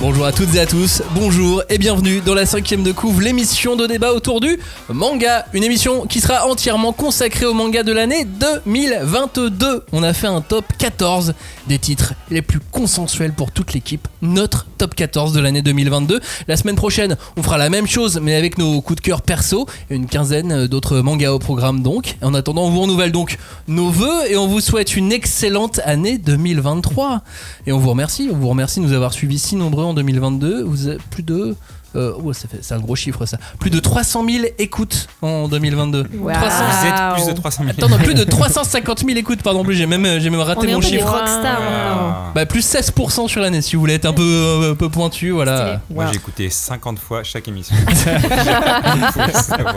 Bonjour à toutes et à tous, bonjour et bienvenue dans la 5ème de couve, l'émission de débat autour du manga. Une émission qui sera entièrement consacrée au manga de l'année 2022. On a fait un top 14 des titres les plus consensuels pour toute l'équipe. Notre top 14 de l'année 2022. La semaine prochaine, on fera la même chose mais avec nos coups de cœur perso et une quinzaine d'autres mangas au programme donc. En attendant, on vous renouvelle donc nos vœux et on vous souhaite une excellente année 2023. Et on vous remercie de nous avoir suivis si nombreux en 2022. Vous avez plus de... c'est un gros chiffre ça. Plus de 300 000 écoutes en 2022. Wow. Vous êtes plus de 300 000. Attends, non, plus de 350 000 écoutes, pardon. J'ai même raté mon chiffre. Rockstar maintenant. Bah, plus 16% sur l'année si vous voulez être un peu pointu. Voilà. Moi j'ai écouté 50 fois chaque émission.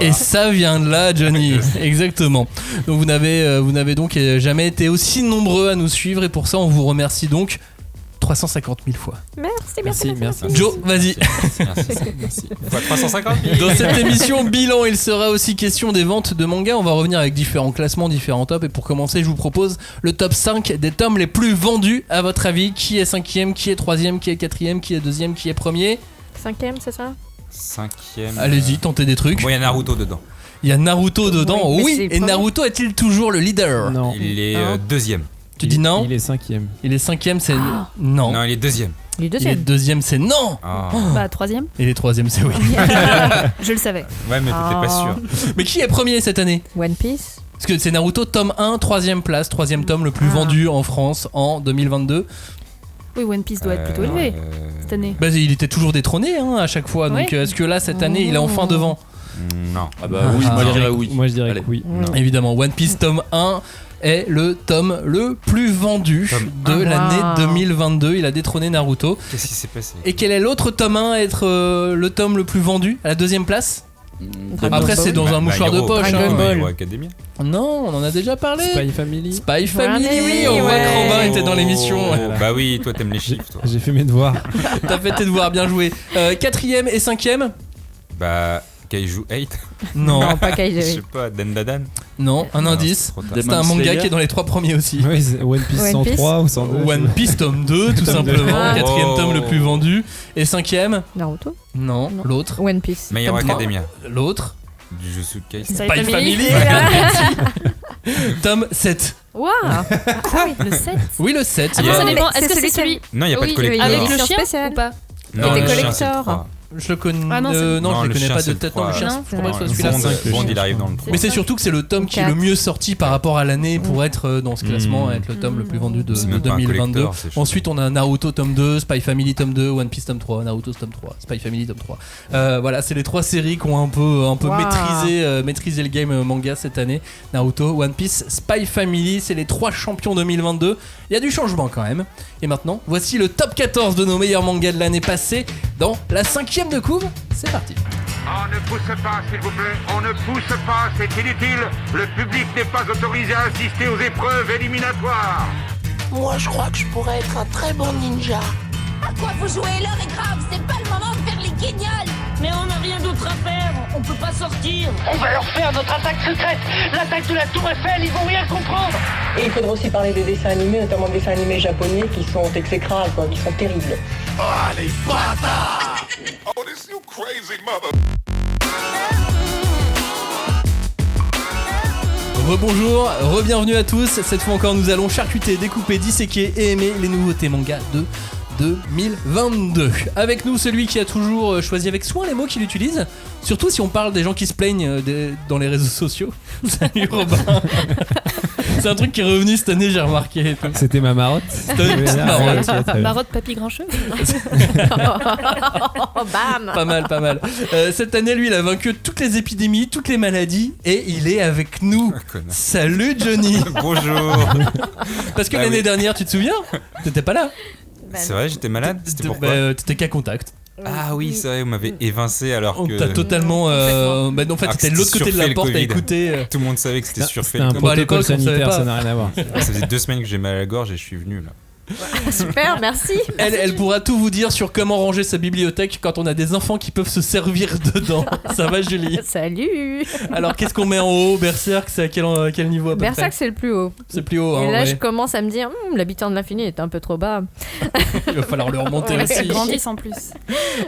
Et ça vient de là, Johnny. Exactement. Donc vous n'avez donc jamais été aussi nombreux à nous suivre et pour ça on vous remercie donc 350 000 fois. Merci. Joe, vas-y. Merci. Fois 350 000. Dans cette émission bilan, il sera aussi question des ventes de mangas. On va revenir avec différents classements, différents tops. Et pour commencer, je vous propose le top 5 des tomes les plus vendus. À votre avis, qui est 5ème, qui est 3ème, qui est 4ème, qui est 2ème, qui est 1er? 5ème, c'est ça? 5ème. Allez-y, tentez des trucs. Bon, il y a Naruto dedans. Il y a Naruto dedans. Oui, mais Oui, c'est et pas Naruto est-il toujours le leader? Non. Il est deuxième. Tu dis non? Il est 5ème. Il est 5ème, c'est non. Non, il est deuxième. Il est Il est deuxième. deuxième, c'est non. Ah. Bah, troisième. Et les troisième, c'est oui. Je le savais. Ouais, mais t'étais pas sûr. Mais qui est premier cette année? One Piece. Parce que c'est Naruto tome 1, troisième place, troisième tome le plus vendu en France en 2022. Oui, One Piece doit être plutôt élevé cette année. Bah, il était toujours détrôné à chaque fois. Donc Oui. est-ce que là, cette année, il est enfin devant? Non. Ah bah oui, moi je dirais oui. Moi je dirais Allez. que oui. Non. Évidemment, One Piece tome 1 est le tome le plus vendu Tome de 1. l'année Wow. 2022. Il a détrôné Naruto. Qu'est-ce qui s'est passé? Et quel est l'autre tome 1 à être le tome le plus vendu à la deuxième place? Après, c'est dans un mouchoir de poche. Dragon Ball. Hero Academia. Non, on en a déjà parlé. Spy Family. Spy Family. Oui, On voit ouais. que Robin était dans l'émission. Bah oui, toi t'aimes les chiffres, toi. J'ai fait mes devoirs. T'as fait tes devoirs, bien joué. 4ème et 5ème? Bah, Kaiju 8. Non. Non, pas Je sais Kaiju. pas, Dendadan. Non, un Non, indice. c'est trop tard. C'est un manga qui est dans les 3 premiers aussi. Oui, c'est One Piece One Piece. 103 ou 102. One Piece tome 2 tout Tome 2. simplement, Ah. 4ème tome le Oh. plus vendu. Et 5ème? Naruto. Non, Non. l'autre. One Piece. My Hero Tome 3. Academia. L'autre. Jujutsu Kaisen. Spy Family. Tome 7. Waouh. Ah oui, le 7. Oui, le 7. Attends, ça dépend. C'est Est-ce que celui c'est celui Non, il n'y a pas de collector. avec Édition le chien spéciale. ou pas? Non, des le chien, collectors. c'est le 3. Je le connais. Ah non, non, je le le connais chien, pas c'est de le tête. Non, le 3. chien, Non, je crois pas que ce soit celui-là. celui-là. Cinq, le Bond, chien. il arrive dans le 3. Mais c'est surtout que c'est le tome qui est le mieux sorti par rapport à l'année pour être dans ce classement, être le tome le plus vendu de C'est même pas un 2022. collector, c'est chaud. Ensuite, on a Naruto tome 2, Spy Family tome 2, One Piece tome 3, Naruto tome 3, Spy Family tome 3. Voilà, c'est les 3 séries qui ont un peu Wow. maîtrisé le game manga cette année. Naruto, One Piece, Spy Family, c'est les 3 champions 2022. Il y a du changement quand même. Et maintenant, voici le top 14 de nos meilleurs mangas de l'année passée dans la 5ème de couve. C'est parti. On ne pousse pas, s'il vous plaît. On ne pousse pas, c'est inutile. Le public n'est pas autorisé à assister aux épreuves éliminatoires. Moi, je crois que je pourrais être un très bon ninja. À quoi vous jouez? L'heure est grave, c'est pas le moment de faire les guignols. Mais on n'a rien d'autre à faire, on peut pas sortir. On va leur faire notre attaque secrète, l'attaque de la Tour Eiffel, ils vont rien comprendre. Et il faudra aussi parler des dessins animés, notamment des dessins animés japonais qui sont exécrables, quoi, qui sont terribles. Ah, les bâtards! Oh, this you crazy mother. Rebonjour, re-bienvenue à tous. Cette fois encore, nous allons charcuter, découper, disséquer et aimer les nouveautés manga de 2022. Avec nous, celui qui a toujours choisi avec soin les mots qu'il utilise, surtout si on parle des gens qui se plaignent dans les réseaux sociaux. Salut Robin. C'est un truc qui est revenu cette année, j'ai remarqué. C'était ma marotte. C'était une petite marotte. Ok, très bien. Marotte, papy, grincheux. Bam. Pas mal. Cette année, lui, il a vaincu toutes les épidémies, toutes les maladies, et il est avec nous. Connard. Salut Johnny. Bonjour. Parce que Bah l'année oui. dernière, tu te souviens? T'étais pas là. C'est vrai, j'étais malade. C'était pourquoi? T'étais qu'à contact. Ah oui, c'est vrai, vous m'avez évincé alors On que t'a totalement. Bah non, en fait, Alors que t'étais de l'autre c'était côté de la surfait, le porte à Covid. écouter. tout le monde savait que c'était surfait. C'était un le Bon, à protocole l'époque, on savait sanitaire, pas. ça n'a rien à voir. Ça faisait 2 semaines que j'ai mal à la gorge et je suis venu là. Super, merci. Elle pourra tout vous dire sur comment ranger sa bibliothèque quand on a des enfants qui peuvent se servir dedans. Ça va, Julie? Salut. Alors, qu'est-ce qu'on met en haut? Berserk, c'est à quel niveau à peu Berserk, près? c'est le plus haut. C'est plus haut, hein, Et là, ouais. je commence à me dire, l'habitant de l'infini est un peu trop bas. Il va falloir le remonter Ouais, aussi. elles grandissent en plus.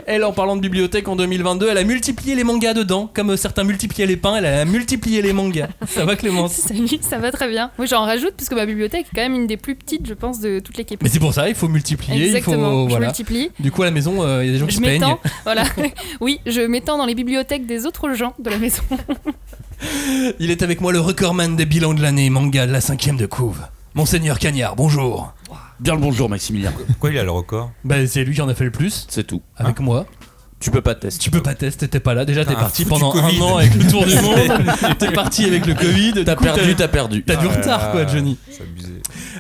Elle, en parlant de bibliothèque en 2022, elle a multiplié les mangas dedans, comme certains multipliaient les pains, elle a multiplié les mangas. Ça va, Clémence? Salut, ça va très bien. Moi j'en rajoute parce que ma bibliothèque est quand même une des plus petites, je pense, de toute l'équipe. Mais c'est pour ça, il faut multiplier. Exactement, il faut, je multiplie. Du coup, à la maison, il y a des gens qui Je se plaignent. m'étends, voilà. Oui, je m'étends dans les bibliothèques des autres gens de la maison. Il est avec moi le recordman des bilans de l'année manga de la 5ème de couve. Monseigneur Cagnard, bonjour. Bien le bonjour, Maximilien. Pourquoi il a le record? Bah, c'est lui qui en a fait le plus. C'est tout. Avec moi. Tu peux pas tester. Tu peux pas tester, t'es pas là. Déjà, t'es Ah, parti foutu pendant Covid. un an avec le tour du monde. T'es parti avec le Covid. T'as perdu. T'as du retard, quoi, Johnny. C'est abusé.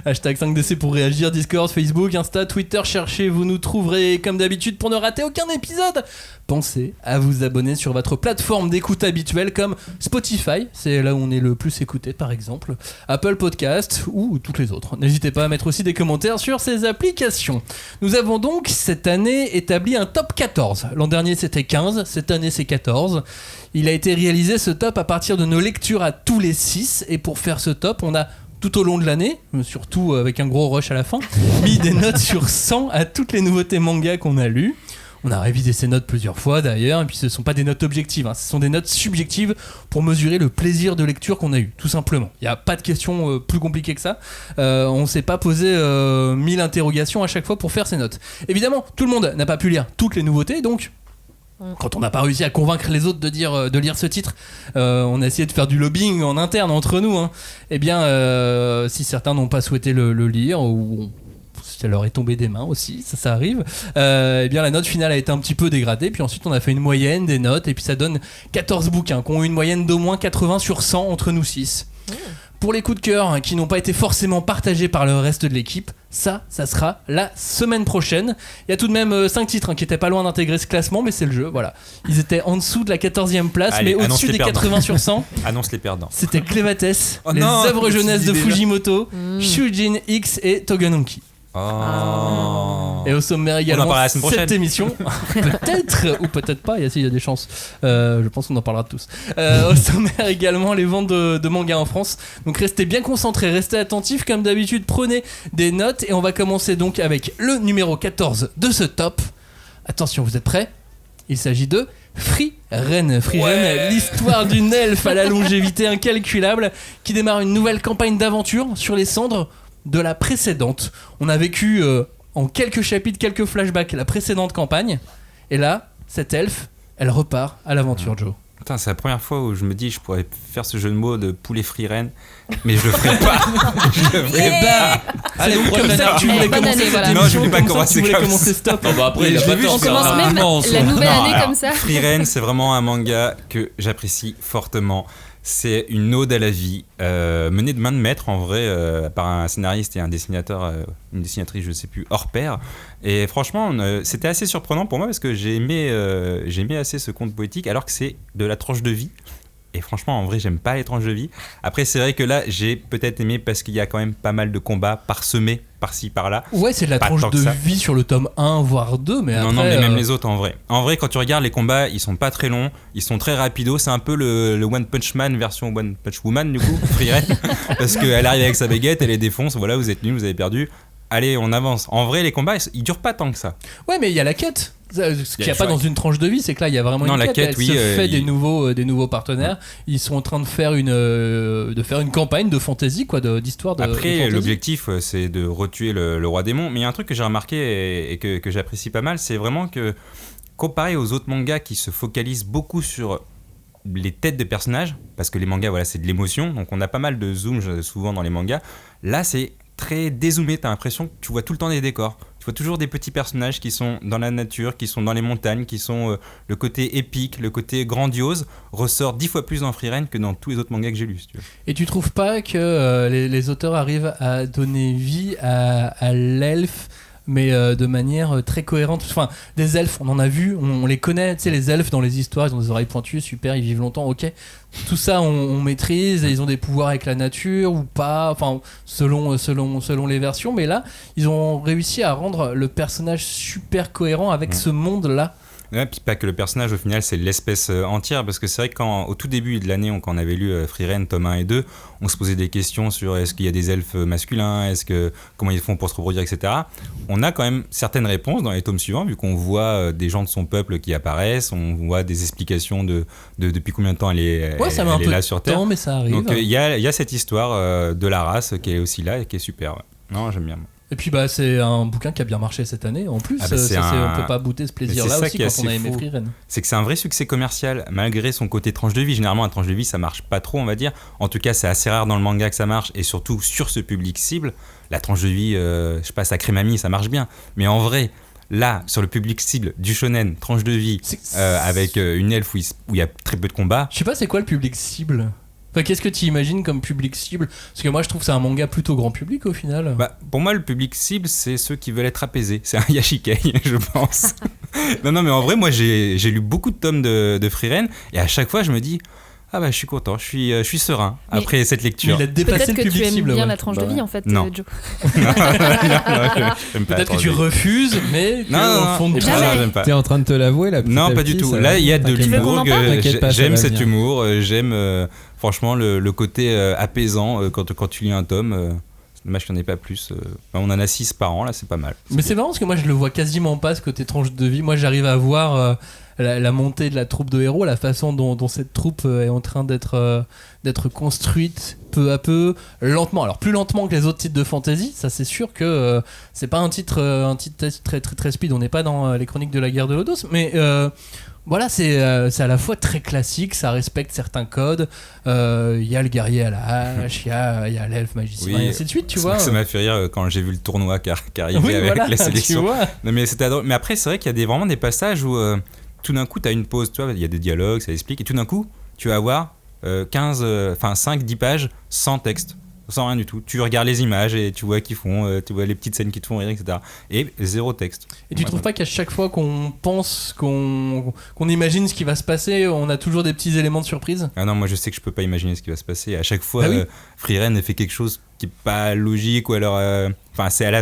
Hashtag 5DC pour réagir, Discord, Facebook, Insta, Twitter, cherchez, vous nous trouverez comme d'habitude pour ne rater aucun épisode. Pensez à vous abonner sur votre plateforme d'écoute habituelle comme Spotify, c'est là où on est le plus écouté par exemple, Apple Podcast ou toutes les autres. N'hésitez pas à mettre aussi des commentaires sur ces applications. Nous avons donc cette année établi un top 14. L'an dernier c'était 15, cette année c'est 14. Il a été réalisé ce top à partir de nos lectures à tous les 6 et pour faire ce top on a tout au long de l'année, surtout avec un gros rush à la fin, mis des notes sur 100 à toutes les nouveautés manga qu'on a lues. On a révisé ces notes plusieurs fois d'ailleurs, et puis ce ne sont pas des notes objectives, hein, ce sont des notes subjectives pour mesurer le plaisir de lecture qu'on a eu, tout simplement. Il n'y a pas de question plus compliquée que ça. On ne s'est pas posé 1000 interrogations à chaque fois pour faire ces notes. Évidemment, tout le monde n'a pas pu lire toutes les nouveautés, donc quand on n'a pas réussi à convaincre les autres de lire ce titre, on a essayé de faire du lobbying en interne entre nous. Hein. Eh bien, si certains n'ont pas souhaité le lire, ou ça leur est tombé des mains aussi, ça arrive, eh bien la note finale a été un petit peu dégradée, puis ensuite on a fait une moyenne des notes, et puis ça donne 14 bouquins qui ont eu une moyenne d'au moins 80 sur 100 entre nous 6. Pour les coups de cœur hein, qui n'ont pas été forcément partagés par le reste de l'équipe, ça sera la semaine prochaine. Il y a tout de même 5 titres hein, qui étaient pas loin d'intégrer ce classement, mais c'est le jeu, voilà. Ils étaient en dessous de la 14e place, Allez, mais au-dessus des 80 sur 100. Annonce les perdants. C'était Clévates, Oh les non, œuvres jeunesse de déjà. Fujimoto, Shujin X et Toganonki. Oh. Et au sommaire également parlera la semaine prochaine. cette émission peut-être ou peut-être pas, il y a des chances, je pense qu'on en parlera tous. Au sommaire également les ventes de mangas en France, donc restez bien concentrés, restez attentifs comme d'habitude, prenez des notes et on va commencer donc avec le numéro 14 de ce top. Attention, vous êtes prêts? Il s'agit de Frieren. Frieren, l'histoire d'une elfe à la longévité incalculable qui démarre une nouvelle campagne d'aventure sur les cendres de la précédente. On a vécu en quelques chapitres, quelques flashbacks la précédente campagne, et là, cette elfe, elle repart à l'aventure, Joe. Putain, c'est la première fois où je me dis je pourrais faire ce jeu de mots de poulet Frieren, mais je le ferai pas. Je le ferai pas. Allez, comme ça que tu voulais bonne commencer année, cette voilà. émission, Non, je voulais pas comme ça, commencer tu voulais comme commencer ça. stop. Ah bah après, il a Je pas l'ai vu, tort, On c'est commence un même immense. la nouvelle Non, année alors, comme ça. Frieren, c'est vraiment un manga que j'apprécie fortement. C'est une ode à la vie, menée de main de maître en vrai, par un scénariste et un dessinateur, une dessinatrice, je sais plus, hors pair. Et franchement, c'était assez surprenant pour moi parce que j'ai aimé assez ce conte poétique alors que c'est de la tranche de vie. Et franchement, en vrai, j'aime pas les tranches de vie. Après, c'est vrai que là, j'ai peut-être aimé parce qu'il y a quand même pas mal de combats parsemés par-ci, par-là. Ouais, c'est de la Pas tranche tant que de ça. vie sur le tome 1, voire 2, mais après... Non, mais même les autres en vrai. En vrai, quand tu regardes les combats, ils sont pas très longs, ils sont très rapidos. C'est un peu le One Punch Man version One Punch Woman, du coup, Frieren. Parce qu'elle arrive avec sa baguette, elle les défonce, voilà, vous êtes nuls, vous avez perdu. Allez, on avance. En vrai, les combats, ils durent pas tant que ça. Ouais, mais il y a la quête. Ce qu'il n'y a pas dans une tranche de vie, c'est que là, il y a vraiment Non, une la quête. quête, Elle oui, se fait il- des nouveaux partenaires. Ils sont en train de faire une campagne de fantasy, quoi, d'histoire de Après, fantasy. l'objectif, c'est de retuer le roi démon. Mais il y a un truc que j'ai remarqué et que j'apprécie pas mal, c'est vraiment que, comparé aux autres mangas qui se focalisent beaucoup sur les têtes de personnages, parce que les mangas, voilà, c'est de l'émotion, donc on a pas mal de zoom souvent dans les mangas. Là, c'est très dézoomé, t'as l'impression que tu vois tout le temps des décors. Tu vois toujours des petits personnages qui sont dans la nature, qui sont dans les montagnes, qui sont le côté épique, le côté grandiose, ressort 10 fois plus dans Frieren que dans tous les autres mangas que j'ai lus, si tu veux. Et tu trouves pas que les auteurs arrivent à donner vie à l'elfe, mais de manière très cohérente? Enfin, des elfes, on en a vu, on les connaît, tu sais, les elfes dans les histoires, ils ont des oreilles pointues, super, ils vivent longtemps, ok. Tout ça, on maîtrise, et ils ont des pouvoirs avec la nature ou pas, enfin, selon les versions, mais là, ils ont réussi à rendre le personnage super cohérent avec ce monde-là. Ouais, puis pas que le personnage, au final, c'est l'espèce entière, parce que c'est vrai qu'au tout début de l'année, quand on avait lu Frieren, tome 1 et 2, on se posait des questions sur est-ce qu'il y a des elfes masculins, comment ils font pour se reproduire, etc. On a quand même certaines réponses dans les tomes suivants, vu qu'on voit des gens de son peuple qui apparaissent, on voit des explications de depuis combien de temps elle est, ça met un elle est peu là de sur Terre. temps, mais ça arrive. Donc il y a cette histoire de la race qui est aussi là et qui est super. Ouais. Non, j'aime bien. Et puis c'est un bouquin qui a bien marché cette année. En plus, on peut pas bouter ce plaisir-là aussi quand on a aimé Frieren. C'est que c'est un vrai succès commercial, malgré son côté tranche de vie. Généralement, un tranche de vie, ça marche pas trop, on va dire. En tout cas, c'est assez rare dans le manga que ça marche, et surtout sur ce public cible. La tranche de vie, je sais pas, Sacré Mamie, ça marche bien. Mais en vrai, là, sur le public cible du shonen, tranche de vie, avec une elfe où il y a très peu de combats. Je sais pas, c'est quoi le public cible ? Enfin, qu'est-ce que tu imagines comme public cible ? Parce que moi, je trouve que c'est un manga plutôt grand public au final. Pour moi, le public cible, c'est ceux qui veulent être apaisés. C'est un Yashikei, je pense. non, mais en vrai, moi, j'ai lu beaucoup de tomes de Frieren, et à chaque fois, je me dis... Ah je suis content, je suis serein après cette lecture. Il a dépassé le public cible. Peut-être que tu aimes bien ouais. la tranche de vie en fait, non. Joe. Peut-être que tu refuses, mais au fond de toi, j'aime pas. T'es en train de te l'avouer là. Non, pas du tout. Là, il y a de l'humour. J'aime cet humour. J'aime franchement le côté apaisant quand tu lis un tome. Dommage qu'il n'y en ait pas plus. On en a 6 par an, là, c'est pas mal. Mais c'est marrant parce que moi, je le vois quasiment pas, ce côté tranche de vie. Moi, j'arrive à voir la montée de la troupe de héros, la façon dont cette troupe est en train d'être construite peu à peu, lentement. Alors, plus lentement que les autres titres de fantasy, ça, c'est sûr que c'est pas un titre très, très, très speed. On n'est pas dans les chroniques de la guerre de Lodos, mais... Voilà, c'est à la fois très classique, ça respecte certains codes. Il y a le guerrier à la hache, il y a l'elfe magicien, et ainsi de suite, tu vois. Ça m'a fait rire quand j'ai vu le tournoi qui arrivait avec la sélection. Non, mais c'était adorable. Mais après, c'est vrai qu'il y a vraiment des passages où tout d'un coup, tu as une pause, tu vois, il y a des dialogues, ça explique, et tout d'un coup, tu vas avoir 5-10 pages sans texte. Sans rien du tout. Tu regardes les images et tu vois qu'ils font, tu vois les petites scènes qui te font rire, etc. Et zéro texte. Et tu trouves pas qu'à chaque fois qu'on pense, qu'on imagine ce qui va se passer, on a toujours des petits éléments de surprise ? Ah non, moi je sais que je peux pas imaginer ce qui va se passer. À chaque fois, Frieren fait quelque chose qui est pas logique, ou alors, c'est elle a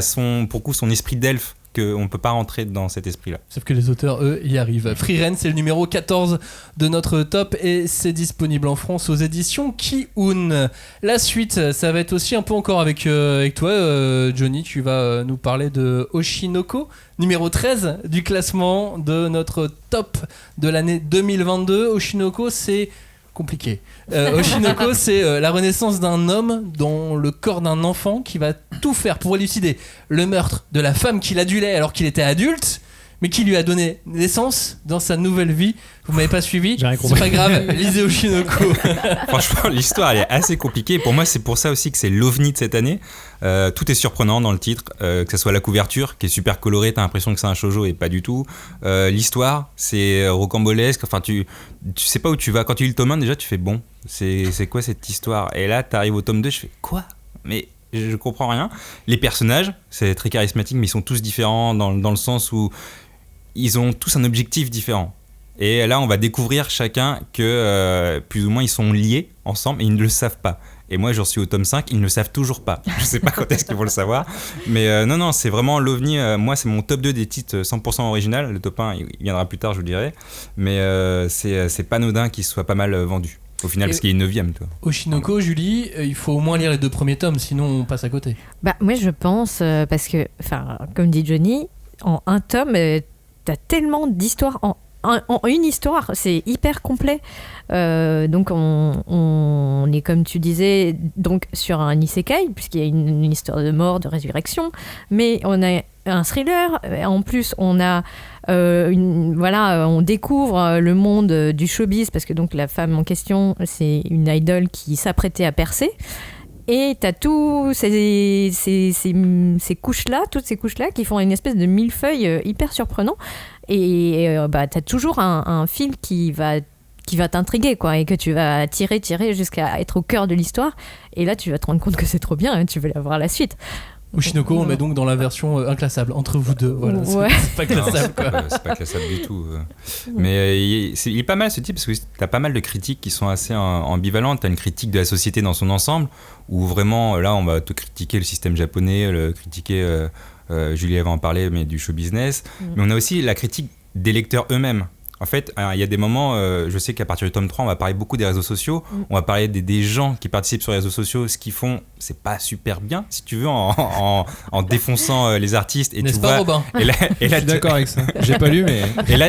pour coup son esprit d'elfe. On peut pas rentrer dans cet esprit-là. Sauf que les auteurs, eux, y arrivent. Frieren, c'est le numéro 14 de notre top et c'est disponible en France aux éditions Ki-un. La suite, ça va être aussi un peu encore avec toi, Johnny. Tu vas nous parler de Oshinoko, numéro 13 du classement de notre top de l'année 2022. Oshinoko, c'est compliqué. Oshinoko, c'est la renaissance d'un homme dans le corps d'un enfant qui va tout faire pour élucider le meurtre de la femme qu'il adulait alors qu'il était adulte, mais qui lui a donné naissance dans sa nouvelle vie. Vous m'avez pas suivi ? C'est pas grave, lisez Oshinoko. Franchement, l'histoire elle est assez compliquée. Pour moi, c'est pour ça aussi que c'est l'ovni de cette année. Tout est surprenant dans le titre, que ce soit la couverture qui est super colorée, t'as l'impression que c'est un shoujo et pas du tout. L'histoire, c'est rocambolesque. Enfin, tu sais pas où tu vas. Quand tu lis le tome 1, déjà, tu fais bon, c'est quoi cette histoire ? Et là, t'arrives au tome 2, je fais quoi ? Mais je comprends rien. Les personnages, c'est très charismatique, mais ils sont tous différents dans le sens où ils ont tous un objectif différent. Et là, on va découvrir chacun que plus ou moins ils sont liés ensemble et ils ne le savent pas. Et moi, j'en suis au tome 5, ils ne le savent toujours pas. Je sais pas quand est-ce qu'ils vont le savoir. Mais non, c'est vraiment l'ovni. Moi, c'est mon top 2 des titres 100% original. Le top 1, il viendra plus tard, je vous le dirai. Mais c'est pas anodin qu'il soit pas mal vendu. Au final, parce qu'il est 9ème, toi. Oshinoko, Julie, il faut au moins lire les 2 premiers tomes, sinon on passe à côté. Moi, je pense, parce que, comme dit Johnny, en un tome, t'as tellement d'histoires en une histoire, c'est hyper complet. Donc on est, comme tu disais, donc sur un isekai, puisqu'il y a une histoire de mort, de résurrection, mais on a un thriller. En plus, on a on découvre le monde du showbiz, parce que donc la femme en question, c'est une idole qui s'apprêtait à percer. Et t'as tous ces couches-là, toutes ces couches-là qui font une espèce de millefeuille hyper surprenant. Et t'as toujours un fil qui va t'intriguer, quoi, et que tu vas tirer jusqu'à être au cœur de l'histoire. Et là, tu vas te rendre compte que c'est trop bien, et tu veux avoir la suite. Oshinoko, on met donc dans la version inclassable entre vous deux. Voilà, ouais. C'est pas classable, quoi. C'est pas classable du tout. Mais il est pas mal ce type, parce que t'as pas mal de critiques qui sont assez ambivalentes. T'as une critique de la société dans son ensemble, où vraiment, là, on va te critiquer le système japonais, critiquer, Julie va en parler, mais du show business. Mais on a aussi la critique des lecteurs eux-mêmes. En fait, il y a des moments, je sais qu'à partir du tome 3, on va parler beaucoup des réseaux sociaux, on va parler des gens qui participent sur les réseaux sociaux, ce qu'ils font, c'est pas super bien, si tu veux, en défonçant les artistes. Et N'est-ce tu pas, vois, Robin ? et là, Je suis d'accord avec ça. J'ai pas lu, mais.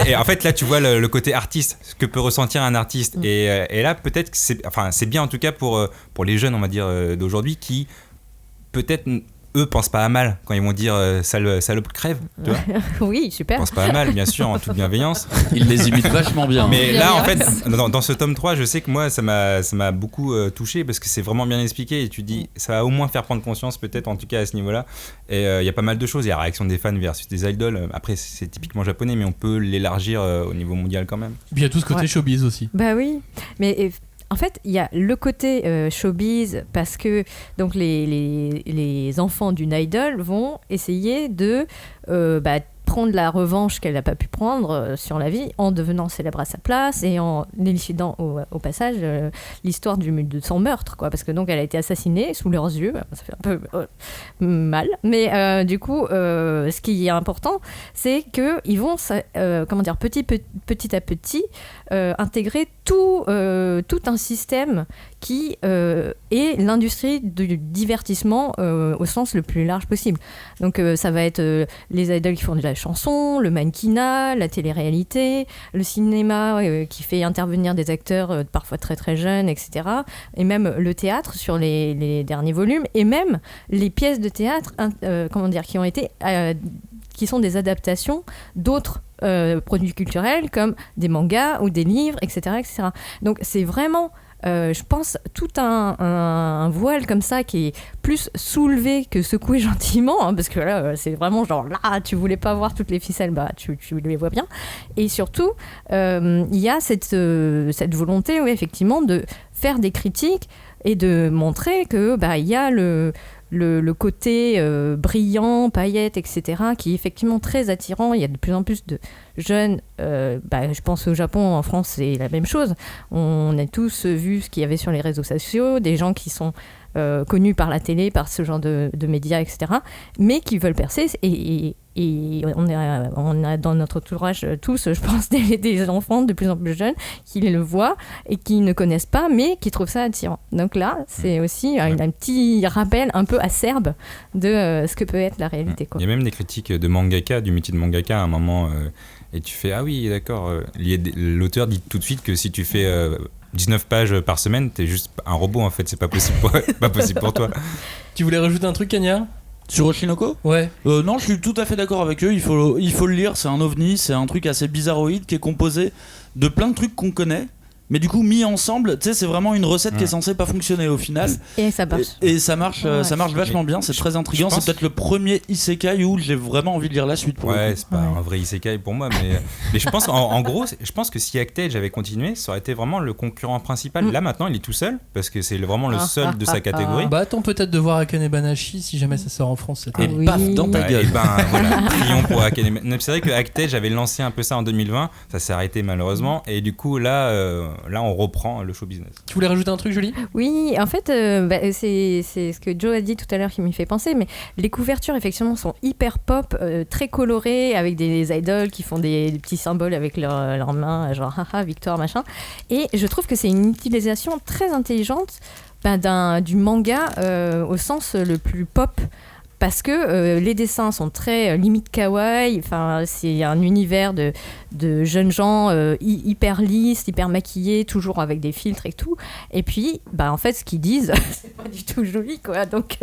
Et en fait, là, tu vois le côté artiste, ce que peut ressentir un artiste. Et là, peut-être que c'est bien en tout cas pour les jeunes, on va dire, d'aujourd'hui, qui peut-être eux pensent pas à mal quand ils vont dire salope crève, tu vois. Oui, super. Ils pensent pas à mal, bien sûr, en toute bienveillance. Il les imite vachement bien. Mais là, en fait, dans ce tome 3, je sais que moi, ça m'a beaucoup touché parce que c'est vraiment bien expliqué et tu dis, ça va au moins faire prendre conscience, peut-être, en tout cas à ce niveau-là. Et il y a pas mal de choses. Il y a la réaction des fans versus des idoles. Après, c'est typiquement japonais, mais on peut l'élargir au niveau mondial quand même. Puis il y a tout ce côté showbiz aussi. Bah oui, mais en fait, il y a le côté showbiz parce que donc les enfants d'une idol vont essayer de prendre la revanche qu'elle n'a pas pu prendre sur la vie en devenant célèbre à sa place et en élucidant au passage l'histoire de son meurtre, quoi, parce que donc elle a été assassinée sous leurs yeux, ça fait un peu mal, mais du coup ce qui est important, c'est qu'ils vont petit à petit intégrer tout un système qui est l'industrie du divertissement au sens le plus large possible. Donc ça va être les idoles qui font de la chanson, le mannequinat, la télé-réalité, le cinéma qui fait intervenir des acteurs parfois très très jeunes, etc. Et même le théâtre sur les derniers volumes, et même les pièces de théâtre qui ont été qui sont des adaptations d'autres produits culturels comme des mangas ou des livres, etc. etc. Donc c'est vraiment je pense tout un voile comme ça qui est plus soulevé que secoué gentiment, hein, parce que là c'est vraiment genre là tu voulais pas voir toutes les ficelles, bah tu les vois bien. Et surtout il y a cette volonté, oui, effectivement, de faire des critiques et de montrer que il y a le côté brillant, paillettes, etc., qui est effectivement très attirant. Il y a de plus en plus de jeunes, je pense au Japon, en France c'est la même chose. On a tous vu ce qu'il y avait sur les réseaux sociaux, des gens qui sont connus par la télé, par ce genre de médias, etc., mais qui veulent percer. Et on a dans notre entourage tous, je pense, des enfants de plus en plus jeunes qui le voient et qui ne connaissent pas, mais qui trouvent ça attirant. Donc là, c'est aussi un petit rappel un peu acerbe de ce que peut être la réalité, quoi. Il y a même des critiques de mangaka, du métier de mangaka à un moment, et tu fais, ah oui, d'accord, l'auteur dit tout de suite que si tu fais 19 pages par semaine, t'es juste un robot, en fait, c'est pas possible pour toi. Tu voulais rajouter un truc, Kenya ? Sur Oshinoko ? Ouais. Non, je suis tout à fait d'accord avec eux. Il faut le lire. C'est un ovni. C'est un truc assez bizarroïde qui est composé de plein de trucs qu'on connaît. Mais du coup, mis ensemble, tu sais, c'est vraiment une recette qui est censée pas fonctionner au final. Et ça marche. Et ça marche, ça marche vachement bien. C'est très intriguant. C'est peut-être le premier isekai où j'ai vraiment envie de lire la suite. C'est pas un vrai isekai pour moi, mais je pense en gros, je pense que si Actage avait continué, ça aurait été vraiment le concurrent principal. Là maintenant, il est tout seul parce que c'est vraiment le seul de sa catégorie. Bah attends peut-être de voir Akane Banashi si jamais ça sort en France. Et paf dans ta gueule. Et voilà, prions pour Akane. C'est vrai que Actage avait lancé un peu ça en 2020, ça s'est arrêté malheureusement, et du coup là on reprend le show business. Tu voulais rajouter un truc, Julie ? Oui, en fait, c'est ce que Joe a dit tout à l'heure qui m'y fait penser, mais les couvertures, effectivement, sont hyper pop, très colorées, avec des idoles qui font des petits symboles avec leurs mains, genre haha, victoire, machin. Et je trouve que c'est une utilisation très intelligente du manga au sens le plus pop. Parce que les dessins sont très limite kawaii, enfin, c'est un univers de jeunes gens hyper lisses, hyper maquillés, toujours avec des filtres et tout. Et puis, en fait, ce qu'ils disent, c'est pas du tout joli, quoi. Donc,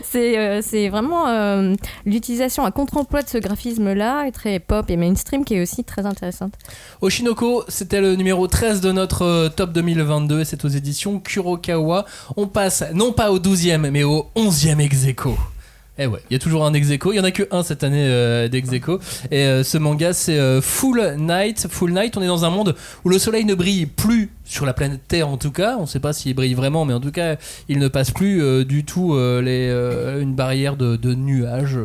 c'est vraiment l'utilisation à contre-emploi de ce graphisme-là, très pop et mainstream, qui est aussi très intéressante. Oshinoko, c'était le numéro 13 de notre top 2022, et c'est aux éditions Kurokawa. On passe non pas au 12e, mais au 11e ex-aequo. Eh ouais, il y a toujours un ex-aequo, il y en a que un cette année d'ex-aequo, et ce manga c'est Full Night. Full Night, on est dans un monde où le soleil ne brille plus sur la planète Terre, en tout cas, on sait pas s'il brille vraiment, mais en tout cas il ne passe plus du tout une barrière de nuages,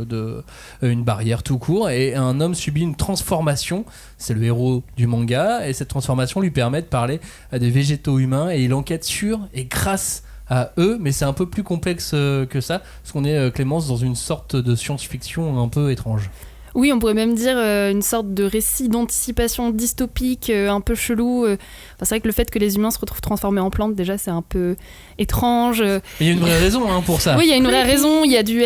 une barrière tout court, et un homme subit une transformation, c'est le héros du manga, et cette transformation lui permet de parler à des végétaux humains, et il enquête sur et grâce à eux, mais c'est un peu plus complexe que ça, parce qu'on est, Clémence, dans une sorte de science-fiction un peu étrange. Oui, on pourrait même dire une sorte de récit d'anticipation dystopique, un peu chelou. Enfin, c'est vrai que le fait que les humains se retrouvent transformés en plantes, déjà, c'est un peu étrange. Il y a une vraie raison pour ça. Oui, il y a une vraie raison. Il y a du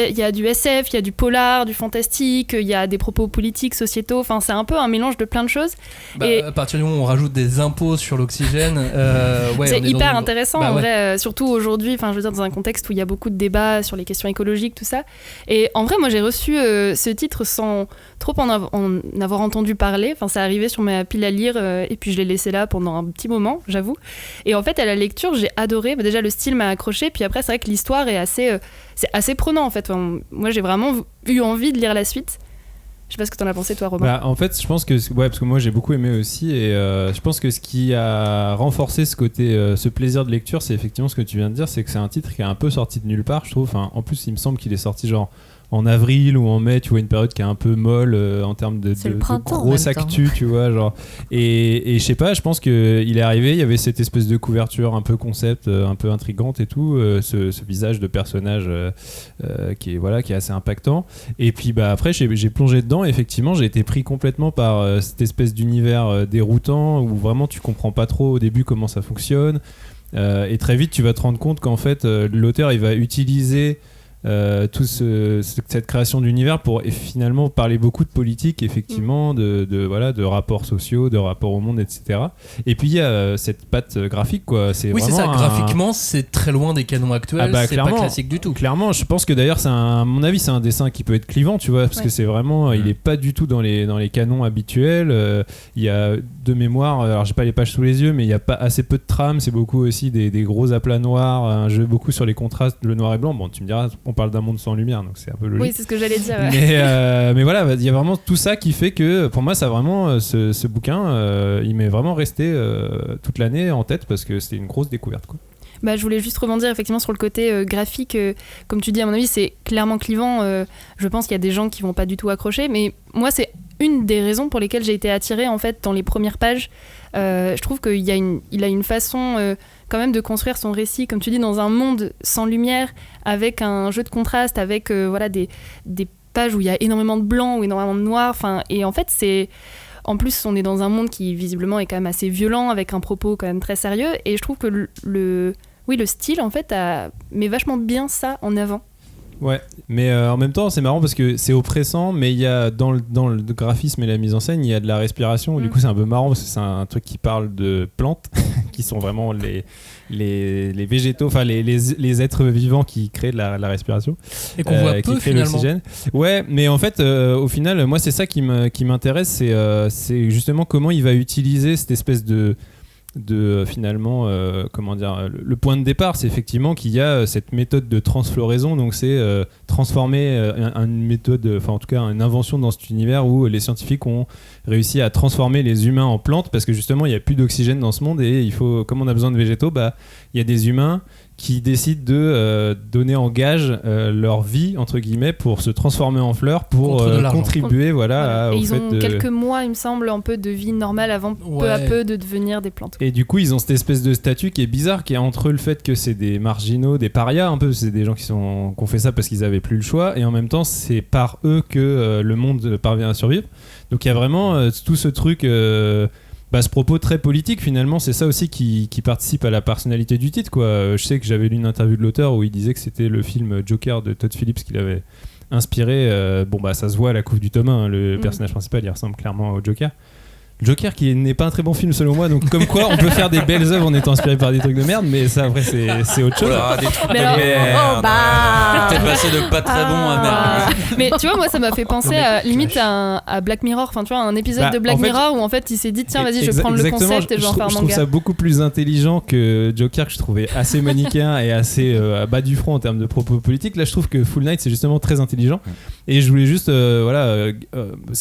SF, il y a du polar, du fantastique, il y a des propos politiques, sociétaux. Enfin, c'est un peu un mélange de plein de choses. Et à partir du moment où on rajoute des impôts sur l'oxygène, c'est hyper intéressant en vrai, surtout aujourd'hui. Enfin, je veux dire, dans un contexte où il y a beaucoup de débats sur les questions écologiques, tout ça. Et en vrai, moi, j'ai reçu ce titre sans trop en avoir entendu parler. Enfin, ça arrivait sur ma pile à lire et puis je l'ai laissé là pendant un petit moment, j'avoue. Et en fait, à la lecture, j'ai adoré. Déjà, le style m'a accroché. Puis après, c'est vrai que l'histoire est c'est assez prenant en fait. Enfin, moi, j'ai vraiment eu envie de lire la suite. Je sais pas ce que t'en as pensé toi, Robin. En fait, je pense que parce que moi j'ai beaucoup aimé aussi et je pense que ce qui a renforcé ce côté, ce plaisir de lecture, c'est effectivement ce que tu viens de dire, c'est que c'est un titre qui est un peu sorti de nulle part, je trouve. Enfin, en plus, il me semble qu'il est sorti genre en avril ou en mai, tu vois, une période qui est un peu molle en termes de grosse actu, tu vois, genre. Et je sais pas, je pense que il est arrivé, il y avait cette espèce de couverture un peu concept, un peu intrigante et tout, ce visage de personnage qui est assez impactant. Et puis après, j'ai plongé dedans. Et effectivement, j'ai été pris complètement par cette espèce d'univers déroutant où vraiment tu comprends pas trop au début comment ça fonctionne. Et très vite, tu vas te rendre compte qu'en fait, l'auteur il va utiliser cette création d'univers pour finalement parler beaucoup de politique, effectivement, de rapports sociaux, de rapports au monde, etc. Et puis il y a cette patte graphique, quoi. C'est ça. Graphiquement, c'est très loin des canons actuels. C'est pas classique du tout. Clairement, je pense que d'ailleurs, à mon avis, c'est un dessin qui peut être clivant, tu vois, parce que c'est vraiment, il est pas du tout dans les canons habituels. Il y a de mémoire, alors j'ai pas les pages sous les yeux, mais il y a pas assez peu de trame. C'est beaucoup aussi des gros aplats noirs, un jeu beaucoup sur les contrastes, le noir et blanc. Bon, tu me diras, on parle d'un monde sans lumière, donc c'est un peu logique. Oui, c'est ce que j'allais dire. Ouais. Mais voilà, il y a vraiment tout ça qui fait que pour moi, ça vraiment, ce bouquin, il m'est vraiment resté toute l'année en tête parce que c'était une grosse découverte, quoi. Je voulais juste rebondir effectivement sur le côté graphique. Comme tu dis, à mon avis, c'est clairement clivant. Je pense qu'il y a des gens qui vont pas du tout accrocher, mais moi, c'est une des raisons pour lesquelles j'ai été attirée en fait dans les premières pages. Je trouve qu'il a une façon quand même de construire son récit, comme tu dis, dans un monde sans lumière, avec un jeu de contraste, avec des pages où il y a énormément de blanc ou énormément de noir. Et en fait, en plus, on est dans un monde qui visiblement est quand même assez violent, avec un propos quand même très sérieux. Et je trouve que le style, en fait, met vachement bien ça en avant. Ouais, mais en même temps, c'est marrant parce que c'est oppressant, mais il y a dans le graphisme et la mise en scène, il y a de la respiration. Du coup, c'est un peu marrant parce que c'est un truc qui parle de plantes, qui sont vraiment les végétaux, enfin les êtres vivants qui créent de la respiration. Et qu'on voit peu finalement. L'oxygène. Ouais, mais en fait, au final, moi, c'est ça qui m'intéresse, c'est justement comment il va utiliser cette espèce de finalement le point de départ, c'est effectivement qu'il y a cette méthode de transfloraison, donc c'est transformer une méthode, enfin en tout cas une invention dans cet univers où les scientifiques ont réussi à transformer les humains en plantes parce que justement il n'y a plus d'oxygène dans ce monde et comme on a besoin de végétaux, il y a des humains qui décident de donner en gage leur vie entre guillemets pour se transformer en fleurs pour contribuer au ils fait ont quelques mois il me semble un peu de vie normale avant peu à peu de devenir des plantes. Et du coup ils ont cette espèce de statut qui est bizarre, qui est entre le fait que c'est des marginaux, des parias un peu, c'est des gens qui ont fait ça parce qu'ils avaient plus le choix, et en même temps c'est par eux que le monde parvient à survivre. Donc il y a vraiment tout ce truc ce propos très politique, finalement, c'est ça aussi qui participe à la personnalité du titre, quoi. Je sais que j'avais lu une interview de l'auteur où il disait que c'était le film Joker de Todd Phillips qu'il avait inspiré. Ça se voit à la couve du tome 1, le personnage principal, il ressemble clairement au Joker. Joker qui n'est pas un très bon film selon moi, donc comme quoi on peut faire des belles œuvres en étant inspiré par des trucs de merde, mais ça après c'est autre chose. Des trucs de merde. T'es passé de pas très bon à merde. Mais tu vois, moi ça m'a fait penser limite à Black Mirror, enfin tu vois, un épisode de Black Mirror où en fait il s'est dit tiens vas-y je vais prendre le concept et je vais en faire un manga. Je trouve ça beaucoup plus intelligent que Joker, que je trouvais assez manichéen et assez à bas du front en termes de propos politiques. Là je trouve que Full Night c'est justement très intelligent, et je voulais juste ce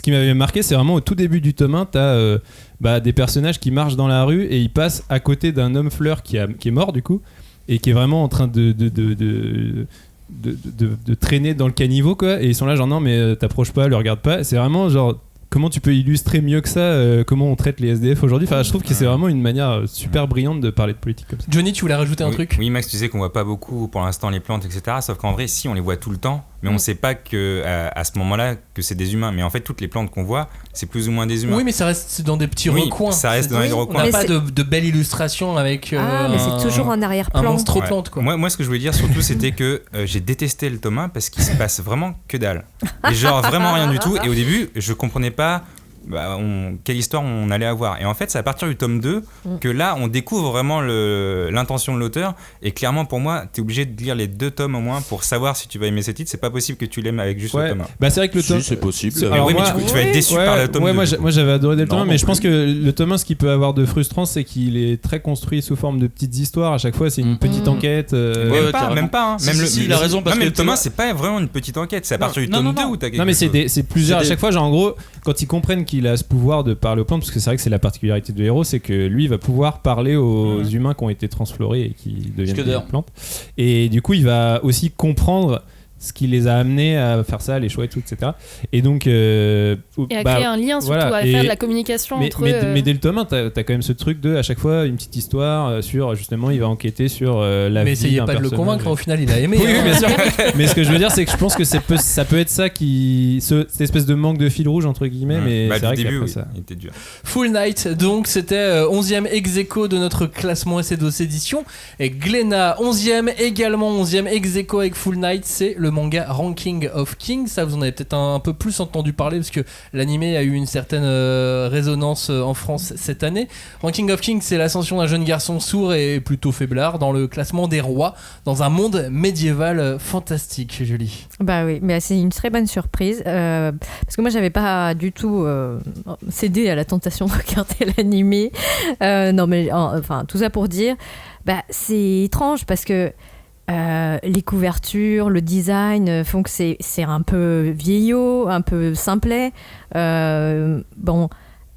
qui m'avait marqué, c'est vraiment au tout début du tome 1, t'as des personnages qui marchent dans la rue et ils passent à côté d'un homme fleur qui est mort du coup, et qui est vraiment en train de traîner dans le caniveau, quoi, et ils sont là genre non mais t'approches pas, le regarde pas. C'est vraiment genre comment tu peux illustrer mieux que ça comment on traite les SDF aujourd'hui. Enfin, je trouve que c'est vraiment une manière super brillante de parler de politique comme ça. Johnny, tu voulais rajouter un truc ? Oui, Max, tu disais qu'on voit pas beaucoup pour l'instant les plantes, etc. Sauf qu'en vrai, si, on les voit tout le temps, mais on sait pas que à ce moment-là que c'est des humains. Mais en fait, toutes les plantes qu'on voit, c'est plus ou moins des humains. Oui, mais ça reste dans des petits recoins. Ça reste dans les recoins. On n'a pas de belles illustrations avec. mais c'est toujours en arrière-plan. Un monstre plante, quoi. Moi, ce que je voulais dire surtout, c'était que j'ai détesté le tome 1 parce qu'il se passe vraiment que dalle. Et genre vraiment rien du tout. Et au début, je comprenais pas. Quelle histoire on allait avoir. Et en fait, c'est à partir du tome 2 que là, on découvre vraiment l'intention de l'auteur. Et clairement, pour moi, t'es obligé de lire les 2 tomes au moins pour savoir si tu vas aimer ce titre. C'est pas possible que tu l'aimes avec juste le tome 1. Bah, c'est vrai que le tome. Si, c'est possible. Alors, oui, mais tu vas être déçu par le tome 2. Moi, j'avais adoré le tome 1, mais je pense que le tome 1, ce qui peut avoir de frustrant, c'est qu'il est très construit sous forme de petites histoires. À chaque fois, c'est une petite enquête. Même pas. Il a raison. Parce que le que tome 1, c'est pas vraiment une petite enquête. C'est à partir du tome 2 où t'as quelque chose. Non, mais c'est plusieurs. À chaque fois, genre, en gros, quand ils comprennent qu'il a ce pouvoir de parler aux plantes, parce que c'est vrai que c'est la particularité de Héros, c'est que lui il va pouvoir parler aux humains qui ont été transflorés et qui deviennent des plantes, et du coup il va aussi comprendre ce qui les a amenés à faire ça, les choix et tout, etc. Et donc et à créer un lien surtout, à faire de la communication entre mais dès le tome 1 t'as quand même ce truc de à chaque fois une petite histoire sur justement il va enquêter sur la vie d'un personnage. Mais essayez pas de le convaincre, au final il a aimé. Oui, bien sûr. Mais ce que je veux dire c'est que je pense que ça peut être ça cette espèce de manque de fil rouge entre guillemets, mais c'est vrai début, qu'après ça il était dur. Full Night, donc c'était 11e ex-aequo de notre classement SC2 édition, et Glénat 11e, également 11e ex-aequo avec Full Night, c'est le manga Ranking of Kings. Ça, vous en avez peut-être un peu plus entendu parler parce que l'animé a eu une certaine résonance en France cette année. Ranking of Kings, c'est l'ascension d'un jeune garçon sourd et plutôt faiblard dans le classement des rois dans un monde médiéval fantastique. Julie. Bah oui, mais c'est une très bonne surprise parce que moi j'avais pas du tout cédé à la tentation de regarder l'animé. Non mais enfin tout ça pour dire, c'est étrange parce que les couvertures, le design font que c'est un peu vieillot, un peu simplet. Bon,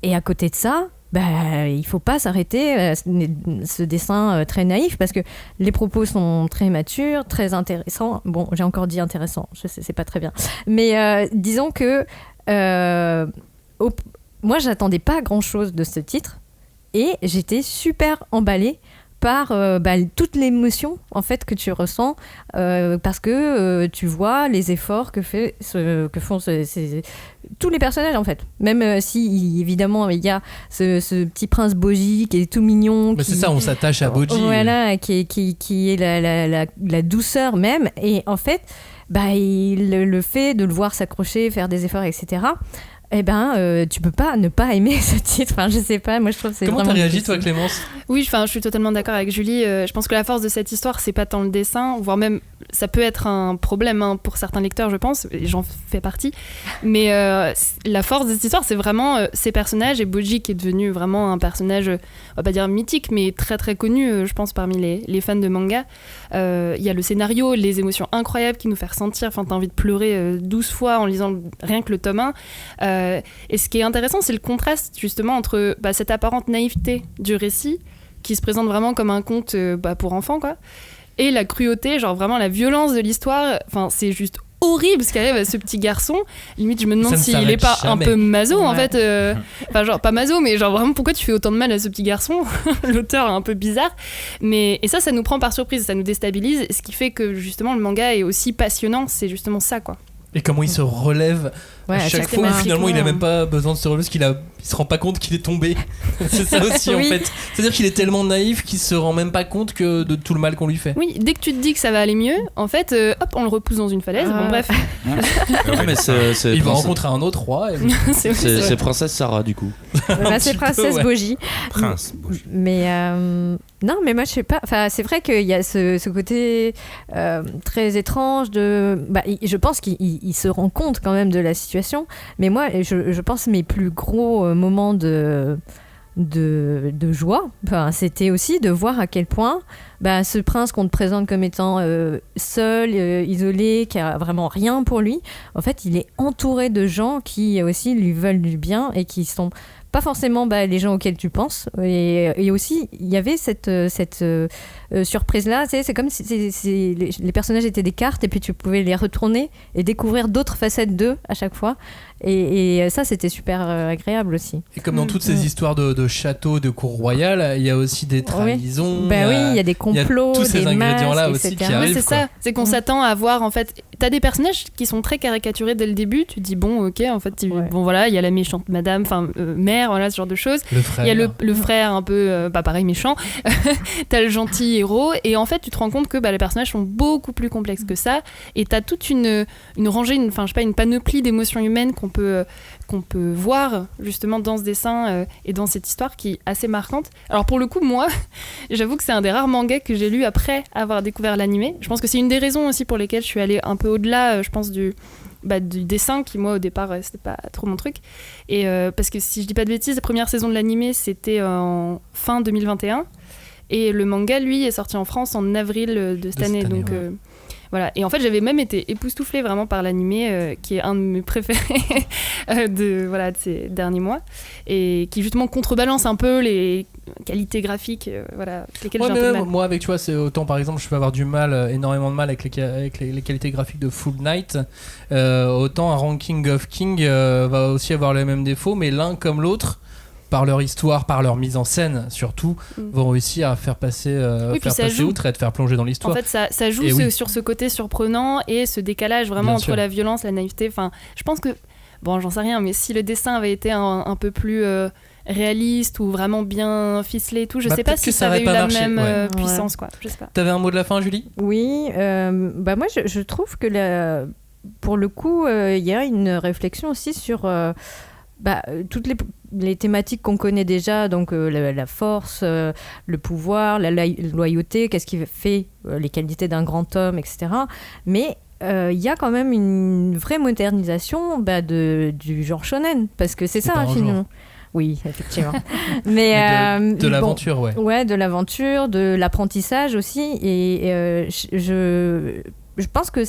et à côté de ça, il faut pas s'arrêter à ce dessin très naïf parce que les propos sont très matures, très intéressants. Bon, j'ai encore dit intéressant, je sais, c'est pas très bien. Mais disons que moi, j'attendais pas grand-chose de ce titre et j'étais super emballée par toute l'émotion en fait que tu ressens parce que tu vois les efforts que font tous les personnages en fait, même si évidemment il y a ce petit prince Boji qui est tout mignon, c'est ça, on s'attache à Boji, voilà, qui est la douceur même, et en fait le fait de le voir s'accrocher, faire des efforts, etc., tu peux pas ne pas aimer ce titre. Enfin, je sais pas, moi je trouve que c'est Comment vraiment t'as réagi difficile. toi, Clémence ? Oui, je suis totalement d'accord avec Julie. Je pense que la force de cette histoire, c'est pas tant le dessin, voire même ça peut être un problème pour certains lecteurs, je pense, et j'en fais partie. Mais la force de cette histoire, c'est vraiment ces personnages, et Boji qui est devenu vraiment un personnage, on va pas dire mythique, mais très très connu, je pense, parmi les fans de manga. Il y a le scénario, les émotions incroyables qui nous fait ressentir, enfin t'as envie de pleurer 12 fois en lisant rien que le tome 1. Et ce qui est intéressant, c'est le contraste justement entre cette apparente naïveté du récit qui se présente vraiment comme un conte pour enfants, quoi, et la cruauté, genre vraiment la violence de l'histoire. Enfin, c'est juste horrible ce qui arrive à ce petit garçon. Limite, je me demande s'il est pas jamais un peu maso, en fait. Enfin, genre pas maso, mais genre vraiment pourquoi tu fais autant de mal à ce petit garçon. L'auteur est un peu bizarre, et ça nous prend par surprise, ça nous déstabilise. Ce qui fait que justement le manga est aussi passionnant, c'est justement ça, quoi. Et comment il se relève à chaque fois, finalement il a même pas besoin de se relever parce qu'il se rend pas compte qu'il est tombé. C'est ça aussi, en fait. C'est-à-dire qu'il est tellement naïf qu'il se rend même pas compte de tout le mal qu'on lui fait. Oui, dès que tu te dis que ça va aller mieux, en fait, hop, on le repousse dans une falaise. Bon, bref. Mais il va rencontrer un autre roi. C'est Princesse Sarah, du coup. C'est Princesse Boji. Prince Boji. Mais non, mais moi je sais pas. Enfin, c'est vrai qu'il y a ce côté très étrange je pense qu'il se rend compte quand même de la situation. Mais moi, je pense mes plus gros moments de joie, c'était aussi de voir à quel point ce prince qu'on te présente comme étant seul, isolé, qui a vraiment rien pour lui, en fait, il est entouré de gens qui aussi lui veulent du bien et qui sont pas forcément les gens auxquels tu penses. Et aussi, il y avait cette surprise-là. C'est comme si les personnages étaient des cartes et puis tu pouvais les retourner et découvrir d'autres facettes d'eux à chaque fois. Et ça, c'était super agréable aussi. Et comme dans toutes ces histoires de châteaux, de cours royales, il y a aussi des trahisons. Oui, il y a des complots, tous ces des ingrédients-là masques, aussi etc. qui arrivent. C'est ça, c'est qu'on s'attend à voir en fait. T'as des personnages qui sont très caricaturés dès le début. Tu te dis bon, ok, en fait, bon voilà, il y a la méchante madame, mère, voilà ce genre de choses. Le frère. Il y a le frère un peu, pareil, méchant. T'as le gentil héros, et en fait, tu te rends compte que les personnages sont beaucoup plus complexes que ça. Et t'as toute une rangée, une panoplie d'émotions humaines qu'on peut voir justement dans ce dessin et dans cette histoire qui est assez marquante. Alors pour le coup, moi, j'avoue que c'est un des rares mangas que j'ai lu après avoir découvert l'animé. Je pense que c'est une des raisons aussi pour lesquelles je suis allée un peu au-delà, je pense, du dessin qui, moi, au départ, c'était pas trop mon truc. Et parce que si je dis pas de bêtises, la première saison de l'animé, c'était en fin 2021. Et le manga, lui, est sorti en France en avril de cette année. Donc, voilà. Et en fait, j'avais même été époustouflée vraiment par l'animé, qui est un de mes préférés de ces derniers mois, et qui justement contrebalance un peu les qualités graphiques, lesquelles j'ai un peu de mal. Moi, avec, tu vois, c'est autant par exemple, je peux avoir énormément de mal avec les qualités graphiques de Full Night, autant un Ranking of King va aussi avoir les mêmes défauts, mais l'un comme l'autre, par leur histoire, par leur mise en scène surtout, vont réussir à faire passer outre et à te faire plonger dans l'histoire. En fait, ça joue sur ce côté surprenant et ce décalage vraiment entre la violence, la naïveté. Enfin, je pense que, bon, j'en sais rien, mais si le dessin avait été un peu plus réaliste ou vraiment bien ficelé et tout, je sais pas si ça avait eu la même puissance, quoi. Je sais pas. T'avais un mot de la fin, Julie ? Oui, moi je trouve que pour le coup, il y a une réflexion aussi sur toutes les thématiques qu'on connaît déjà, donc la force, le pouvoir, la loyauté, qu'est-ce qui fait les qualités d'un grand homme, etc. Mais il y a quand même une vraie modernisation du genre shonen, parce que c'est ça finalement. Oui, effectivement. Mais de l'aventure, ouais, de l'aventure, de l'apprentissage aussi. Et je pense que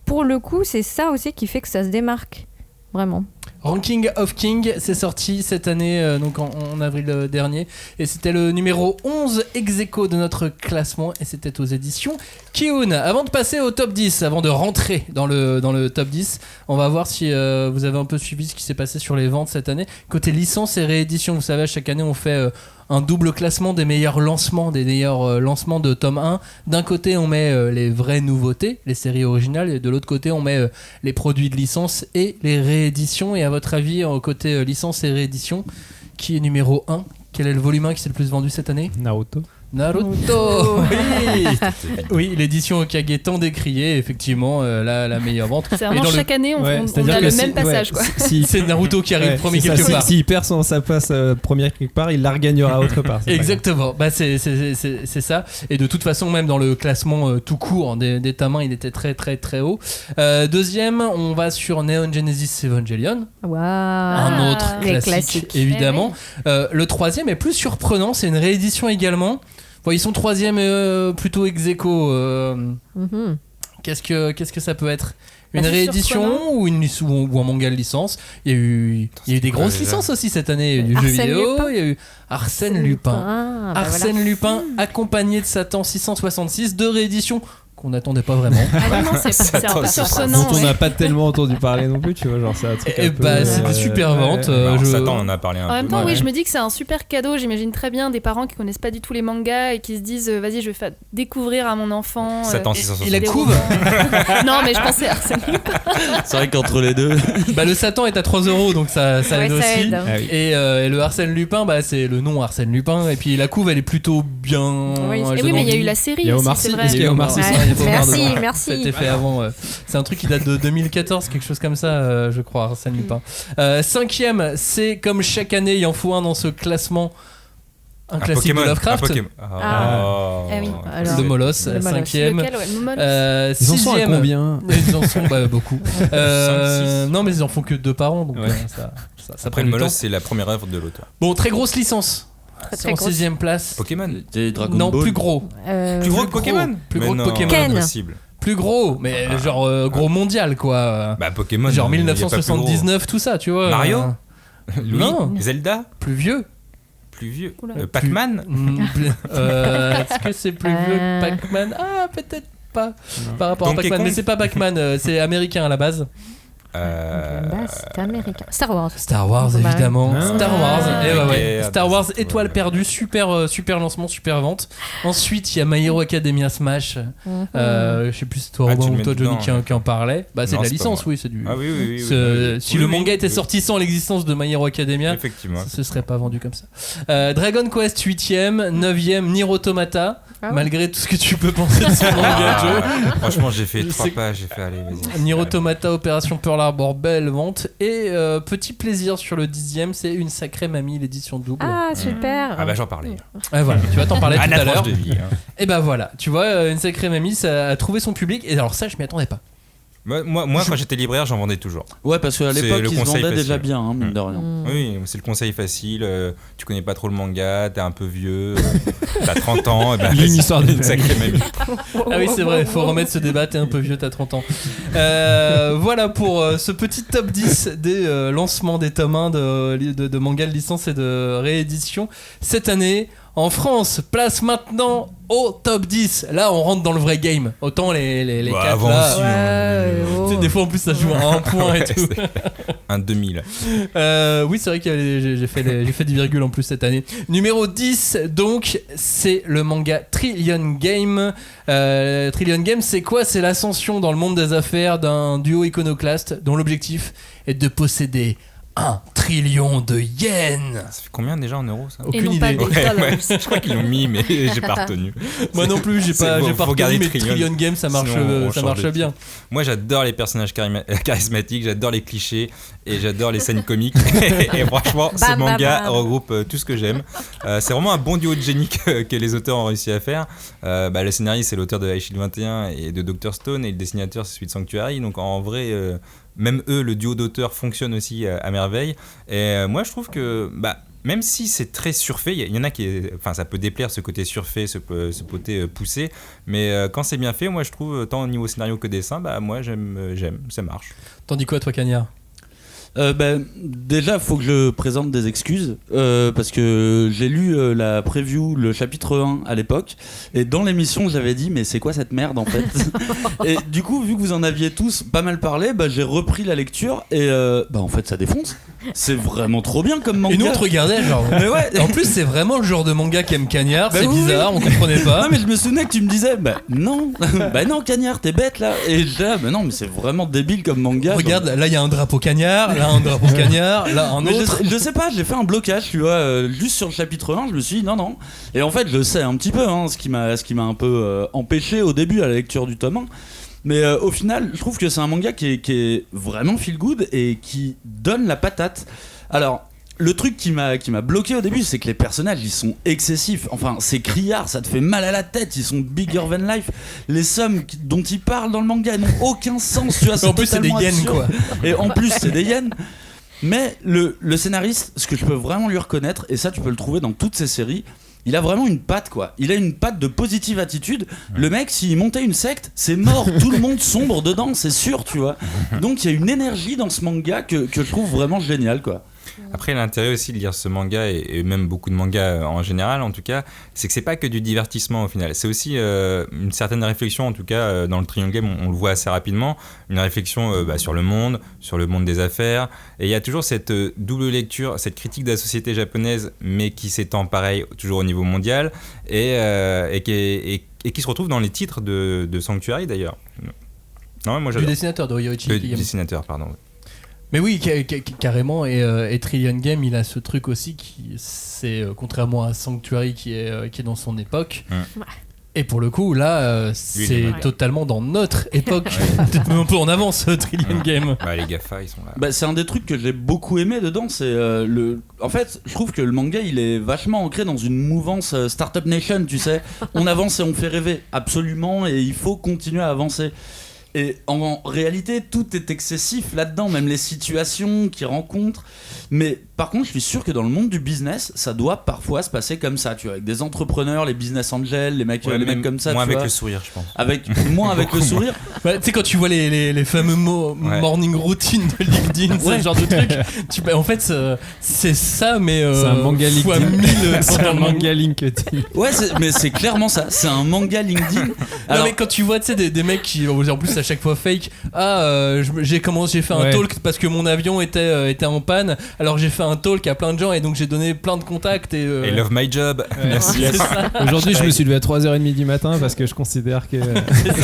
pour le coup, c'est ça aussi qui fait que ça se démarque, vraiment. Ranking of King, c'est sorti cette année, donc en avril dernier, et c'était le numéro 11 ex-aequo de notre classement, et c'était aux éditions Kiun. Avant de passer au top 10, avant de rentrer dans le top 10, on va voir si vous avez un peu suivi ce qui s'est passé sur les ventes cette année. Côté licence et réédition, vous savez, chaque année on fait un double classement des meilleurs lancements, de tome 1. D'un côté, on met les vraies nouveautés, les séries originales, et de l'autre côté, on met les produits de licence et les rééditions. Et à votre avis, côté licence et réédition, qui est numéro 1 ? Quel est le volume 1 qui s'est le plus vendu cette année ? Naruto. Oui, l'édition Okage tant décriée, effectivement, la meilleure vente. C'est vraiment chaque année, on a le même passage, quoi. C'est Naruto qui arrive premier quelque part. S'il perd sa place première quelque part, il la regagnera autre part. Exactement, c'est ça. Et de toute façon, même dans le classement tout court des tomes 1, il était très très très haut. Deuxième, on va sur Neon Genesis Evangelion. Wow. Un autre classique, évidemment. Le troisième est plus surprenant, c'est une réédition également. Bon, ils sont troisième, plutôt ex-aequo. Qu'est-ce que ça peut être ? Une réédition ou un manga de licence ? Il y a eu des grosses licences aussi cette année. Il y a eu du jeu vidéo, il y a eu Arsène Lupin. Arsène Lupin, accompagné de Satan 666, deux rééditions qu'on n'attendait pas vraiment. Ah non, c'est un peu surprenant. Dont on n'a pas tellement entendu parler non plus, tu vois, genre c'est un truc c'est des super ventes. Satan, on en a parlé un peu. En même temps, oui, je me dis que c'est un super cadeau. J'imagine très bien des parents qui connaissent pas du tout les mangas et qui se disent vas-y, je vais faire découvrir à mon enfant. Satan 666. Il la couve. Non, mais je pensais à Arsène Lupin. C'est vrai qu'entre les deux. Le Satan est à 3€, donc ça aide aussi. Aide. Et le Arsène Lupin, c'est le nom Arsène Lupin. Et puis la couve, elle est plutôt bien. Oui, mais il y a eu la série. Il y a aussi, Omar Sy. c'est vrai. Est-ce qu'il y a Omar Sy ? Merci. C'était fait avant. C'est un truc qui date de 2014, quelque chose comme ça, je crois, Arsène Lupin. Cinquième, c'est comme chaque année, il en faut un dans ce classement. Un classique Pokémon, de Lovecraft. Oui. Alors, Le Molos, cinquième. Ils en sont à combien ? Ils en sont beaucoup. Non, mais ils en font que 2 par an. Donc ça après, le Molos, c'est la première œuvre de l'auteur. Bon, très grosse licence. Très En grosse. 6ème place. Pokémon. Des Dragon Non, Ball. plus gros. Plus gros que Pokémon. Plus Mais gros que non, Pokémon. Ken. Impossible. Plus gros, mais genre gros mondial quoi. Bah Pokémon. Genre il y a pas plus gros. 1979, tout ça, tu vois. Mario Louis. Non. Zelda. Plus vieux. Plus vieux. Oula. Pac-Man. Est-ce que c'est plus vieux que Pac-Man? Ah, peut-être pas. Par rapport Donkey à Pac-Man, Kong. mais c'est pas Pac-Man, c'est américain à la base. C'est américain. Star Wars. Star Wars, Bah. évidemment. Ah. Star Wars. Et ouais. Ok, Star Wars, ouais. étoile perdue, super lancement, super vente. Ensuite, il y a My Hero Academia Smash. Je sais plus si c'est toi, Ah, Robin, tu le ou mets toi, Johnny, dedans, qui en parlait. Bah, c'est Non, de la c'est pas licence, moi. oui, c'est du. Ah oui. Si Oui, le oui, manga était oui. sorti sans l'existence de My Hero Academia, Effectivement. ce serait pas vendu comme ça. Dragon Quest 8ème, 9ème, Nier Automata. Ah ouais. Malgré tout ce que tu peux penser de ce manga, Joe. Franchement, j'ai fait Je 3 sais- pages, j'ai fait allez, vas-y. Nier Automata, Opération Pearl Harbor, belle vente. Et petit plaisir sur le 10ème, c'est une sacrée mamie, l'édition double. Ah, super. Ah bah j'en parlais. Et voilà, tu vas t'en parler tout Un à l'heure. approche de vie. hein. Et bah voilà, tu vois, une sacrée mamie, ça a trouvé son public. Et alors ça, je m'y attendais pas. Moi, quand j'étais libraire, j'en vendais toujours. Ouais, parce qu'à C'est l'époque, le ils se conseil vendaient déjà facile. bien, hein, mine de rien. Oui, c'est le conseil facile. Tu connais pas trop le manga, t'es un peu vieux, t'as 30 ans. Et ben, Il y a une histoire de une sacrée mamie. Ah oui, c'est vrai, il faut remettre ce débat, t'es un peu vieux, t'as 30 ans. Voilà pour ce petit top 10 des lancements des tomes 1 de manga de licence et de réédition cette année. En France, place maintenant au top 10. Là, on rentre dans le vrai game. Autant les Bah, 4 avant là. aussi, Tu sais, des fois en plus ça joue à un point et tout. Un demi là. Oui, c'est vrai que j'ai fait des virgules en plus cette année. Numéro 10, donc, c'est le manga Trillion Game. Trillion Game, c'est quoi? C'est l'ascension dans le monde des affaires d'un duo iconoclaste dont l'objectif est de posséder 1 trillion de yens. Ça fait combien déjà en euros ça? Aucune non pas idée. des dollars. Je crois qu'ils l'ont mis, mais j'ai pas retenu. Moi non plus, j'ai pas Faut retenu, regarder mais Trillion. Trillion Game, ça marche, Sinon, on ça change marche de bien. Moi j'adore les personnages charismatiques, j'adore les clichés et j'adore les scènes comiques. Et franchement, ce Bam, bam, manga bam. regroupe tout ce que j'aime. C'est vraiment un bon duo de génie que les auteurs ont réussi à faire. Le scénariste c'est l'auteur de High Shield 21 et de Dr Stone, et le dessinateur c'est celui de Sanctuary. Donc en vrai, même eux, le duo d'auteurs fonctionne aussi à merveille. Et moi je trouve que même si c'est très surfait, il y en a ça peut déplaire ce côté surfait, ce côté poussé, mais quand c'est bien fait, moi je trouve, tant au niveau scénario que dessin, moi j'aime, ça marche. T'en dis quoi toi, Cagnard? Déjà, faut que je présente des excuses parce que j'ai lu la preview, le chapitre 1 à l'époque, et dans l'émission j'avais dit mais c'est quoi cette merde en fait. Et du coup, vu que vous en aviez tous pas mal parlé, j'ai repris la lecture et en fait ça défonce. C'est vraiment trop bien comme manga. Et nous on te regardait genre. Mais ouais. En plus c'est vraiment le genre de manga qu'aime Cagnard, c'est oui, bizarre, on comprenait pas. Non mais je me souvenais que tu me disais non non Cagnard t'es bête là, et là non mais c'est vraiment débile comme manga. Regarde, là il y a un drapeau Cagnard, là un drapeau Cagnard, là un Mais autre. je sais pas, j'ai fait un blocage, tu vois, juste sur le chapitre 1, je me suis dit non. Et en fait, je sais un petit peu ce qui m'a un peu empêché au début à la lecture du tome 1. Mais au final, je trouve que c'est un manga qui est vraiment feel good et qui donne la patate. Alors, le truc qui m'a bloqué au début, c'est que les personnages ils sont excessifs. Enfin, c'est criard, ça te fait mal à la tête. Ils sont bigger than life. Les sommes dont ils parlent dans le manga n'ont aucun sens. Tu vois, En plus, c'est des totalement yens, absurde. quoi. Et en plus, c'est des yens. Mais le scénariste, ce que je peux vraiment lui reconnaître, et ça tu peux le trouver dans toutes ses séries, il a vraiment une patte quoi. Il a une patte de positive attitude. Le mec, s'il montait une secte, c'est mort. Tout le monde sombre dedans, c'est sûr, tu vois. Donc il y a une énergie dans ce manga que je trouve vraiment génial quoi. Après, l'intérêt aussi de lire ce manga, et même beaucoup de mangas en général en tout cas, c'est que c'est pas que du divertissement au final, c'est aussi une certaine réflexion, en tout cas dans le Trillion Game on le voit assez rapidement, une réflexion sur le monde des affaires, et il y a toujours cette double lecture, cette critique de la société japonaise mais qui s'étend pareil toujours au niveau mondial, et qui se retrouve dans les titres de Sanctuary d'ailleurs. Non, moi Du j'adore. dessinateur de Ryoichi Le Kigami. dessinateur, pardon. Mais oui, carrément. Et Trillion Game, il a ce truc aussi c'est contrairement à Sanctuary qui est dans son époque. Et pour le coup, là, c'est totalement dans notre époque. Peut-être même un peu en avance, Trillion Game. Les GAFA, ils sont là. C'est un des trucs que j'ai beaucoup aimé dedans. C'est en fait, je trouve que le manga, il est vachement ancré dans une mouvance Startup Nation, tu sais. On avance et on fait rêver, absolument, et il faut continuer à avancer. Et en réalité, tout est excessif là-dedans, même les situations qu'ils rencontrent. Mais par contre, je suis sûr que dans le monde du business, ça doit parfois se passer comme ça, tu vois, avec des entrepreneurs, les business angels, les mecs comme ça. Moins tu avec vois. le sourire, je pense. Moins avec le sourire. Tu sais, quand tu vois les fameux morning routines de LinkedIn, ce genre de truc, en fait, c'est ça, mais c'est un manga fois LinkedIn. 1000. C'est un manga LinkedIn. Ouais, mais c'est clairement ça. C'est un manga LinkedIn. Alors, non, mais quand tu vois, tu sais, des mecs qui, en plus, à chaque fois fake, j'ai fait un talk parce que mon avion était en panne, alors j'ai fait un talk à plein de gens et donc j'ai donné plein de contacts et love my job. Merci. Aujourd'hui, je me suis levé à 3h30 du matin parce que je considère que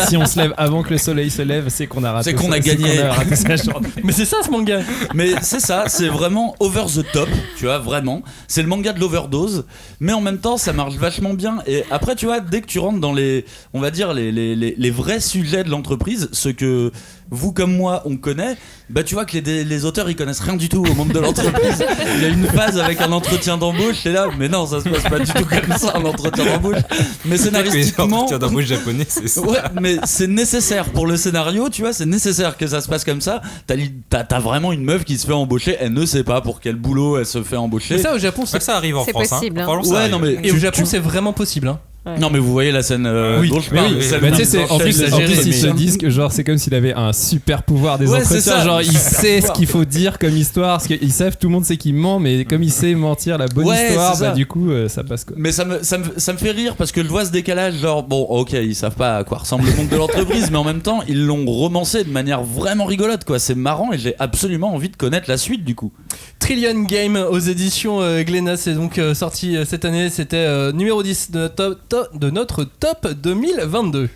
si on se lève avant que le soleil se lève, c'est qu'on a raté. C'est qu'on a gagné. Qu'on a raté sa journée. Mais c'est ça ce manga. Mais c'est ça, c'est vraiment over the top, tu vois, vraiment. C'est le manga de l'overdose, mais en même temps, ça marche vachement bien. Et après, tu vois, dès que tu rentres dans les vrais sujets de l'entreprise, ce que vous comme moi on connaît, bah tu vois que les auteurs ils connaissent rien du tout au monde de l'entreprise. Il y a une phase avec un entretien d'embauche, et là, mais non, ça se passe pas du tout comme ça, un entretien d'embauche. Mais scénaristiquement, entretien d'embauche japonais, c'est ça. Ouais, mais c'est nécessaire pour le scénario, tu vois, c'est nécessaire que ça se passe comme ça. T'as vraiment une meuf qui se fait embaucher, elle ne sait pas pour quel boulot elle se fait embaucher. Mais ça au Japon, ça arrive en France. Possible, hein. Ouais, non mais et au Japon, c'est vraiment possible. Hein. Ouais. Non mais vous voyez la scène dont je parle. En plus ils se disent que genre c'est comme s'il avait un super pouvoir des entretiens, genre il sait ce qu'il faut dire comme histoire, parce qu'ils savent, tout le monde sait qu'il ment, mais comme il sait mentir la bonne histoire, bah du coup ça passe quoi. Mais ça me fait rire parce que je vois ce décalage, genre bon ok, ils savent pas à quoi ressemble le monde de l'entreprise, mais en même temps ils l'ont romancé de manière vraiment rigolote quoi, c'est marrant et j'ai absolument envie de connaître la suite du coup. Trillion Game aux éditions Glénat, c'est donc sorti cette année, c'était numéro 10 de notre top 2022.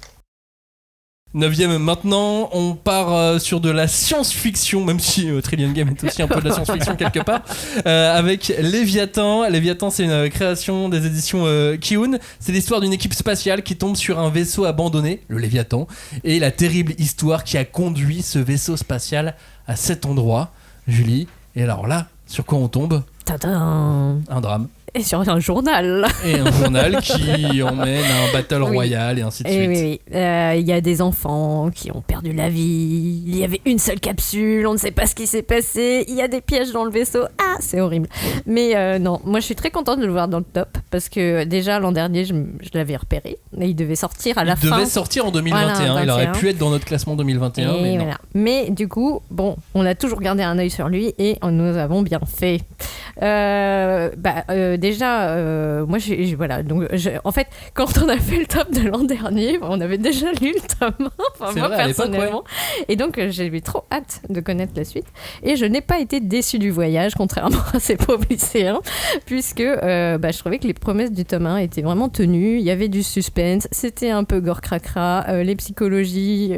9ème maintenant, on part sur de la science-fiction, même si Trillion Game est aussi un peu de la science-fiction quelque part, avec Léviathan. Léviathan, c'est une création des éditions Kiun. C'est l'histoire d'une équipe spatiale qui tombe sur un vaisseau abandonné, le Léviathan, et la terrible histoire qui a conduit ce vaisseau spatial à cet endroit. Julie, et alors là, sur quoi on tombe ? Tadam. Un drame. Et sur un journal. Et un journal qui emmène à un battle royal et ainsi de suite. Oui. Il y a des enfants qui ont perdu la vie. Il y avait une seule capsule. On ne sait pas ce qui s'est passé. Il y a des pièges dans le vaisseau. Ah, c'est horrible. Mais non, moi je suis très contente de le voir dans le top parce que déjà l'an dernier, je l'avais repéré. Et il devait sortir à la fin. Il devait sortir en 2021. Voilà, il aurait pu être dans notre classement 2021. Et mais, voilà. Mais du coup, bon, on a toujours gardé un œil sur lui et nous avons bien fait. Déjà, moi, voilà. Donc, en fait, quand on a fait le top de l'an dernier, on avait déjà lu le tome 1, enfin, moi vrai, personnellement. Et donc, j'avais trop hâte de connaître la suite. Et je n'ai pas été déçue du voyage, contrairement à ces pauvres lycéens, puisque je trouvais que les promesses du tome 1 étaient vraiment tenues. Il y avait du suspense, c'était un peu gore cracra, les psychologies,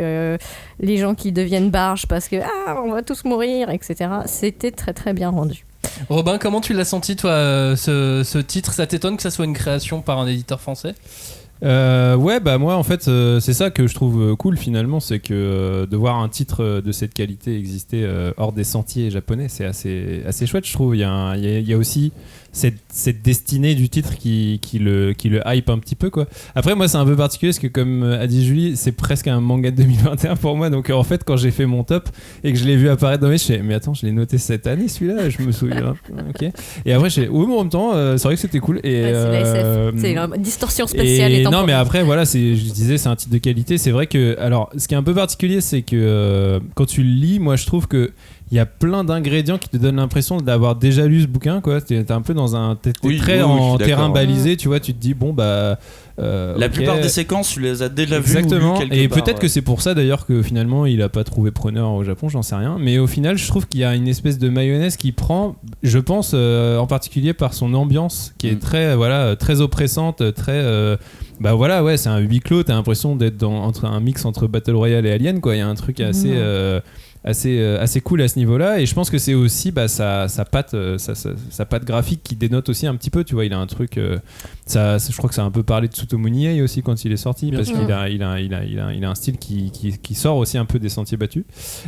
les gens qui deviennent barges parce que on va tous mourir, etc. C'était très très bien rendu. Robin, comment tu l'as senti toi, ce titre? Ça t'étonne que ça soit une création par un éditeur français? Ouais, bah moi en fait c'est ça que je trouve cool finalement, c'est que de voir un titre de cette qualité exister hors des sentiers japonais, c'est assez chouette, je trouve. Il y a aussi cette destinée du titre qui le hype un petit peu quoi. Après moi c'est un peu particulier parce que comme a dit Julie, c'est presque un manga de 2021 pour moi, donc en fait quand j'ai fait mon top et que je l'ai vu apparaître dans mes, je fais mais attends, je l'ai noté cette année celui-là, je me souviens. Ok. Et après j'ai oui, mais en même temps c'est vrai que c'était cool et c'est la SF, c'est une distorsion spatiale et non mais après voilà, je disais c'est un titre de qualité. C'est vrai que alors ce qui est un peu particulier c'est que quand tu le lis, moi je trouve que il y a plein d'ingrédients qui te donnent l'impression d'avoir déjà lu ce bouquin quoi. T'es un peu dans un très en terrain balisé, tu vois, tu te dis bon bah la plupart des séquences tu les as déjà vues. Exactement. Ou lues et part, peut-être que c'est pour ça d'ailleurs que finalement il a pas trouvé preneur au Japon, j'en sais rien, mais au final je trouve qu'il y a une espèce de mayonnaise qui prend, je pense en particulier par son ambiance qui est très très oppressante, très bah voilà, ouais, c'est un huis clos, t'as l'impression d'être entre un mix entre Battle Royale et Alien quoi. Il y a un truc assez assez cool à ce niveau-là. Et je pense que c'est aussi sa patte graphique qui dénote aussi un petit peu. Tu vois, il a un truc. Je crois que ça a un peu parlé de Tsutomu Nihei aussi quand il est sorti, parce qu'il a un style qui sort aussi un peu des sentiers battus.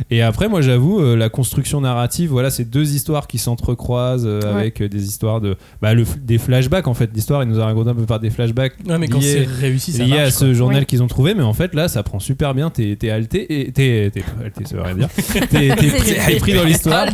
Et après, moi, j'avoue, la construction narrative, voilà, c'est deux histoires qui s'entrecroisent avec des histoires des flashbacks. En fait, l'histoire, il nous a raconté un peu par des flashbacks. Ouais, mais quand c'est réussi, ça lié marche, à ce journal qu'ils ont trouvé. Mais en fait, là, ça prend super bien. T'es halté, halté, ça veut rien dire. T'es pris dans l'histoire.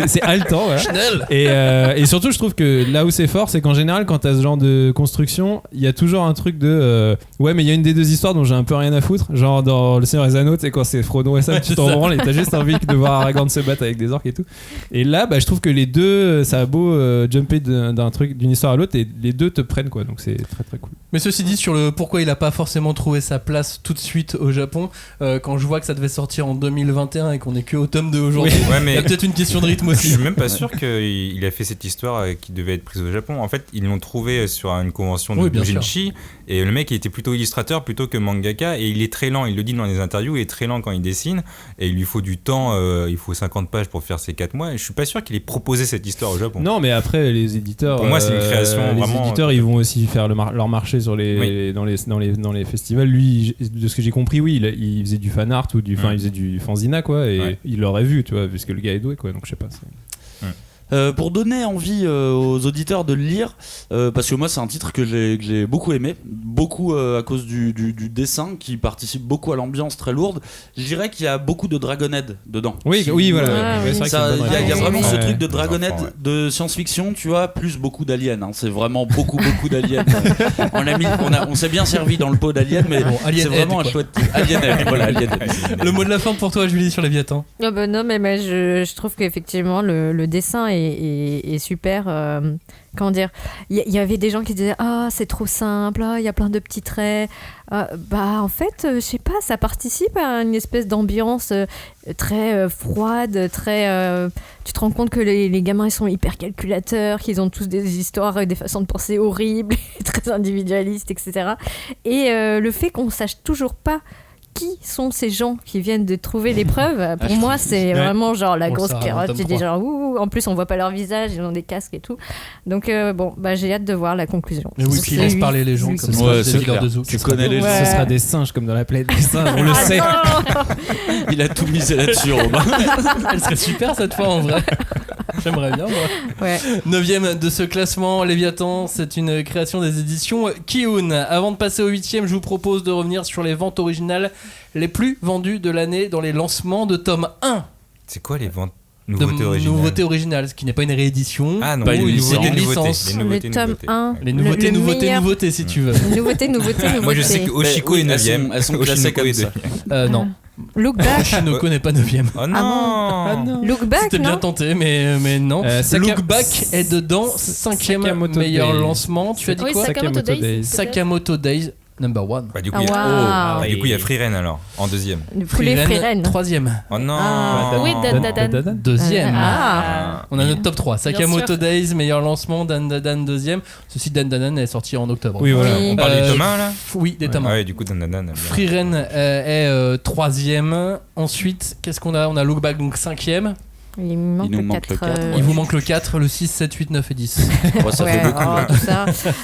C'est haletant, voilà. Et surtout, je trouve que là où c'est fort, c'est qu'en général, quand t'as ce genre de construction, il y a toujours un truc de ouais, mais il y a une des deux histoires dont j'ai un peu rien à foutre. Genre dans Le Seigneur des Anneaux, tu sais, quand c'est Frodon et Sam, tu t'en branles et t'as juste envie de voir Aragorn se battre avec des orques et tout. Et là, je trouve que les deux, ça a beau jumper d'une histoire à l'autre, et les deux te prennent, quoi. Donc c'est très très cool. Mais ceci dit, sur le pourquoi il a pas forcément trouvé sa place tout de suite au Japon, quand je vois que ça devait sortir en 2021 et qu'on est que au tome 2 aujourd'hui, il y a peut-être une question de rythme aussi. Je suis même pas sûr qu'il a fait cette histoire qui devait être prise au Japon. En fait, ils l'ont trouvé sur une convention de doujinshi, et le mec il était plutôt illustrateur plutôt que mangaka, et il est très lent, il le dit dans les interviews, il est très lent quand il dessine, et il lui faut du temps, il faut 50 pages pour faire ses 4 mois, et je suis pas sûr qu'il ait proposé cette histoire au Japon. Non, mais après les éditeurs, pour moi c'est une création vraiment. Les éditeurs ils vont aussi faire leur marché sur dans les festivals. Lui, de ce que j'ai compris, il faisait du fan art ou il faisait du fanzina, quoi, et il l'aurait vu, tu vois, puisque le gars est doué, quoi, donc je sais pas. Pour donner envie aux auditeurs de le lire, parce que moi c'est un titre que j'ai beaucoup aimé, beaucoup à cause du dessin qui participe beaucoup à l'ambiance très lourde. Je dirais qu'il y a beaucoup de Dragonhead dedans. Oui, voilà. Il y a vraiment ce truc de Dragonhead de science-fiction, tu vois, plus beaucoup d'aliens. Hein. C'est vraiment beaucoup d'aliens. On s'est bien servi dans le pot d'aliens, mais c'est vraiment un chouette titre. Alienhead, voilà, Alienhead. Le mot de la fin pour toi, Julie, sur Léviathan. Non, mais je trouve qu'effectivement le dessin est super. Comment dire, il y avait des gens qui disaient c'est trop simple, il y a plein de petits traits. En fait, je sais pas, ça participe à une espèce d'ambiance très froide, très. Tu te rends compte que les gamins ils sont hyper calculateurs, qu'ils ont tous des histoires, des façons de penser horribles, très individualistes, etc. Et le fait qu'on sache toujours pas qui sont ces gens qui viennent de trouver les preuves, pour moi c'est vraiment genre la grosse carotte. Tu dis genre en plus on voit pas leur visage, ils ont des casques et tout, donc j'ai hâte de voir la conclusion. Mais oui, puis laisse parler les gens comme ça, c'est clair. Tu connais les gens. Ce sera des singes comme dans la planète des singes, on le sait. Il a tout misé là-dessus, Robin. Elle serait super cette fois en vrai. J'aimerais bien, moi. 9ème de ce classement, Léviathan, c'est une création des éditions Kiun. Avant de passer au 8ème, je vous propose de revenir sur les ventes originales les plus vendues de l'année dans les lancements de tome 1. C'est quoi les ventes nouveautés originales, ce qui n'est pas une réédition, pas une licence. Les tomes 1. Les nouveautés, si tu veux. Nouveautés. Moi je sais que Oshiko est 9ème. Elles sont classées comme ça. Non. Look Back. Shinoko n'est pas 9ème. Oh non. Look Back, c'était bien tenté, mais non. Look Back est dedans, 5ème meilleur lancement. Tu as dit quoi? Sakamoto Days. Number 1. Du coup, il y a Free Ren alors, en 2ème. Free Ren. 3ème. Oh non. Oui, Dan. 2ème. On a notre top 3. Sakamoto Days, meilleur lancement. Dan 2ème. Ceci, Dan est sorti en octobre. Oui, voilà. On parle des tomes 1 là. Oui, des tomes 1. Ouais, du coup, Dan. Free Ren est 3ème. Ensuite, qu'est-ce qu'on a? On a Look Back, donc 5ème. Il nous manque le 4. Il vous manque le 4, le 6, 7, 8, 9 et 10. Ça fait beaucoup.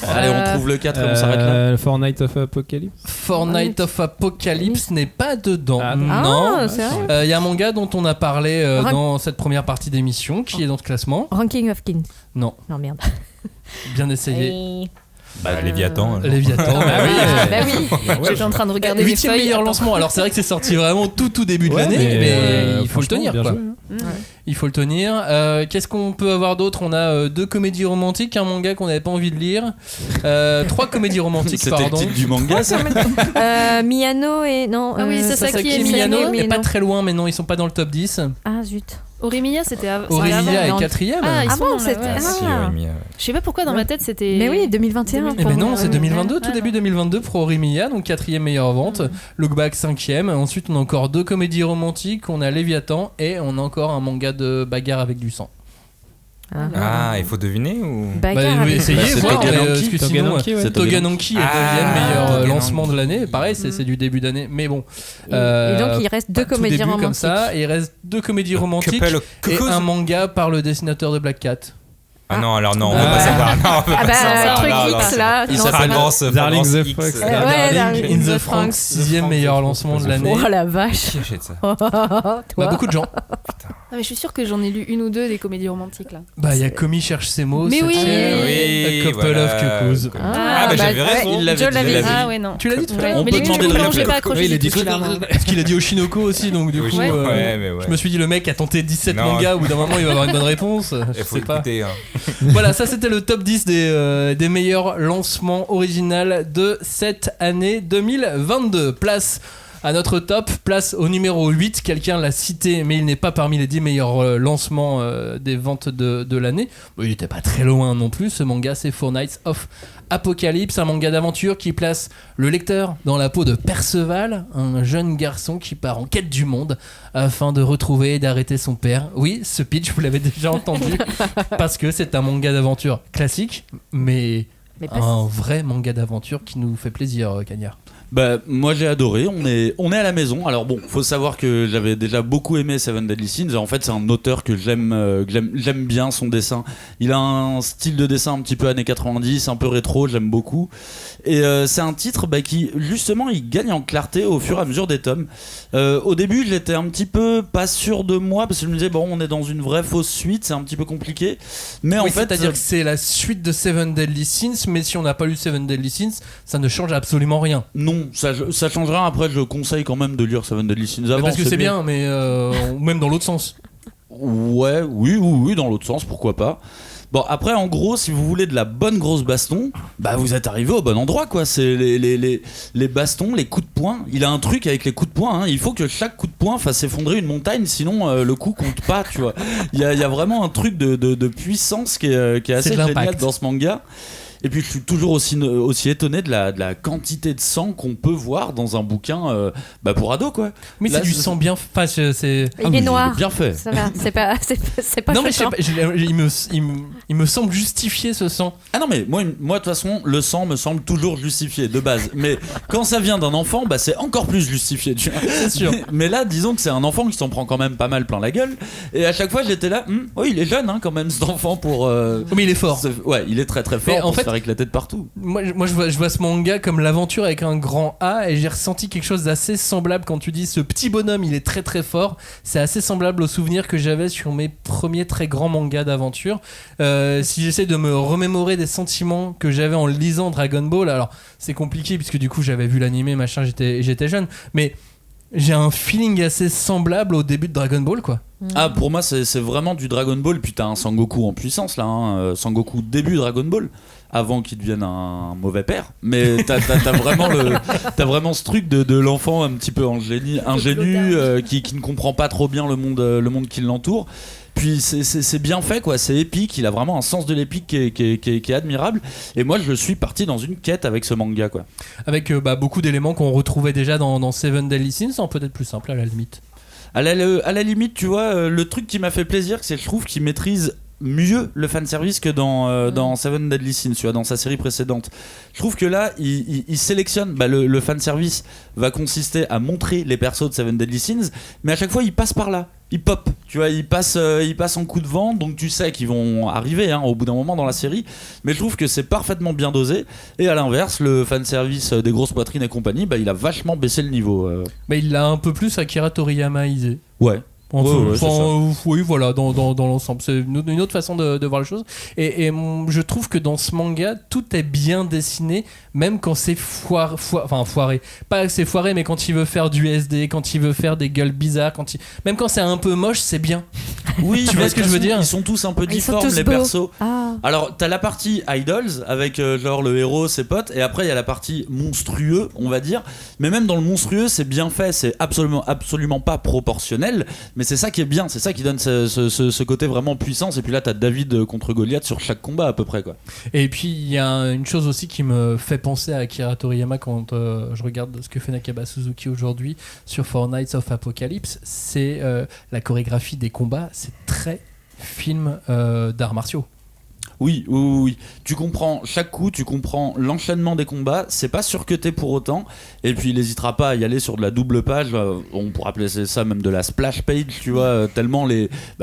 Allez, on trouve le 4 et on s'arrête là. Fortnite of Apocalypse. Fortnite of Apocalypse n'est pas dedans. Non. C'est vrai. Il y a un manga dont on a parlé dans cette première partie d'émission qui est dans ce classement. Ranking of Kings. Non, merde. bien essayé. Léviathan. Oui. J'étais en train de regarder les 8ème feuilles. meilleur lancement. Alors c'est vrai que c'est sorti vraiment tout début de l'année, mais il faut le tenir, quoi. Il faut le tenir. Qu'est-ce qu'on peut avoir d'autre? On a 2 comédies romantiques, un manga qu'on n'avait pas envie de lire, 3 comédies romantiques, pardon. C'était le titre du manga, ça. Miyano et non. Sasaki et Miyano n'est pas très loin, mais non, ils sont pas dans le top 10. Ah zut. Orimiya, c'était avant. Orimiya est 4ème. C'était. Je sais pas pourquoi dans ma tête c'était. Mais oui, 2021. Mais non, c'est 2022, tout début 2022 pour Orimiya, donc 4ème meilleure vente. Look Back 5ème. Ensuite, on a encore 2 comédies romantiques. On a Léviathan et on a encore un manga de bagarre avec du sang. Ah, il faut deviner ou Bagarre avec- essayez, c'est voir, mais, Togananki. excusez-moi, Togananki, ouais. C'est Togananki est Ah, deuxième meilleur Togananki. lancement de l'année. Pareil, c'est du début d'année, mais bon. Et donc il reste deux Tout comédies début romantiques. comme ça, et il reste 2 comédies romantiques Couple et Cuckoos. un manga par le dessinateur de Black Cat. Ah non, alors non, on Ah. va pas savoir. Non, on va Ah pas bah savoir. truc Non, non, X c'est- là. Il non, s'appelle c'est pas- Fragrance, Darling Fragrance the X. Fox. Ouais, Darling in the Franxx. Franxx, 6e meilleur lancement de l'année. Oh la vache. Qui achète ça Toi. Bah, beaucoup de gens. Non, mais je suis sûre que j'en ai lu une ou deux des comédies romantiques là. Bah, il y a Komi cherche ses mots. Mais oui. Oui, A couple voilà. of cuckoos. Ah, bah j'avais raison. il l'avait Joe dit, l'avait il dit. l'avait Ah ouais, non. Tu l'as dit tout à Ouais. l'heure On Mais peut les demander du de coup, le j'ai répéter. pas accroché. Oui, il a dit du tout, celui-là, moi. Parce qu'il a dit Oshinoko aussi, donc du Oui, coup, ouais, mais ouais. je me suis dit, le mec a tenté 17 Non. mangas, au bout d'un moment, il va avoir une bonne réponse. Il Je faut sais pas. écouter. Hein. Voilà, ça c'était le top 10 des meilleurs lancements originaux de cette année 2022. Place à notre top, place au numéro 8. Quelqu'un l'a cité, mais il n'est pas parmi les 10 meilleurs lancements des ventes de l'année. Bon, il n'était pas très loin non plus. Ce manga, c'est Four Nights of Apocalypse, un manga d'aventure qui place le lecteur dans la peau de Perceval, un jeune garçon qui part en quête du monde afin de retrouver et d'arrêter son père. Oui, ce pitch, vous l'avez déjà entendu, parce que c'est un manga d'aventure classique, mais Mais pas un vrai manga d'aventure qui nous fait plaisir, Cagnard. Bah, moi j'ai adoré, on est à la maison. Alors bon, faut savoir que j'avais déjà beaucoup aimé Seven Deadly Sins. En fait, c'est un auteur que j'aime bien son dessin. Il a un style de dessin un petit peu années 90, un peu rétro, j'aime beaucoup. Et c'est un titre qui, justement, il gagne en clarté au fur et à mesure des tomes. Au début, j'étais un petit peu pas sûr de moi, parce que je me disais, bon, on est dans une vraie fausse suite, c'est un petit peu compliqué. Mais en Oui, fait, c'est-à-dire que c'est la suite de Seven Deadly Sins, mais si on n'a pas lu Seven Deadly Sins, ça ne change absolument rien. non, ça changera. Après, je conseille quand même de lire Seven Deadly Sins avant. Parce que c'est mieux. bien, mais même dans l'autre sens. Ouais, oui, dans l'autre sens, pourquoi pas. Bon, après, en gros, si vous voulez de la bonne grosse baston, bah vous êtes arrivé au bon endroit, quoi. C'est les bastons, les coups de poing. Il a un truc avec les coups de poing, hein. Il faut que chaque coup de poing fasse effondrer une montagne, sinon le coup compte pas, tu vois. Il y a vraiment un truc de puissance qui est assez de génial l'impact. dans ce manga. Et puis je suis toujours aussi étonné de la quantité de sang qu'on peut voir dans un bouquin pour ado, quoi. Mais Là, c'est du sang bien. Enfin, c'est. Il est noir. Bien fait. Ça va, c'est pas Non, mais je sais choquant. pas, il me semble justifier ce sang. Ah non, mais moi de toute façon, le sang me semble toujours justifié de base. Mais quand ça vient d'un enfant, c'est encore plus justifié, tu vois. C'est sûr. Mais là, disons que c'est un enfant qui s'en prend quand même pas mal plein la gueule. Et à chaque fois, j'étais là, oh, il est jeune, hein, quand même, cet enfant pour. Mais il est fort. Ouais, il est très très fort Mais en pour fait, se faire éclater de partout. Moi je vois ce manga comme l'aventure avec un grand A, et j'ai ressenti quelque chose d'assez semblable quand tu dis ce petit bonhomme il est très très fort. C'est assez semblable au souvenir que j'avais sur mes premiers très grands mangas d'aventure. Si j'essaie de me remémorer des sentiments que j'avais en lisant Dragon Ball, alors c'est compliqué puisque du coup j'avais vu l'animé machin, j'étais jeune, mais j'ai un feeling assez semblable au début de Dragon Ball, quoi. Ah, pour moi, c'est vraiment du Dragon Ball. Puis t'as un Sangoku en puissance là, hein. Sangoku début Dragon Ball, avant qu'il devienne un mauvais père. Mais t'as vraiment ce truc de l'enfant un petit peu ingénu, qui ne comprend pas trop bien le monde qui l'entoure. Puis c'est bien fait, quoi. C'est épique. Il a vraiment un sens de l'épique qui est admirable. Et moi, je suis parti dans une quête avec ce manga, quoi. Avec beaucoup d'éléments qu'on retrouvait déjà dans Seven Deadly Sins, en peut-être plus simple à la limite. À la limite, tu vois, le truc qui m'a fait plaisir, c'est que je trouve qu'il maîtrise mieux le fanservice que dans Seven Deadly Sins, tu vois, dans sa série précédente. Je trouve que là, il sélectionne. Le fanservice va consister à montrer les persos de Seven Deadly Sins, mais à chaque fois, il passe par là. Il pop, tu vois, il passe en coup de vent, donc tu sais qu'ils vont arriver, hein, au bout d'un moment dans la série. Mais je trouve que c'est parfaitement bien dosé. Et à l'inverse, le fanservice des grosses poitrines et compagnie, il a vachement baissé le niveau. Il l'a un peu plus Akira Toriyamaisé. Ouais. Oui, voilà, dans l'ensemble. C'est une autre façon de voir les choses. Et je trouve que dans ce manga, tout est bien dessiné, même quand c'est foiré. Pas que c'est foiré, mais quand il veut faire du SD, quand il veut faire des gueules bizarres, même quand c'est un peu moche, c'est bien. Oui, tu vois ce que je veux dire? Ils sont tous un peu Ils sont difformes, tous les beaux. persos. Ah. Alors, t'as la partie Idols, avec genre le héros, ses potes, et après, il y a la partie monstrueux, on va dire. Mais même dans le monstrueux, c'est bien fait, c'est absolument pas proportionnel. Mais c'est ça qui est bien, c'est ça qui donne ce côté vraiment puissance. Et puis là, t'as David contre Goliath sur chaque combat, à peu près, quoi. Et puis, il y a une chose aussi qui me fait penser à Akira Toriyama quand je regarde ce que fait Nakaba Suzuki aujourd'hui sur Four Nights of Apocalypse. C'est la chorégraphie des combats, c'est très film d'arts martiaux. Oui. Tu comprends chaque coup, tu comprends l'enchaînement des combats. C'est pas surcuté pour autant. Et puis il n'hésitera pas à y aller sur de la double page. On pourrait appeler ça même de la splash page, tu vois. Tellement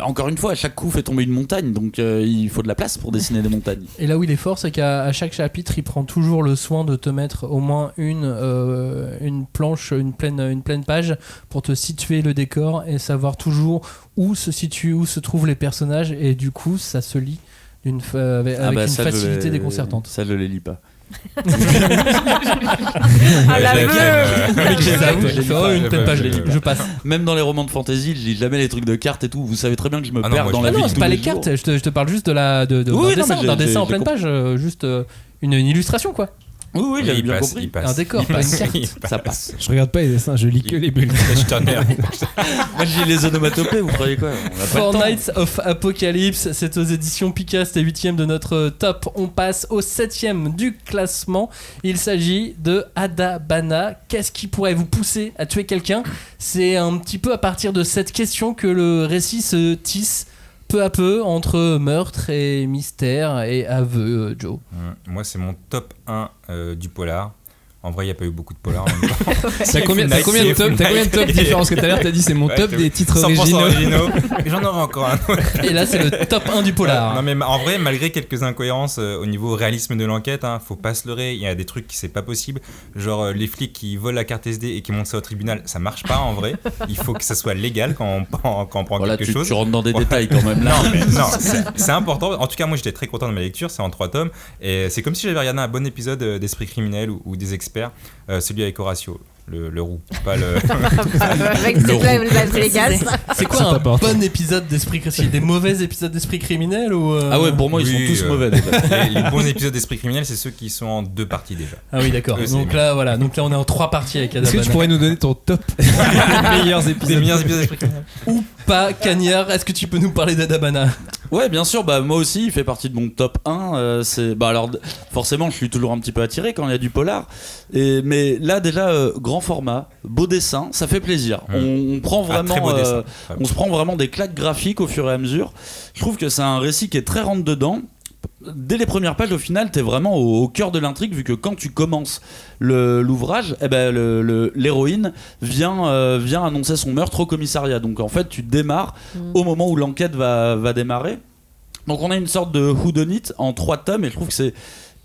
encore une fois, chaque coup fait tomber une montagne. Donc il faut de la place pour dessiner des montagnes. Et là où il est fort, c'est qu'à chaque chapitre, il prend toujours le soin de te mettre au moins une planche, une pleine page pour te situer le décor et savoir toujours où se trouvent les personnages. Et du coup, ça se lit avec une facilité déconcertante. Ça, je les lis pas. Une pleine page, je passe. Même dans les romans de fantasy, je lis jamais les trucs de cartes et tout. Vous savez très bien que je me perds dans la vie. Non, c'est pas les cartes, je te parle juste d'un dessin en pleine page, juste une illustration quoi. Oui, j'avais bien compris. Un décor, pas une carte. Ça passe. Je regarde pas les dessins, je lis que les bulles. Moi, je lis les onomatopées, vous croyez quoi? Four Knights of Apocalypse, c'est aux éditions Pika, c'était 8ème de notre top. On passe au 7ème du classement. Il s'agit de Adabana. Qu'est-ce qui pourrait vous pousser à tuer quelqu'un? C'est un petit peu à partir de cette question que le récit se tisse peu à peu entre meurtre et mystère et aveu, Joe. Moi, c'est mon top 1 du polar. En vrai, il n'y a pas eu beaucoup de polars. T'as combien de top différents? Parce que tout à l'heure, t'as dit c'est mon top des titres 100% originaux. J'en aurai encore un autre. Et là, c'est le top 1 du polar. Non, mais en vrai, malgré quelques incohérences au niveau réalisme de l'enquête, faut pas se leurrer. Il y a des trucs qui c'est pas possible. Genre, les flics qui volent la carte SD et qui montent ça au tribunal, ça marche pas en vrai. Il faut que ça soit légal quand on prend quelque chose. Tu rentres dans des détails quand même. Là. Non, c'est important. En tout cas, moi, j'étais très content de ma lecture. C'est en 3 tomes. Et c'est comme si j'avais regardé un bon épisode d'Esprit criminel ou des experts. Celui avec Horatio, le roux, pas le. C'est quoi un bon épisode d'Esprit criminel? Des mauvais épisodes d'Esprit criminel ou Ah ouais, pour moi ils sont tous mauvais. Les bons épisodes d'Esprit criminel, c'est ceux qui sont en 2 parties déjà. Ah oui, d'accord. Donc là, on est en 3 parties avec Adabana. Est-ce que tu pourrais nous donner ton top des meilleurs épisodes d'Esprit criminel ou pas, Cagnard? Est-ce que tu peux nous parler d'Adabana? Ouais, bien sûr. Moi aussi, il fait partie de mon top 1. Alors, forcément, je suis toujours un petit peu attiré quand il y a du polar. Mais là, déjà, grand format, beau dessin, ça fait plaisir. On prend vraiment, on se prend vraiment des claques graphiques au fur et à mesure. Je trouve que c'est un récit qui est très rentre dedans. Dès les premières pages, au final, t'es vraiment au cœur de l'intrigue, vu que quand tu commences l'ouvrage, l'héroïne vient annoncer son meurtre au commissariat. Donc en fait, tu démarres au moment où l'enquête va démarrer. Donc on a une sorte de whodunit en 3 tomes, et je trouve que c'est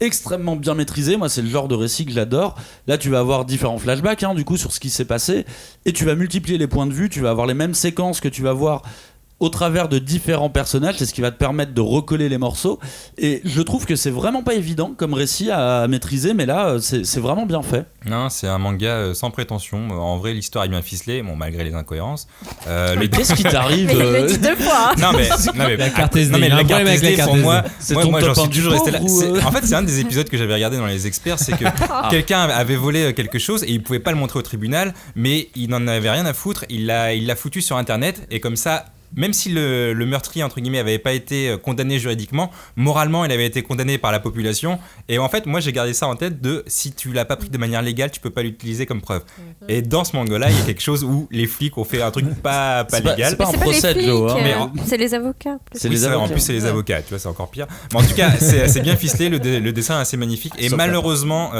extrêmement bien maîtrisé. Moi, c'est le genre de récit que j'adore. Là, tu vas avoir différents flashbacks du coup sur ce qui s'est passé, et tu vas multiplier les points de vue. Tu vas avoir les mêmes séquences que tu vas voir au travers de différents personnages. C'est ce qui va te permettre de recoller les morceaux, et je trouve que c'est vraiment pas évident comme récit à maîtriser, mais là c'est vraiment bien fait. Non, c'est un manga sans prétention. En vrai, l'histoire est bien ficelée, malgré les incohérences. Mais qu'est-ce qui t'arrive? Mais il le dit 2 fois. Non mais la carte SD. Non mais la carte SD pour moi, j'en suis toujours resté là. En fait, c'est un des épisodes que j'avais regardé dans les experts, c'est que quelqu'un avait volé quelque chose et il pouvait pas le montrer au tribunal, mais il n'en avait rien à foutre. Il l'a foutu sur internet, et comme ça, même si le meurtrier entre guillemets avait pas été condamné juridiquement, moralement il avait été condamné par la population. Et en fait, moi j'ai gardé ça en tête si tu l'as pas pris de manière légale, tu peux pas l'utiliser comme preuve. Et dans ce manga là, il y a quelque chose où les flics ont fait un truc pas légal. C'est pas un procès, Joe. C'est les avocats. En plus c'est les avocats, tu vois, c'est encore pire. Mais en tout cas, c'est bien ficelé, le dessin est assez magnifique. Et malheureusement,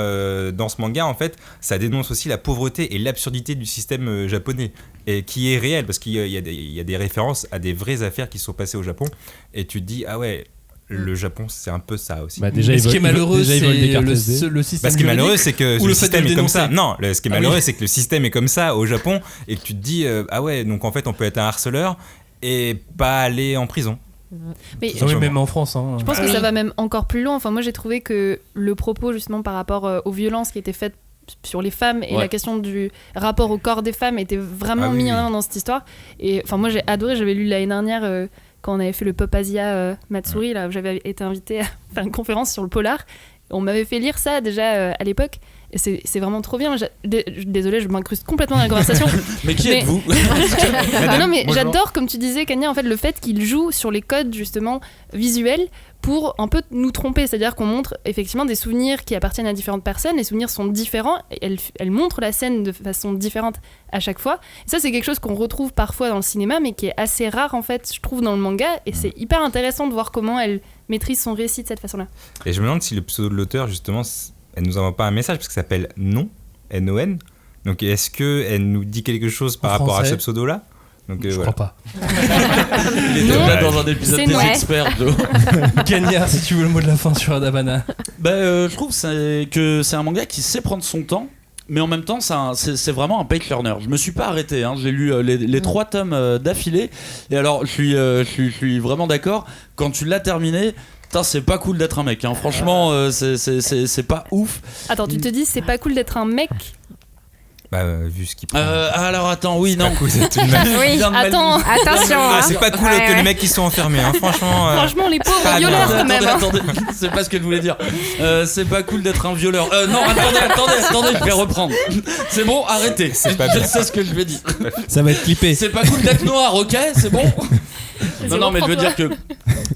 dans ce manga, en fait, ça dénonce aussi la pauvreté et l'absurdité du système japonais, et qui est réel, parce qu'il y a des références à des vraies affaires qui sont passées au Japon, et tu te dis ah ouais, le Japon c'est un peu ça aussi. Ce qui est malheureux, c'est le système. Ce qui est malheureux, c'est que le système est comme ça. Non, ce qui est malheureux, oui. c'est que le système est comme ça au Japon, et que tu te dis ah ouais, donc en fait on peut être un harceleur et pas aller en prison. Mais même en France. Je pense que ça va même encore plus loin. Enfin, moi j'ai trouvé que le propos justement par rapport aux violences qui étaient faites sur les femmes et la question du rapport au corps des femmes était vraiment mis en avant dans cette histoire. Et enfin, moi j'ai adoré. J'avais lu l'année dernière quand on avait fait le Pop Asia Matsuri, là où j'avais été invitée à faire une conférence sur le polar. On m'avait fait lire ça déjà à l'époque, c'est vraiment trop bien. Désolée, je m'incruste complètement dans la conversation. Mais qui êtes-vous? Non, mais j'adore, comme tu disais, Kenya, en fait, le fait qu'il joue sur les codes justement visuels pour un peu nous tromper, c'est-à-dire qu'on montre effectivement des souvenirs qui appartiennent à différentes personnes, les souvenirs sont différents, et elle montre la scène de façon différente à chaque fois. Et ça, c'est quelque chose qu'on retrouve parfois dans le cinéma, mais qui est assez rare en fait, je trouve, dans le manga, et c'est hyper intéressant de voir comment elle maîtrise son récit de cette façon-là. Et je me demande si le pseudo de l'auteur, justement, elle nous envoie pas un message, parce que ça s'appelle Non, N-O-N. Donc est-ce qu'elle nous dit quelque chose par rapport à ce pseudo-là? Donc, je crois pas. Il était là dans un épisode des experts. Kenya, si tu veux le mot de la fin sur Adabana. Je trouve que c'est un manga qui sait prendre son temps, mais en même temps c'est vraiment un page turner. Je me suis pas arrêté, hein. J'ai lu les 3 tomes d'affilée, et alors je suis vraiment d'accord. Quand tu l'as terminé, c'est pas cool d'être un mec, hein. Franchement, c'est pas ouf. Attends, tu te dis c'est pas cool d'être un mec? Vu ce qu'il prend. Alors attends, oui, non. Cool, c'est une oui, attends, attention. C'est pas cool que les mecs qui sont enfermés, hein. Franchement. Franchement, les pauvres violeurs quand même. Attendez, c'est pas ce que je voulais dire. C'est pas cool d'être un violeur. Non, attendez, je vais reprendre. C'est bon, arrêtez. Je sais ce que je vais dire. Ça va être clippé. C'est pas cool d'être noir, ok, c'est bon. Non, mais je veux dire que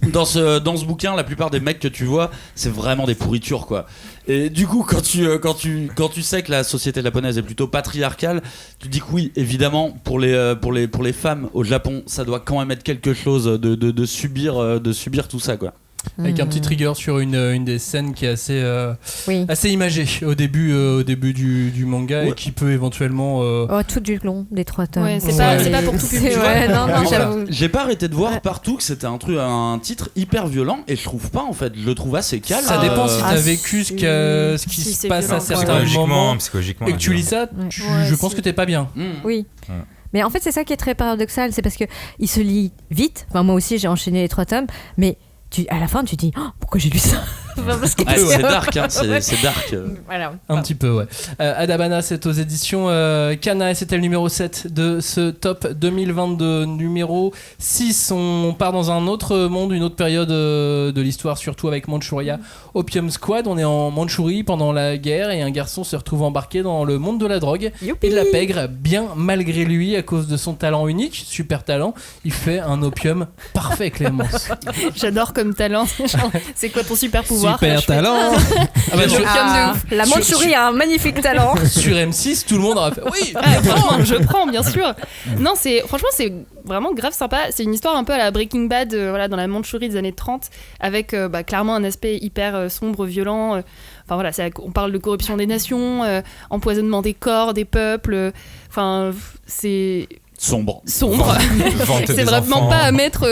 dans ce bouquin, la plupart des mecs que tu vois, c'est vraiment des pourritures, quoi. Et du coup, quand tu sais que la société japonaise est plutôt patriarcale, tu dis que oui, évidemment, pour les femmes au Japon, ça doit quand même être quelque chose de subir tout ça, quoi. Avec un petit trigger sur une des scènes qui est assez imagée au début du manga, et qui peut éventuellement tout du long des 3 tomes. Ouais, c'est pas pour tout public. Non, j'avoue. J'ai pas arrêté de voir partout que c'était un titre hyper violent, et je trouve pas, en fait, je le trouve assez calme. Ça dépend si t'as vécu ce qui se passe violent, à certains moments et que tu lis ça, je pense que t'es pas bien. Oui. Mais en fait, c'est ça qui est très paradoxal, c'est parce que il se lit vite. Enfin, moi aussi, j'ai enchaîné les 3 tomes, mais à la fin, tu te dis pourquoi j'ai lu ça? C'est dark, hein, c'est dark. Voilà. Un petit peu, ouais. Adabana, c'est aux éditions Kana, et c'était le numéro 7 de ce top 2022. Numéro 6, on part dans un autre monde, une autre période de l'histoire, surtout avec Manchuria Opium Squad. On est en Mandchourie pendant la guerre, et un garçon se retrouve embarqué dans le monde de la drogue et de la pègre, bien malgré lui, à cause de son talent unique, super talent. Il fait un opium parfait, Clémence. J'adore comme talent. C'est quoi ton super pouvoir? Super talent. La Mandchourie a un magnifique talent. Sur M6, tout le monde aura fait oui. Je prends, bien sûr. Non, franchement, c'est vraiment grave sympa. C'est une histoire un peu à la Breaking Bad, dans la Mandchourie des années 30, avec clairement un aspect hyper sombre, violent. Enfin voilà, on parle de corruption des nations, empoisonnement des corps, des peuples. Enfin, c'est sombre. C'est vraiment pas à mettre,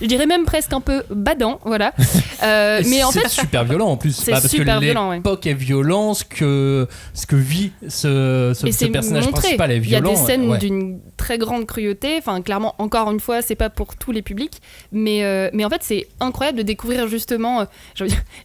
je dirais même presque un peu badant, voilà. Mais en fait, c'est super violent en plus. C'est parce super que violent, l'époque est violente, ce que vit ce personnage principal est violent. Il y a des scènes d'une très grande cruauté. Enfin, clairement, encore une fois, c'est pas pour tous les publics, mais en fait, c'est incroyable de découvrir justement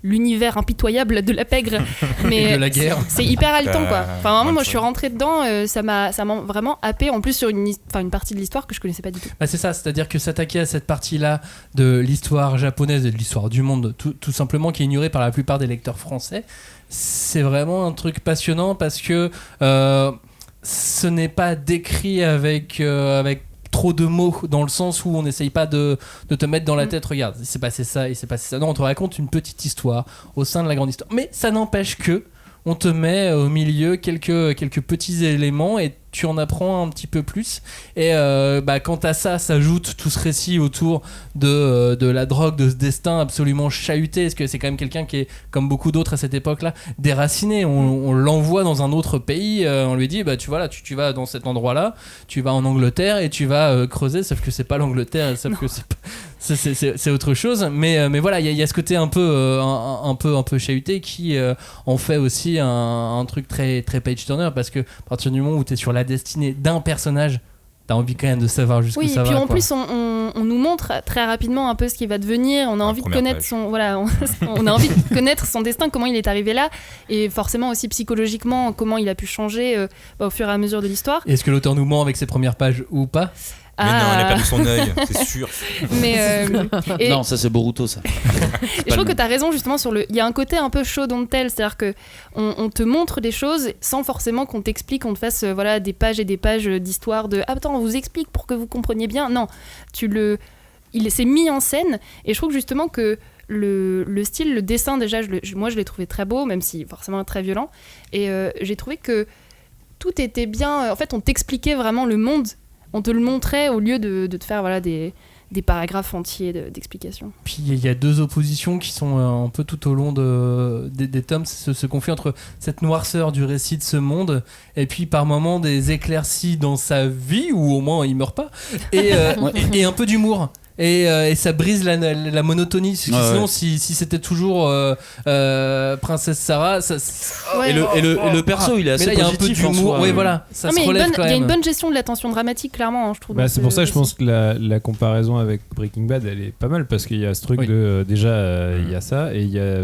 l'univers impitoyable de la pègre, mais de la guerre. C'est hyper haletant, quoi. Enfin, vraiment, moi, je suis rentrée dedans, ça m'a vraiment happé. En plus, sur une partie de l'histoire que je connaissais pas du tout. C'est ça, c'est-à-dire que s'attaquer à cette partie-là de l'histoire japonaise et de l'histoire du monde, tout simplement, qui est ignorée par la plupart des lecteurs français, c'est vraiment un truc passionnant, parce que ce n'est pas décrit avec trop de mots, dans le sens où on n'essaye pas de te mettre dans la tête, regarde, il s'est passé ça, il s'est passé ça. Non, on te raconte une petite histoire au sein de la grande histoire. Mais ça n'empêche que on te met au milieu quelques petits éléments, et tu en apprends un petit peu plus. Et quand à ça s'ajoute tout ce récit autour de la drogue, de ce destin absolument chahuté, parce que c'est quand même quelqu'un qui est, comme beaucoup d'autres à cette époque-là, déraciné. On l'envoie dans un autre pays, on lui dit tu vas dans cet endroit-là, tu vas en Angleterre et tu vas creuser, sauf que c'est pas l'Angleterre, sauf que c'est autre chose. Mais voilà, il y a ce côté un peu chahuté qui en fait aussi un truc très, très page turner, parce que à partir du moment où tu es sur la destinée d'un personnage, t'as envie quand même de savoir jusqu'où ça va. Oui, et puis en plus on nous montre très rapidement un peu ce qui va devenir. On a envie de connaître on a envie de connaître son destin, comment il est arrivé là, et forcément aussi psychologiquement comment il a pu changer au fur et à mesure de l'histoire. Est-ce que l'auteur nous ment avec ses premières pages ou pas? Mais non, elle a perdu son œil, c'est sûr. Mais Non, ça c'est Boruto ça. Et je trouve que tu as raison justement sur il y a un côté un peu show don't tell, c'est-à-dire que on te montre des choses sans forcément qu'on t'explique, qu'on te fasse voilà des pages et des pages d'histoire de attends, on vous explique pour que vous compreniez bien. Non, il s'est mis en scène et je trouve justement que le style, le dessin déjà, moi je l'ai trouvé très beau, même si forcément très violent. Et j'ai trouvé que tout était bien. En fait, on t'expliquait vraiment le monde, on te le montrait au lieu de te faire voilà des paragraphes entiers d'explications. Puis il y a deux oppositions qui sont un peu tout au long des tomes, ce conflit entre cette noirceur du récit de ce monde et puis par moments des éclaircies dans sa vie, ou au moins il meurt pas, et un peu d'humour. Et ça brise la monotonie. Sinon, si c'était toujours Princesse Sarah, et le perso, il est assez positif. Il y a un peu d'humour. Oui, voilà. Ça se relève quand même. Il y a une bonne gestion de la tension dramatique, clairement, hein, je trouve. C'est pour ça que je pense que la comparaison avec Breaking Bad, elle est pas mal, parce qu'il y a ce truc de déjà il y a ça, et il y a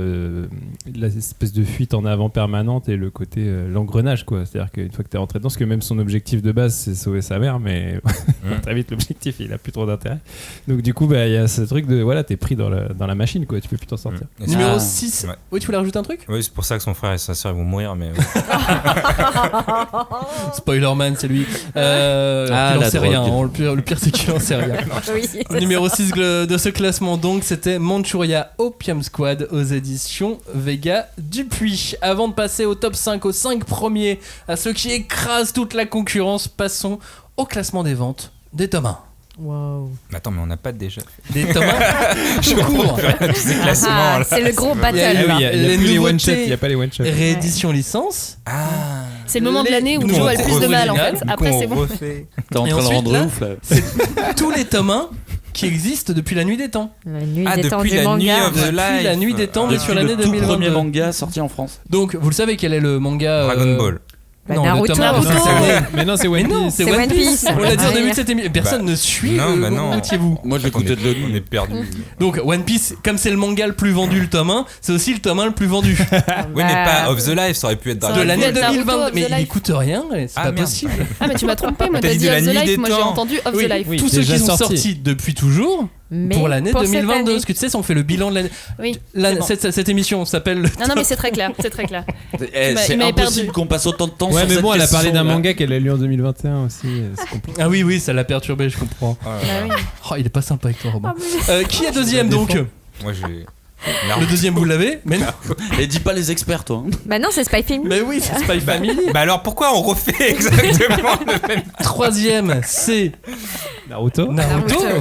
l'espèce de fuite en avant permanente et le côté l'engrenage, quoi. C'est-à-dire qu'une fois que t'es rentré dedans, parce que même son objectif de base, c'est sauver sa mère, mais très vite l'objectif, il a plus trop d'intérêt. Donc du coup, il y a ce truc de voilà, t'es pris dans la machine, quoi, tu peux plus t'en sortir. Numéro 6. Ouais. Oui, tu voulais rajouter un truc ? Oui, c'est pour ça que son frère et sa soeur vont mourir, mais. Spoilerman, c'est lui. Il en sait rien. Le pire, c'est qu'il en sait rien. Oui. Numéro 6 de ce classement, donc, c'était Manchuria Opium Squad aux éditions Vega Dupuis. Avant de passer au top 5, aux 5 premiers, à ceux qui écrasent toute la concurrence, passons au classement des ventes des tomes 1. Wow. Attends, mais on n'a pas déjà des tomes 1. Je cours. Tous ces classements. C'est le gros battle. Il y a les one-shots, il n'y a pas les one-shots. Réédition licence. C'est le moment de l'année où tu joues le plus de mal, en fait. Après, c'est bon. T'es en train de rendre ouf, là. C'est tous les tomes 1 qui existent depuis la nuit des temps. La nuit des temps depuis du la manga. nuit of the Depuis life. la nuit des temps, mais sur l'année 2022. Le tout premier manga sorti en France. Donc, vous le savez, quel est le manga Dragon Ball. Non, Naruto. le tome 1, mais non, c'est One Piece. c'est One Piece. On l'a dit au début de cette émission. Personne ne suit. Non. Où étiez-vous ? Moi, j'écoutais de On est perdu. Donc, One Piece, comme c'est le manga le plus vendu, le tome 1, c'est aussi le tome 1 le plus vendu. Oui, mais pas of the life, ça aurait pu être De Dragon l'année Ball. 2022. Mais il écoute rien, c'est pas merde. possible. Ah, mais tu m'as trompé, moi, T'as t'as dit dit de la Of the nuit Life, des moi j'ai temps. entendu Of the Life. Tous ceux qui sont sortis depuis toujours. Mais pour l'année pour cette 2022, année. parce que tu sais, on fait le bilan de l'année. Oui, c'est bon. Cette émission s'appelle. Non, mais c'est très clair, c'est très clair. C'est m'avait impossible perdu. qu'on passe autant de temps Ouais, sur mais cette bon, elle a question, parlé d'un là. manga qu'elle a lu en 2021 aussi, c'est compliqué. Ah oui, ça l'a perturbé, je comprends. Bah oui. Oh, il est pas sympa avec toi, Robin. Qui est deuxième donc ? Moi, j'ai. Le deuxième, vous l'avez ? Mais non. Et dis pas les experts, toi. Bah non, c'est Spy Family. Mais oui, c'est Spy Family. Bah alors pourquoi on refait exactement le même. Troisième, c'est Naruto.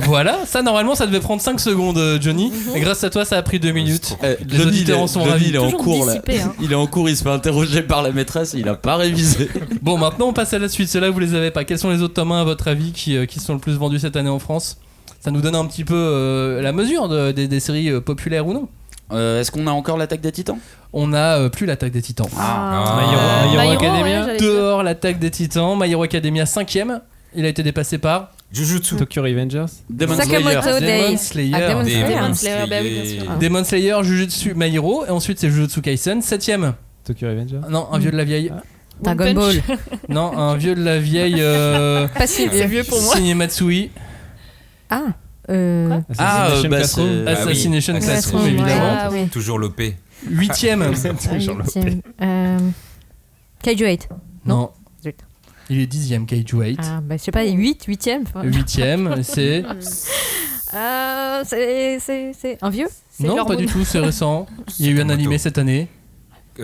Voilà, ça normalement ça devait prendre 5 secondes, Johnny. Et grâce à toi, ça a pris 2 minutes. Les Johnny, auditeurs en sont ravis. Il est en Toujours cours là. dissipé, hein. Il est en cours, il se fait interroger par la maîtresse, il a pas révisé. Bon, maintenant on passe à la suite. Ceux-là, vous les avez pas. Quels sont les autres tomes 1 à votre avis qui sont le plus vendus cette année en France ? Ça nous donne un petit peu la mesure des séries populaires ou non. Est-ce qu'on a encore l'Attaque des Titans ? On a plus l'Attaque des Titans. My Hero Academia. ouais, Dehors l'Attaque des Titans. My Hero Academia 5ème. Il a été dépassé par Jujutsu. Tokyo Revengers. Demon Slayer. Sakamoto Days. Demon Slayer. Ah, Demon Slayer. Demon Slayer, bah oui, bien sûr. Demon Slayer, Jujutsu, My Hero. Et ensuite c'est Jujutsu Kaisen. 7ème. Tokyo Revengers. Non, un vieux de la vieille. Dragon One Punch. Ball. Non, un vieux de la vieille. Pas si C'est vieux pour moi. Signé Matsui. Ah. Assassination bah, Classroom. c'est- Assassination Ah oui. Classroom, Ouais. évidemment. Ah oui. Toujours l'OP. 8ème. Kaiju 8. Non. Zut. Il est 10ème, Kaiju 8. Ah, bah, je sais pas, 8ème. 8ème, c'est. C'est un vieux. Non, pas l'hormone. du tout, c'est récent. Il y a eu un animé cette année.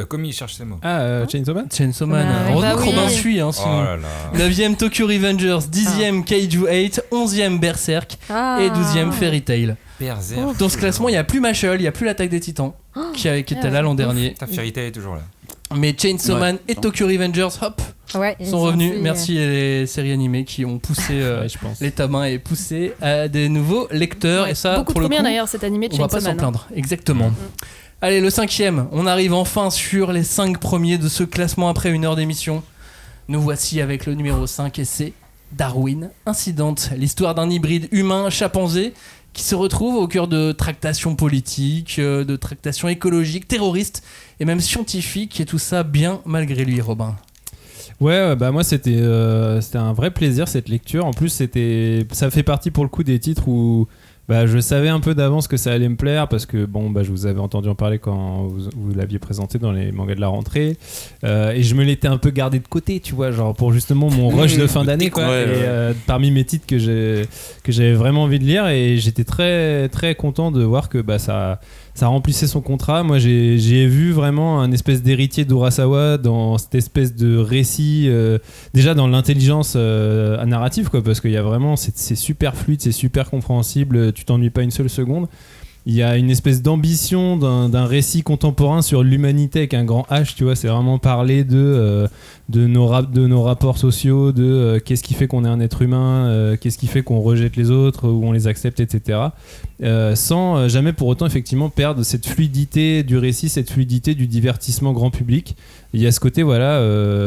Comme il cherche ses mots. Chainsaw Man. Chainsaw Man. Bah, Heureusement bah que oui. Robin suit, hein, Oh sinon. là là. 9ème Tokyo Revengers, 10ème Kaiju 8, 11ème Berserk et 12ème Fairy Tail. Berserk. Dans ce classement, il n'y a plus Mashle, il n'y a plus l'Attaque des Titans qui était là l'an dernier. Ta Fairy Tail est toujours là. Mais Chainsaw Ouais. Man et Tokyo Revengers, hop, Ouais, ils sont revenus. fait, Merci les séries animées qui ont poussé Ouais, je pense. les tomes 1 et poussé à des nouveaux lecteurs. Et ça, Beaucoup pour le trop bien coup, d'ailleurs cet animé de on va pas Chainsaw s'en Man. plaindre. Exactement. Allez, le 5ème. On arrive enfin sur les 5 premiers de ce classement après une heure d'émission. Nous voici avec le numéro 5 et c'est Darwin Incident. L'histoire d'un hybride humain-chimpanzé qui se retrouve au cœur de tractations politiques, de tractations écologiques, terroristes et même scientifiques. Et tout ça bien malgré lui, Robin. Ouais, bah moi c'était un vrai plaisir cette lecture. En plus ça fait partie pour le coup des titres où bah, je savais un peu d'avance que ça allait me plaire parce que je vous avais entendu en parler quand vous l'aviez présenté dans les mangas de la rentrée et je me l'étais un peu gardé de côté, tu vois, genre pour justement mon rush de fin d'année quoi. Parmi mes titres que j'avais vraiment envie de lire, et j'étais très très content de voir que ça remplissait son contrat. Moi j'ai vu vraiment un espèce d'héritier d'Urasawa dans cette espèce de récit, déjà dans l'intelligence narrative quoi, parce qu'il y a vraiment c'est super fluide, c'est super compréhensible, tu t'ennuies pas une seule seconde. Il y a une espèce d'ambition d'un récit contemporain sur l'humanité avec un grand H, tu vois, c'est vraiment parler de nos rapports sociaux, de qu'est-ce qui fait qu'on est un être humain, qu'est-ce qui fait qu'on rejette les autres ou on les accepte, etc. Sans jamais pour autant effectivement perdre cette fluidité du récit, cette fluidité du divertissement grand public. Il y a ce côté,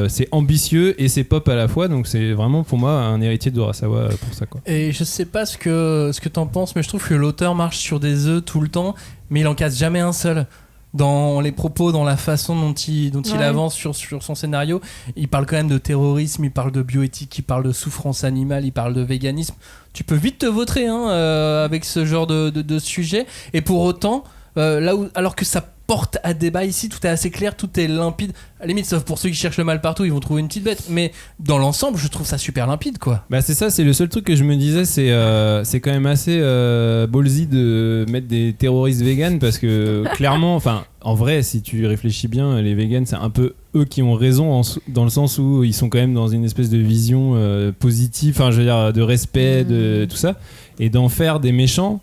c'est ambitieux et c'est pop à la fois, donc c'est vraiment pour moi un héritier d'Urasawa pour ça quoi. Et je sais pas ce que t'en penses, mais je trouve que l'auteur marche sur des œufs tout le temps, mais il en casse jamais un seul. Dans les propos, dans la façon dont il avance sur son scénario, il parle quand même de terrorisme, il parle de bioéthique, il parle de souffrance animale, il parle de véganisme. Tu peux vite te vautrer avec ce genre de sujet, et pour autant, alors que ça porte à débat ici, tout est assez clair, tout est limpide, à la limite sauf pour ceux qui cherchent le mal partout, ils vont trouver une petite bête, mais dans l'ensemble je trouve ça super limpide quoi. Bah c'est ça, c'est le seul truc que je me disais, c'est quand même assez ballsy de mettre des terroristes véganes, parce que clairement, enfin en vrai si tu réfléchis bien, les véganes c'est un peu eux qui ont raison dans le sens où ils sont quand même dans une espèce de vision positive, enfin je veux dire de respect, de tout ça, et d'en faire des méchants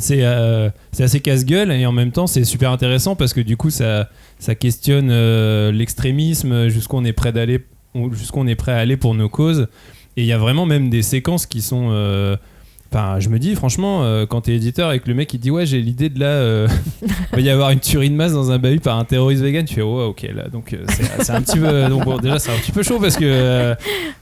c'est assez casse-gueule, et en même temps c'est super intéressant parce que du coup ça questionne l'extrémisme, jusqu'où on est prêt à aller pour nos causes, et il y a vraiment même des séquences qui sont je me dis franchement, quand t'es éditeur avec le mec qui dit ouais j'ai l'idée de là va y avoir une tuerie de masse dans un bahut par un terroriste vegan, tu fais ouais ok là donc c'est un petit peu donc bon, déjà c'est un petit peu chaud parce que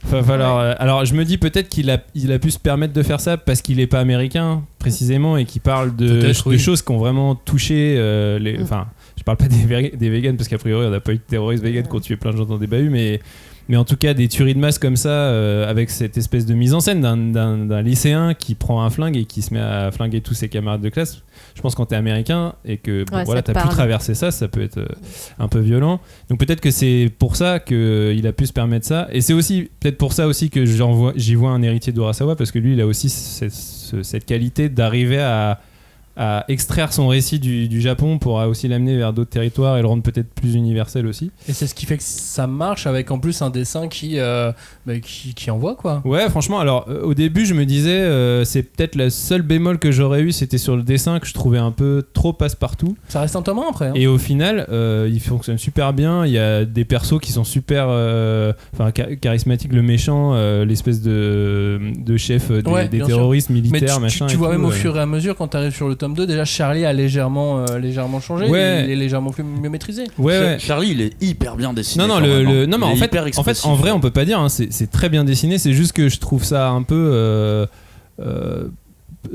va falloir alors je me dis peut-être qu'il a pu se permettre de faire ça parce qu'il est pas américain précisément, et qu'il parle de choses qui ont vraiment touché enfin je parle pas des vegans parce qu'a priori on n'a pas eu de terroristes vegans qui ont tué plein de gens dans des bahuts, mais en tout cas des tueries de masse comme ça, avec cette espèce de mise en scène d'un lycéen qui prend un flingue et qui se met à flinguer tous ses camarades de classe. Je pense que quand t'es américain et que t'as pu traverser ça peut être un peu violent. Donc peut-être que c'est pour ça qu'il a pu se permettre ça, et c'est aussi peut-être pour ça aussi que j'y vois un héritier d'Urasawa, parce que lui il a aussi cette qualité d'arriver à extraire son récit du Japon pour aussi l'amener vers d'autres territoires et le rendre peut-être plus universel aussi. Et c'est ce qui fait que ça marche, avec en plus un dessin qui envoie quoi. Ouais franchement, alors au début je me disais c'est peut-être la seule bémol que j'aurais eu, c'était sur le dessin que je trouvais un peu trop passe-partout. Ça reste un tome après hein. Et au final il fonctionne super bien, il y a des persos qui sont super charismatiques, le méchant, l'espèce de chef des terroristes sûr. militaires, mais machin. Tu vois même au fur et à mesure quand t'arrives sur le tome 2, déjà Charlie a légèrement changé, il est légèrement mieux maîtrisé. Charlie il est hyper bien dessiné. Non mais en fait en vrai on peut pas dire hein, c'est très bien dessiné, c'est juste que je trouve ça un peu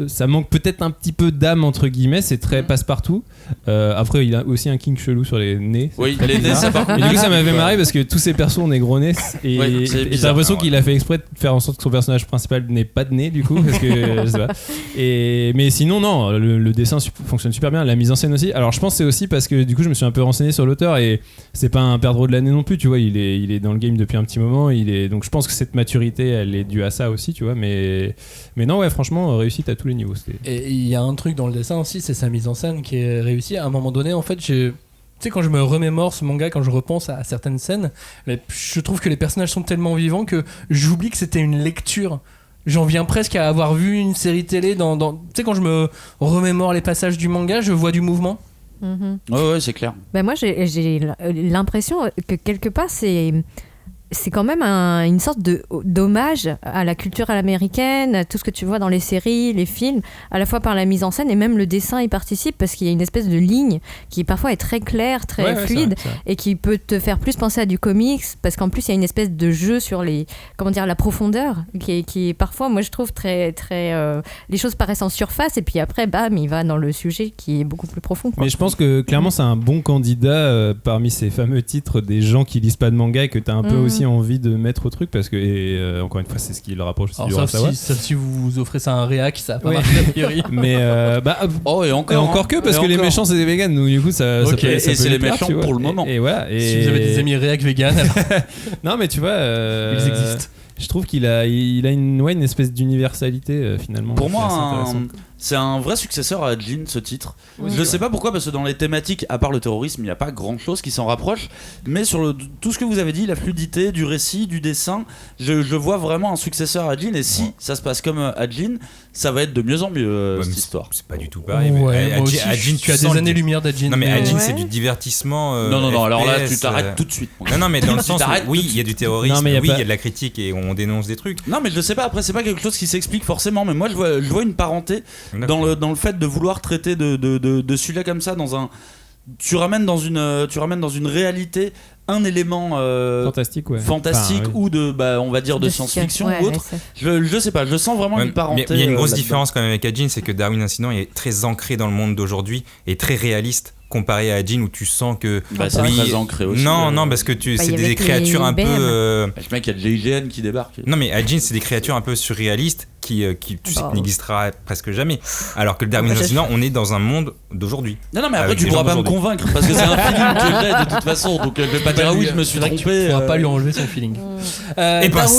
ça manque peut-être un petit peu d'âme entre guillemets, c'est très passe-partout. Après il a aussi un king chelou sur les nez. Oui, les nez ça par contre. Et du coup ça m'avait marré parce que tous ces persos ont des gros nez et j'ai l'impression qu'il a fait exprès de faire en sorte que son personnage principal n'ait pas de nez du coup parce que je sais pas. Mais sinon non, le dessin fonctionne super bien, la mise en scène aussi. Alors je pense que c'est aussi parce que du coup je me suis un peu renseigné sur l'auteur et c'est pas un perdreau de l'année non plus, tu vois, il est dans le game depuis un petit moment, donc je pense que cette maturité elle est due à ça aussi, tu vois, mais non ouais franchement réussite à tous les niveaux. Et il y a un truc dans le dessin aussi, c'est sa mise en scène qui est réussie. À un moment donné, en fait, tu sais, quand je me remémore ce manga, quand je repense à certaines scènes, je trouve que les personnages sont tellement vivants que j'oublie que c'était une lecture. J'en viens presque à avoir vu une série télé tu sais, quand je me remémore les passages du manga, je vois du mouvement. Ouais, c'est clair. Moi, j'ai l'impression que quelque part, c'est quand même une sorte d'hommage à la culture américaine, à tout ce que tu vois dans les séries, les films, à la fois par la mise en scène et même le dessin y participe, parce qu'il y a une espèce de ligne qui parfois est très claire, très fluide, c'est vrai. Et qui peut te faire plus penser à du comics, parce qu'en plus il y a une espèce de jeu sur la profondeur qui est parfois, moi je trouve très très les choses paraissent en surface et puis après bam il va dans le sujet qui est beaucoup plus profond quoi. Mais je pense que clairement c'est un bon candidat parmi ces fameux titres des gens qui lisent pas de manga et que t'as un peu aussi envie de mettre au truc parce que, et encore une fois, c'est ce qui le rapproche aussi du Urasawa. Sauf si vous offrez ça à un réac, ça va pas Ouais. marcher a priori. Mais et encore que parce et que les encore. méchants c'est des véganes, donc du coup ça. Ok, ça peut, et ça peut c'est les plaire, méchants tu vois. pour le moment. Et voilà. Si vous avez des amis réac vegan, alors Non, mais tu vois, ils existent. je trouve qu'il a une espèce d'universalité finalement. Pour qui est moi, assez intéressante. c'est un vrai successeur à Djinn, ce titre. Oui, Je sais pas pourquoi, parce que dans les thématiques, à part le terrorisme, il n'y a pas grand chose qui s'en rapproche. Mais sur tout ce que vous avez dit, la fluidité du récit, du dessin, je vois vraiment un successeur à Djinn. Et si ça se passe comme à Djinn, ça va être de mieux en mieux Ouais, cette mais histoire. c'est pas du tout pareil. Ouais, mais moi aussi, Adjin, tu as sens des le- années-lumière d'Adjin. Non, mais Adjin, Ouais. c'est du divertissement. Non, alors là, FPS, tu t'arrêtes tout de suite. Non, mais dans le Tu sens où, t'arrêtes oui, tout de il y a du terrorisme, Non, mais il y a oui, pas- il y a de la critique et on dénonce des trucs. Non, mais je sais pas, après, c'est pas quelque chose qui s'explique forcément. Mais moi, je vois une parenté dans le fait de vouloir traiter de sujets comme ça dans un. Tu ramènes dans une réalité un élément Fantastique, ouais. fantastique Enfin, oui. ou de on va dire de science-fiction ouais, ou autre. SF. Je sais pas, je sens vraiment Ouais, une parenté. mais il y a une grosse là-dedans. différence quand même avec Adjin, c'est que Darwin Incident est très ancré dans le monde d'aujourd'hui et très réaliste comparé à Adjin où tu sens que C'est très ancré aussi. non parce que c'est il y des avait créatures un peu les Je mec, il y a de l'IGN qui débarque. non mais Adjin c'est des créatures un peu surréalistes qui tu sais, Oh. n'existera presque jamais alors que le Darwin Ah, bah, Incident on est dans un monde d'aujourd'hui. Non, mais après, Avec tu des pourras gens pas me d'aujourd'hui. convaincre parce que c'est un feeling que j'ai de toute façon. Donc, je vais pas dire oui, je me suis C'est vrai que trompé. Tu pourras pas lui enlever son feeling. Et passe.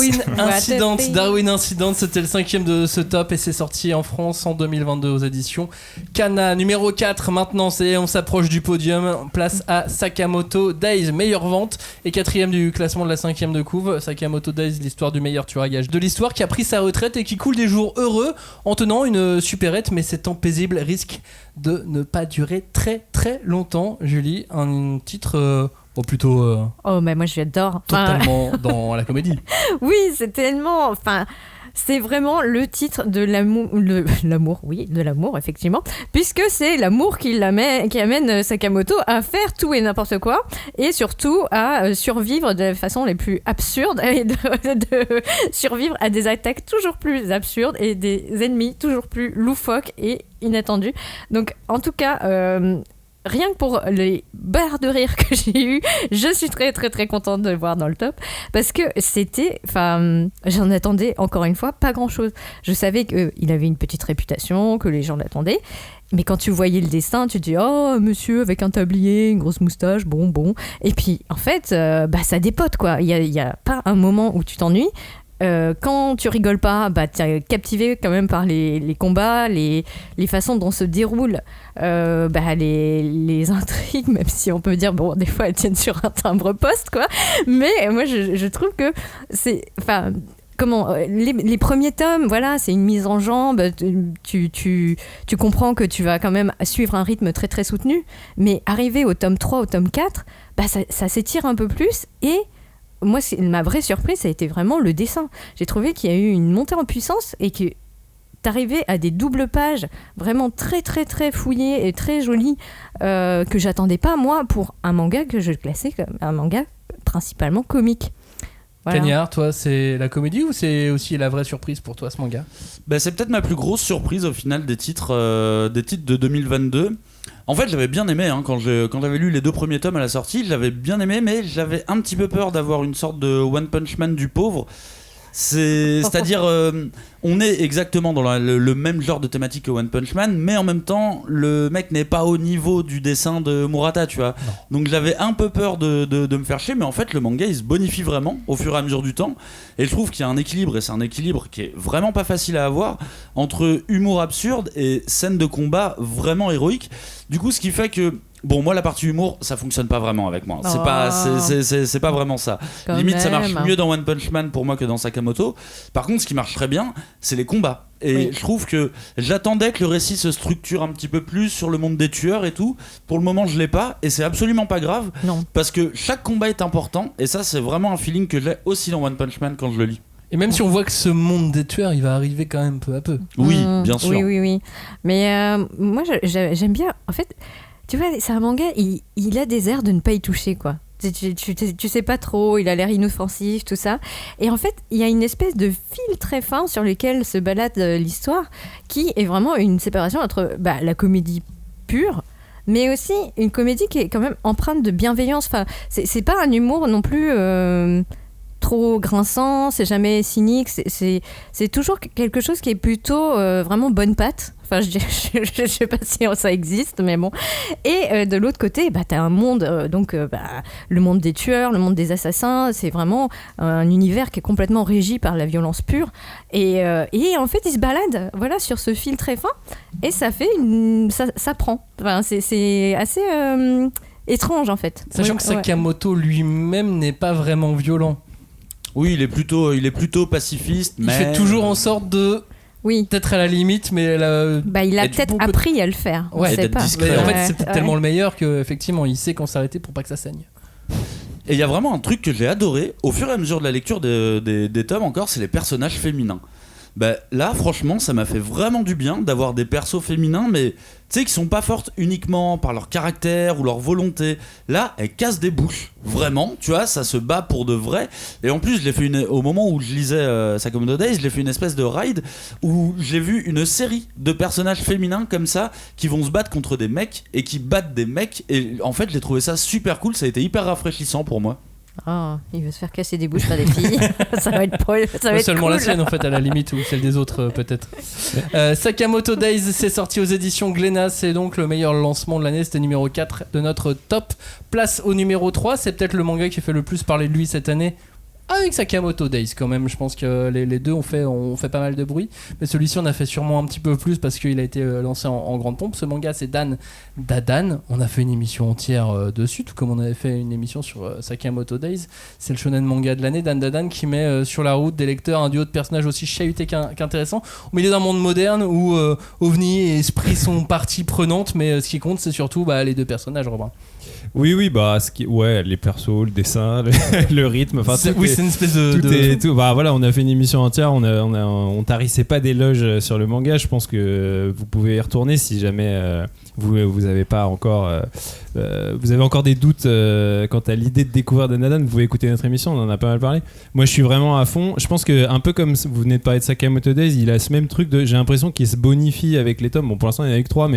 Darwin Incident, c'était le 5e de ce top et c'est sorti en France en 2022 aux éditions Kana. Numéro 4, maintenant, on s'approche du podium. Place à Sakamoto Days, meilleure vente et 4e du classement de la 5e de couve. Sakamoto Days, l'histoire du meilleur tueur à gages de l'histoire qui a pris sa retraite et qui coule des jours heureux en tenant une supérette, mais ces temps paisibles risquent de ne pas durer très très longtemps. Julie, un titre plutôt Oh, mais moi j'adore. Enfin, totalement dans la comédie. oui, c'est tellement. Enfin, c'est vraiment le titre de l'amour. L'amour, oui, de l'amour, effectivement. Puisque c'est l'amour qui amène Sakamoto à faire tout et n'importe quoi. Et surtout à survivre de la façon les plus absurdes. Et de survivre à des attaques toujours plus absurdes et des ennemis toujours plus loufoques et inattendus. Donc, en tout cas. Rien que pour les barres de rire que j'ai eues, je suis très très très contente de le voir dans le top parce que j'en attendais encore une fois pas grand chose. Je savais qu'il avait une petite réputation, que les gens l'attendaient, mais quand tu voyais le dessin, tu te dis oh monsieur avec un tablier, une grosse moustache, bon, et puis en fait ça dépote quoi. Il y a pas un moment où tu t'ennuies. Quand tu rigoles pas, t'es captivé quand même par les combats, les façons dont se déroulent les intrigues, même si on peut dire bon des fois elles tiennent sur un timbre-poste quoi. Mais moi je trouve que c'est les premiers tomes, voilà, c'est une mise en jambe, tu comprends que tu vas quand même suivre un rythme très très soutenu, mais arrivé au tome 3, au tome 4, ça s'étire un peu plus et moi, ma vraie surprise, ça a été vraiment le dessin. J'ai trouvé qu'il y a eu une montée en puissance et que t'arrivais à des doubles pages vraiment très très très fouillées et très jolies que j'attendais pas moi pour un manga que je classais comme un manga principalement comique. Voilà. Cagnard, toi, c'est la comédie ou c'est aussi la vraie surprise pour toi ce manga ? C'est peut-être ma plus grosse surprise au final des titres de 2022. En fait, j'avais bien aimé quand j'avais lu les 2 premiers tomes à la sortie, j'avais bien aimé, mais j'avais un petit peu peur d'avoir une sorte de One Punch Man du pauvre. C'est-à-dire, on est exactement dans le même genre de thématique que One Punch Man, mais en même temps, le mec n'est pas au niveau du dessin de Murata, tu vois. Non. Donc j'avais un peu peur de me faire chier, mais en fait, le manga, il se bonifie vraiment au fur et à mesure du temps. Et je trouve qu'il y a un équilibre, et c'est un équilibre qui est vraiment pas facile à avoir, entre humour absurde et scènes de combat vraiment héroïques. Du coup, ce qui fait que bon, moi la partie humour ça fonctionne pas vraiment avec moi. C'est pas vraiment ça. Quand Limite même. ça marche mieux dans One Punch Man pour moi que dans Sakamoto. Par contre, ce qui marche très bien, c'est les combats. Et oui. Je trouve que j'attendais que le récit se structure un petit peu plus sur le monde des tueurs et tout. Pour le moment, je l'ai pas et c'est absolument pas grave. Non. Parce que chaque combat est important et ça c'est vraiment un feeling que j'ai aussi dans One Punch Man quand je le lis. Et même si on voit que ce monde des tueurs, il va arriver quand même peu à peu. Oui, bien sûr. Oui. Mais moi, j'aime bien. En fait, tu vois, c'est un manga, il a des airs de ne pas y toucher, quoi. Tu sais pas trop, il a l'air inoffensif, tout ça. Et en fait, il y a une espèce de fil très fin sur lequel se balade l'histoire, qui est vraiment une séparation entre la comédie pure, mais aussi une comédie qui est quand même empreinte de bienveillance. Enfin, c'est pas un humour non plus... trop grinçant, c'est jamais cynique, c'est toujours quelque chose qui est plutôt vraiment bonne patte. Enfin, je sais pas si ça existe, mais bon. Et de l'autre côté, t'as un monde, le monde des tueurs, le monde des assassins, c'est vraiment un univers qui est complètement régi par la violence pure. Et en fait, il se balade, voilà, sur ce fil très fin, et ça fait ça prend. Enfin, c'est assez étrange en fait. Sachant que Sakamoto lui-même n'est pas vraiment violent. Oui, il est plutôt pacifiste, mais il fait toujours en sorte de. Oui. Peut-être à la limite, mais il a peut-être appris à le faire. Ouais, on sait pas. Mais en fait, c'est peut-être tellement le meilleur qu'effectivement, il sait quand s'arrêter pour pas que ça saigne. Et il y a vraiment un truc que j'ai adoré au fur et à mesure de la lecture des tomes encore, c'est les personnages féminins. Là, franchement, ça m'a fait vraiment du bien d'avoir des persos féminins, mais tu sais, qui sont pas fortes uniquement par leur caractère ou leur volonté. Là, elles cassent des bouches, vraiment, tu vois, ça se bat pour de vrai. Et en plus, je l'ai fait au moment où je lisais Sakamoto Days, je l'ai fait une espèce de ride où j'ai vu une série de personnages féminins comme ça qui vont se battre contre des mecs et qui battent des mecs. Et en fait, j'ai trouvé ça super cool, ça a été hyper rafraîchissant pour moi. Oh, il veut se faire casser des bouches par des filles. Ça va être seulement cool. La sienne en fait à la limite, ou celle des autres peut-être. Sakamoto Days, c'est sorti aux éditions Glénat, c'est donc le meilleur lancement de l'année, c'était numéro 4 de notre top. Place au numéro 3, c'est peut-être le manga qui fait le plus parler de lui cette année. Avec Sakamoto Days quand même, je pense que les deux ont fait pas mal de bruit, mais celui-ci on a fait sûrement un petit peu plus parce qu'il a été lancé en grande pompe. Ce manga c'est Dan Dadan, on a fait une émission entière dessus, tout comme on avait fait une émission sur Sakamoto Days. C'est le shonen manga de l'année, Dan Dadan, qui met sur la route des lecteurs un duo de personnages aussi chahutés qu'intéressants au milieu d'un monde moderne où OVNI et esprit sont partie prenante, mais ce qui compte c'est surtout les deux personnages, Robin. Oui, les persos, le dessin, le rythme, enfin c'est une espèce de... Tout. Voilà, on a fait une émission entière, on tarissait pas d'éloges sur le manga. Je pense que vous pouvez y retourner si jamais vous avez pas encore vous avez encore des doutes quant à l'idée de découvrir Dan Dadan. Vous pouvez écouter notre émission, on en a pas mal parlé. Moi, je suis vraiment à fond. Je pense que un peu comme vous venez de parler de Sakamoto Days, il a ce même truc j'ai l'impression qu'il se bonifie avec les tomes. Bon, pour l'instant, il y en a que 3,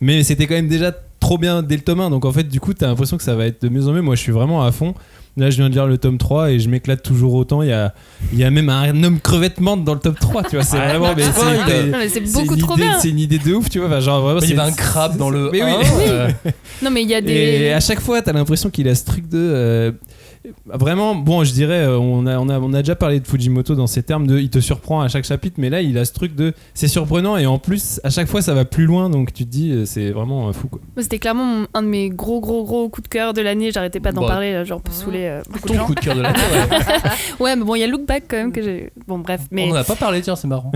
mais c'était quand même déjà trop bien dès le tome 1, donc en fait du coup t'as l'impression que ça va être de mieux en mieux. Moi je suis vraiment à fond. Là je viens de lire le tome 3 et je m'éclate toujours autant. Il y a même un homme crevette-menthe dans le tome 3, tu vois, c'est vraiment c'est beaucoup trop bien. C'est une idée de ouf, tu vois, genre vraiment il y avait un crabe dans le 1. Oui. Non mais il y a des... Et à chaque fois t'as l'impression qu'il a ce truc de vraiment, bon, je dirais, on a déjà parlé de Fujimoto dans ces termes de il te surprend à chaque chapitre, mais là il a ce truc de c'est surprenant et en plus à chaque fois ça va plus loin, donc tu te dis c'est vraiment fou quoi. C'était clairement un de mes gros coups de cœur de l'année, j'arrêtais pas d'en parler, genre pour saouler beaucoup de gens. Ton coup de cœur de l'année, ouais, mais bon, il y a Look Back quand même que j'ai. Bon, bref. Mais... On en a pas parlé, tiens, c'est marrant.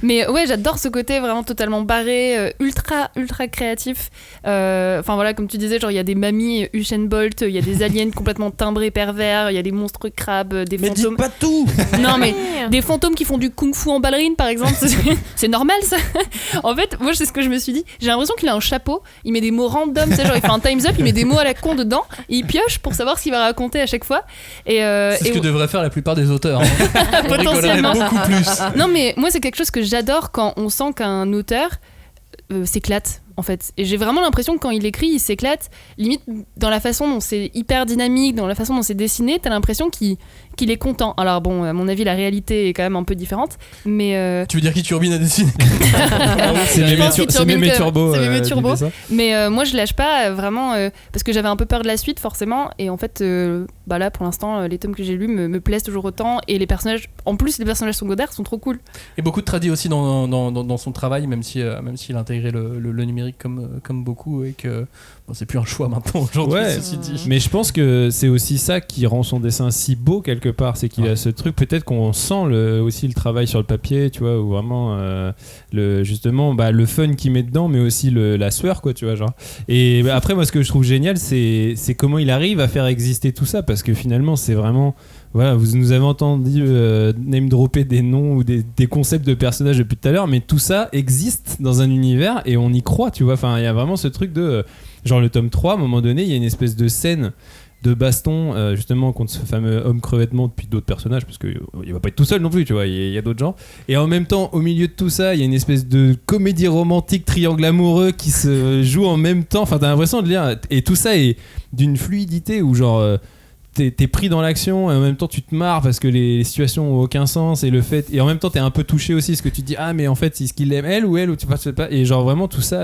Mais ouais, j'adore ce côté vraiment totalement barré, ultra créatif. Enfin voilà, comme tu disais, genre il y a des mamies Usain Bolt, il y a des aliens complètement timbrés pervers, il y a des monstres crabes, des fantômes. Mais dis pas tout. Non mais des fantômes qui font du kung-fu en ballerine par exemple, c'est normal ça. En fait, moi c'est ce que je me suis dit. J'ai l'impression qu'il a un chapeau, il met des mots random, c'est genre il fait un time's up, il met des mots à la con dedans, et il pioche pour savoir ce qu'il va raconter à chaque fois. C'est ce que devraient faire la plupart des auteurs. Hein. Potentiellement. Beaucoup plus. Non mais moi c'est quelque chose que j'adore quand on sent qu'un auteur s'éclate en fait, et j'ai vraiment l'impression que quand il écrit il s'éclate, limite dans la façon dont c'est hyper dynamique, dans la façon dont c'est dessiné, t'as l'impression qu'il est content. Alors bon, à mon avis la réalité est quand même un peu différente, mais tu veux dire qu'il turbine à dessiner? C'est Mémé Turbo. Mais moi je lâche pas vraiment parce que j'avais un peu peur de la suite forcément, et en fait là pour l'instant les tomes que j'ai lus me plaisent toujours autant, et les personnages, en plus les personnages secondaires sont trop cool. Et beaucoup de tradis aussi dans son travail, même s'il a intégré le numérique comme beaucoup, et que c'est plus un choix maintenant aujourd'hui, ceci dit. Mais je pense que c'est aussi ça qui rend son dessin si beau quelque part, c'est qu'il a ce truc, peut-être qu'on sent aussi le travail sur le papier, tu vois, ou vraiment justement le fun qu'il met dedans, mais aussi la sueur quoi, tu vois, genre. Et après moi ce que je trouve génial c'est comment il arrive à faire exister tout ça, parce que finalement c'est vraiment... Voilà, vous nous avez entendu name dropper des noms ou des concepts de personnages depuis tout à l'heure, mais tout ça existe dans un univers et on y croit, tu vois. Enfin, il y a vraiment ce truc de... genre le tome 3, à un moment donné, il y a une espèce de scène de baston justement contre ce fameux homme crevêtement, puis d'autres personnages, parce qu'il va pas être tout seul non plus, tu vois, il y a d'autres gens. Et en même temps, au milieu de tout ça, il y a une espèce de comédie romantique, triangle amoureux qui se joue en même temps. Enfin, t'as l'impression de lire... Et tout ça est d'une fluidité où genre... t'es pris dans l'action et en même temps tu te marres parce que les situations ont aucun sens et en même temps t'es un peu touché aussi parce que tu te dis ah mais en fait est-ce qu'il aime elle ou tu sais pas, et genre vraiment tout ça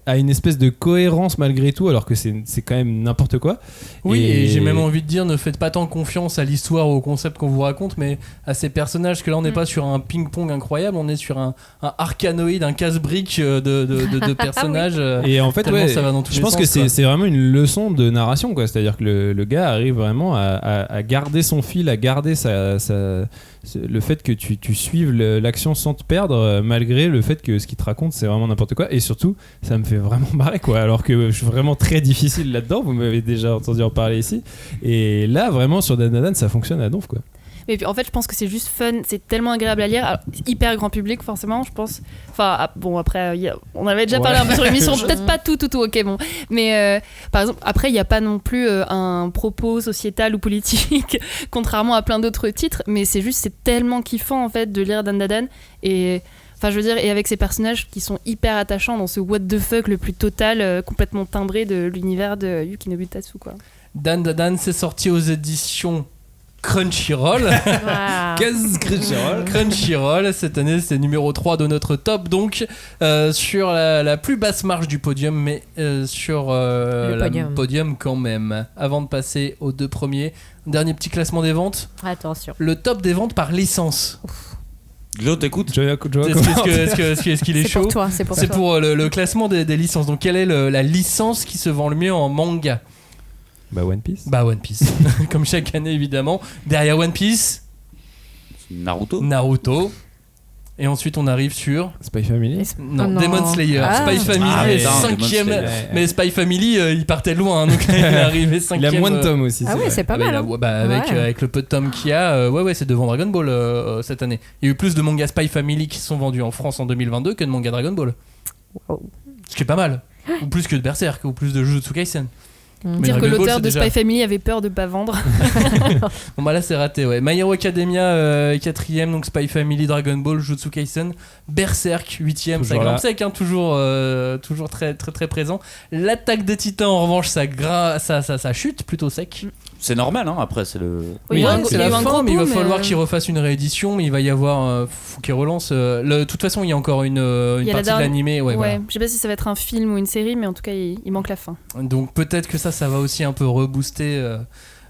a une espèce de cohérence malgré tout alors que c'est quand même n'importe quoi. Oui, et j'ai même envie de dire, ne faites pas tant confiance à l'histoire ou au concept qu'on vous raconte, mais à ces personnages, parce que là on n'est pas sur un ping-pong incroyable, on est sur un arcanoïde, un casse-brique de personnages. Et en fait, ça va dans tous je les pense sens, que quoi. c'est vraiment une leçon de narration, quoi. C'est-à-dire que le gars arrive vraiment à garder son fil, à garder le fait que tu suives l'action sans te perdre, malgré le fait que ce qu'il te raconte c'est vraiment n'importe quoi. Et surtout, ça me fait vraiment marrer, quoi. Alors que je suis vraiment très difficile là-dedans, vous m'avez déjà entendu en parler ici. Et là, vraiment, sur Dan Dan Dan, ça fonctionne à donf, quoi. Et puis en fait, je pense que c'est juste fun, c'est tellement agréable à lire. Alors, hyper grand public, forcément, je pense. Enfin, bon, après, on avait déjà parlé un peu sur l'émission, peut-être pas tout, ok, bon. Mais par exemple, après, il n'y a pas non plus un propos sociétal ou politique, contrairement à plein d'autres titres, mais c'est tellement kiffant, en fait, de lire Dan Dan Dan. Et. Enfin, je veux dire, et avec ces personnages qui sont hyper attachants dans ce what the fuck le plus total, complètement timbré de l'univers de Yuki Nobutatsu, quoi. Dan Dan Dan, c'est sorti aux éditions Crunchyroll. Crunchyroll, cette année c'est numéro 3 de notre top, donc sur la plus basse marge du podium, mais sur le podium quand même. Avant de passer aux deux premiers, dernier petit classement des ventes. Attention. Le top des ventes par licence. Glo, t'écoutes. Est-ce qu'il est c'est chaud? Pour toi, c'est pour le classement des licences. Donc quelle est la licence qui se vend le mieux en manga? Bah One Piece. Comme chaque année évidemment. Derrière One Piece, Naruto. Et ensuite on arrive sur Spy Family. Non, Demon Slayer. Spy Family est 5ème. Mais Spy Family il partait loin, donc là, il est arrivé 5ème. Il a moins de tomes aussi. Ah ouais, c'est pas mal. Avec le peu de tomes qu'il y a, c'est devant Dragon Ball cette année. Il y a eu plus de mangas Spy Family qui sont vendus en France en 2022 que de mangas Dragon Ball. Wow. Ce qui est pas mal. Ou plus que de Berserk, ou plus de Jujutsu Kaisen. Dire que l'auteur de Spy Family avait peur de pas vendre. Bon bah là c'est raté, ouais. My Hero Academia 4ème, donc Spy Family, Dragon Ball, Jujutsu Kaisen, Berserk 8ème, ça grimpe sec, hein, toujours très très très présent. L'Attaque des Titans en revanche ça chute plutôt sec. C'est normal, hein, après c'est le. Oui, c'est la fin, mais il va falloir qu'il refasse une réédition, mais il va y avoir faut qu'il relance. De toute façon, il y a encore une partie de l'animé. Ouais. Voilà. Je sais pas si ça va être un film ou une série, mais en tout cas, il manque la fin. Donc peut-être que ça va aussi un peu rebooster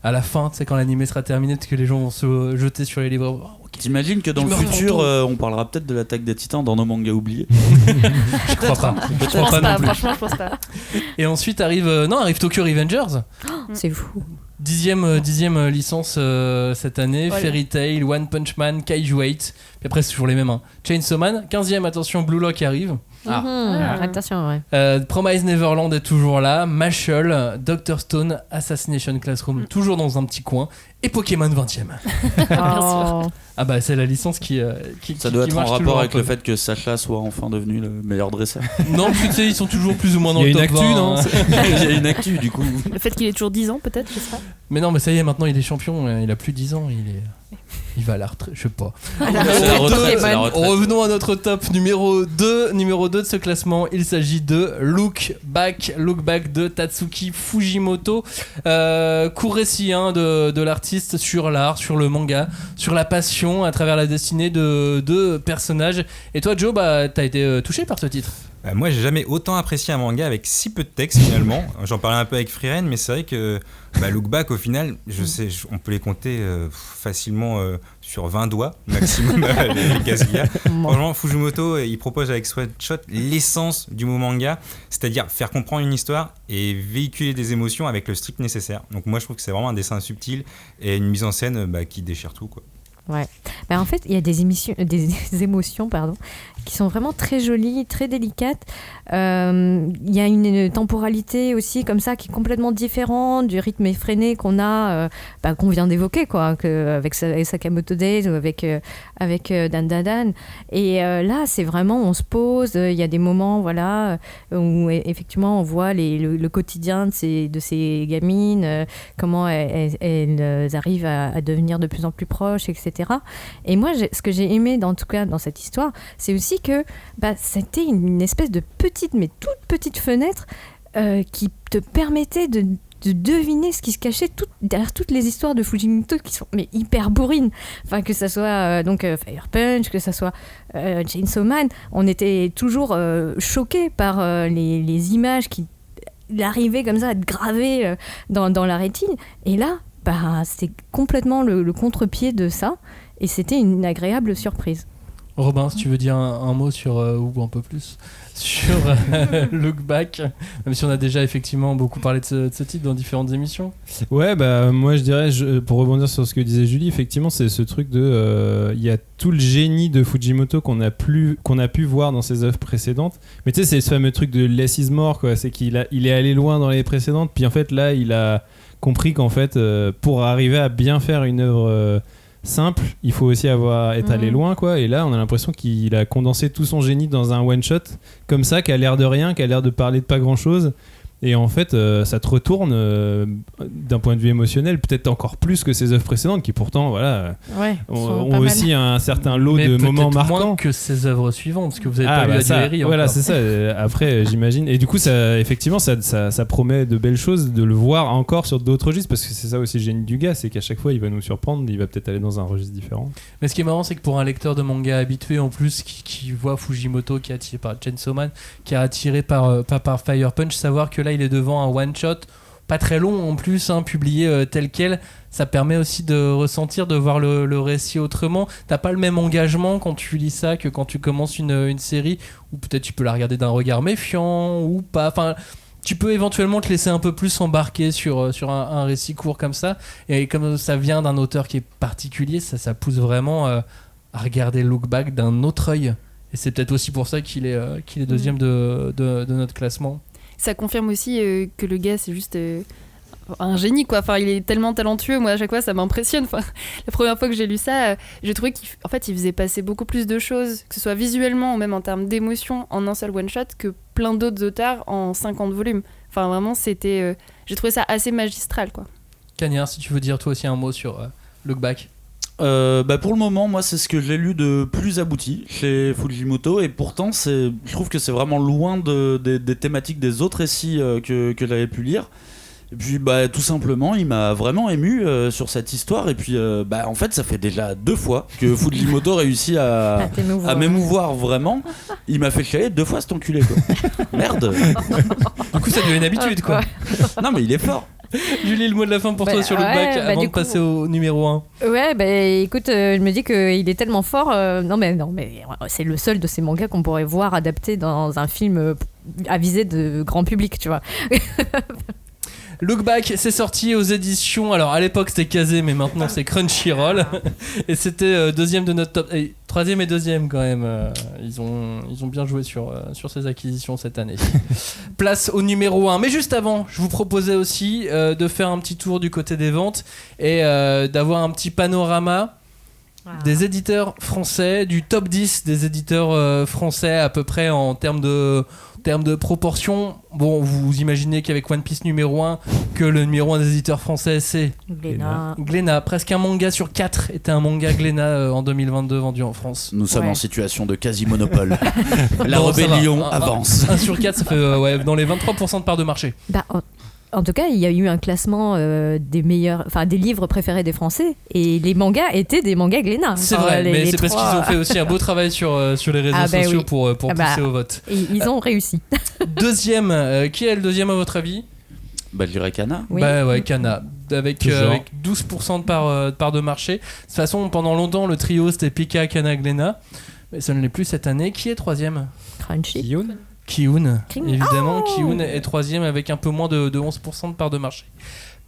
à la fin, tu sais, quand l'animé sera terminé, peut-être que les gens vont se jeter sur les livres. Oh, okay. T'imagines que dans le futur, on parlera peut-être de l'Attaque des Titans dans nos mangas oubliés? Je crois pas. Franchement, je pense pas. Et ensuite arrive Tokyo Revengers. C'est fou. 10ème licence cette année, voilà. Fairy Tail, One Punch Man, Kaiju 8, puis après c'est toujours les mêmes, hein. Chainsaw Man, 15ème, attention, Blue Lock arrive. Attention, ouais. Promise Neverland est toujours là, Mashal, Dr. Stone, Assassination Classroom, toujours dans un petit coin, et Pokémon 20ème. Ah bah c'est la licence qui ça doit être en rapport avec le fait que Sacha soit enfin devenu le meilleur dresseur. Non, tu sais, ils sont toujours plus ou moins dans le top 20. Il y a une actu du coup. Le fait qu'il ait toujours 10 ans peut-être, je sais pas. Mais non, mais ça y est, maintenant il est champion, il a plus 10 ans, il va à la retraite, je sais pas. C'est la retraite. Revenons à notre top numéro 2 de ce classement. Il s'agit de Look Back de Tatsuki Fujimoto. Court récit de l'artiste sur l'art, sur le manga, sur la passion à travers la destinée de personnages. Et toi, Joe, t'as été touché par ce titre? Moi, j'ai jamais autant apprécié un manga avec si peu de texte finalement. J'en parlais un peu avec Freeren, mais c'est vrai que Look Back, au final, on peut les compter facilement sur 20 doigts maximum, les cases qu'il y a. Franchement, Fujimoto, il propose avec Sweatshot l'essence du mot manga, c'est-à-dire faire comprendre une histoire et véhiculer des émotions avec le strict nécessaire. Donc moi, je trouve que c'est vraiment un dessin subtil et une mise en scène qui déchire tout, quoi. Ouais. En fait, il y a des émotions qui sont vraiment très jolies, très délicates. Il y a une temporalité aussi comme ça qui est complètement différente du rythme effréné qu'on a, qu'on vient d'évoquer, quoi, avec Sakamoto Days ou avec Dan Dan Dan. Et là, c'est vraiment, on se pose. Il y a des moments, où effectivement on voit le quotidien de ces gamines, comment elles arrivent à devenir de plus en plus proches, etc. Et moi, ce que j'ai aimé, en tout cas dans cette histoire, c'est aussi que c'était une espèce de toute petite fenêtre qui te permettait de de deviner ce qui se cachait derrière toutes les histoires de Fujimoto qui sont mais hyper bourrines. Enfin, que ça soit Fire Punch, que ça soit Chainsaw Man, on était toujours choqués par les images qui arrivaient comme ça à être gravées dans la rétine. Et là, c'était complètement le contre-pied de ça, et c'était une agréable surprise. Robin, si tu veux dire un mot sur, ou un peu plus, sur Look Back, même si on a déjà effectivement beaucoup parlé de ce titre dans différentes émissions. Ouais, moi je dirais, pour rebondir sur ce que disait Julie, effectivement c'est ce truc de... Il y a tout le génie de Fujimoto qu'on a pu voir dans ses œuvres précédentes, mais tu sais c'est ce fameux truc de less is more, quoi. C'est qu'il est allé loin dans les précédentes, puis en fait là il a compris qu'en fait pour arriver à bien faire une œuvre... simple, il faut aussi être allé loin, quoi. Et là on a l'impression qu'il a condensé tout son génie dans un one shot comme ça, qui a l'air de rien, qui a l'air de parler de pas grand chose, et en fait ça te retourne d'un point de vue émotionnel peut-être encore plus que ses œuvres précédentes qui pourtant ont aussi un certain lot de moments marquants, moins que ses œuvres suivantes, parce que vous avez pas lu la Duéry encore. Voilà, c'est ça. Après j'imagine, et du coup ça effectivement ça promet de belles choses de le voir encore sur d'autres registres, parce que c'est ça aussi le génie du gars, c'est qu'à chaque fois il va nous surprendre, il va peut-être aller dans un registre différent. Mais ce qui est marrant, c'est que pour un lecteur de manga habitué en plus qui voit Fujimoto, qui est attiré par Chainsaw Man, qui est attiré par Fire Punch, savoir que là il est devant un one shot pas très long en plus, publié tel quel, ça permet aussi de ressentir, de voir le récit autrement. T'as pas le même engagement quand tu lis ça que quand tu commences une série, où peut-être tu peux la regarder d'un regard méfiant ou pas, enfin tu peux éventuellement te laisser un peu plus embarquer sur un récit court comme ça, et comme ça vient d'un auteur qui est particulier, ça pousse vraiment à regarder Look Back d'un autre œil, et c'est peut-être aussi pour ça qu'il est deuxième de notre classement. Ça confirme aussi que le gars c'est juste un génie, quoi. Enfin, il est tellement talentueux, moi à chaque fois ça m'impressionne. Enfin, la première fois que j'ai lu ça, j'ai trouvé qu'il fait, il faisait passer beaucoup plus de choses, que ce soit visuellement ou même en termes d'émotion, en un seul one shot que plein d'autres auteurs en 50 volumes. Enfin vraiment c'était, j'ai trouvé ça assez magistral, quoi. Cagnard, si tu veux dire toi aussi un mot sur Look Back. Pour le moment, moi, c'est ce que j'ai lu de plus abouti chez Fujimoto, et pourtant, je trouve que c'est vraiment loin des thématiques des autres récits que j'avais pu lire. Et puis, tout simplement, il m'a vraiment ému sur cette histoire. Et puis, en fait, ça fait déjà 2 fois que Fujimoto réussit à m'émouvoir vraiment. Il m'a fait chialer 2 fois cet enculé, quoi. Merde. Du coup, ça devient une habitude, quoi. Non, mais il est fort. Julie, le mot de la fin pour toi sur Look Back avant de passer au numéro 1. Ouais, écoute, je me dis qu'il est tellement fort. Non, mais c'est le seul de ces mangas qu'on pourrait voir adapté dans un film à visée de grand public, tu vois. Look Back, c'est sorti aux éditions. Alors à l'époque c'était Kazé, mais maintenant c'est Crunchyroll. Et c'était deuxième de notre top. Et troisième et deuxième quand même. Ils ont bien joué sur ces acquisitions cette année. Place au numéro 1. Mais juste avant, je vous proposais aussi de faire un petit tour du côté des ventes et d'avoir un petit panorama des éditeurs français, du top 10 des éditeurs français à peu près en termes de proportion. Bon, vous imaginez qu'avec One Piece numéro 1, que le numéro 1 des éditeurs français c'est Glénat. Presque un manga sur 4 était un manga Glénat en 2022 vendu en France. Nous sommes en situation de quasi-monopole. La rébellion avance. 1 sur 4, ça fait dans les 23% de part de marché. En tout cas, il y a eu un classement des livres préférés des Français, et les mangas étaient des mangas Glénat. C'est vrai, mais c'est parce qu'ils ont fait aussi un beau travail sur les réseaux sociaux pour pousser au vote. Et ils ont réussi. Deuxième, qui est le deuxième à votre avis ? Je dirais Kana. Oui. Kana. Avec 12% de part de marché. De toute façon, pendant longtemps, le trio c'était Pika, Kana, Glénat. Mais ça ne l'est plus cette année. Qui est troisième ? Crunchy. Kiun, évidemment. Kiun est troisième avec un peu moins de 11% de part de marché.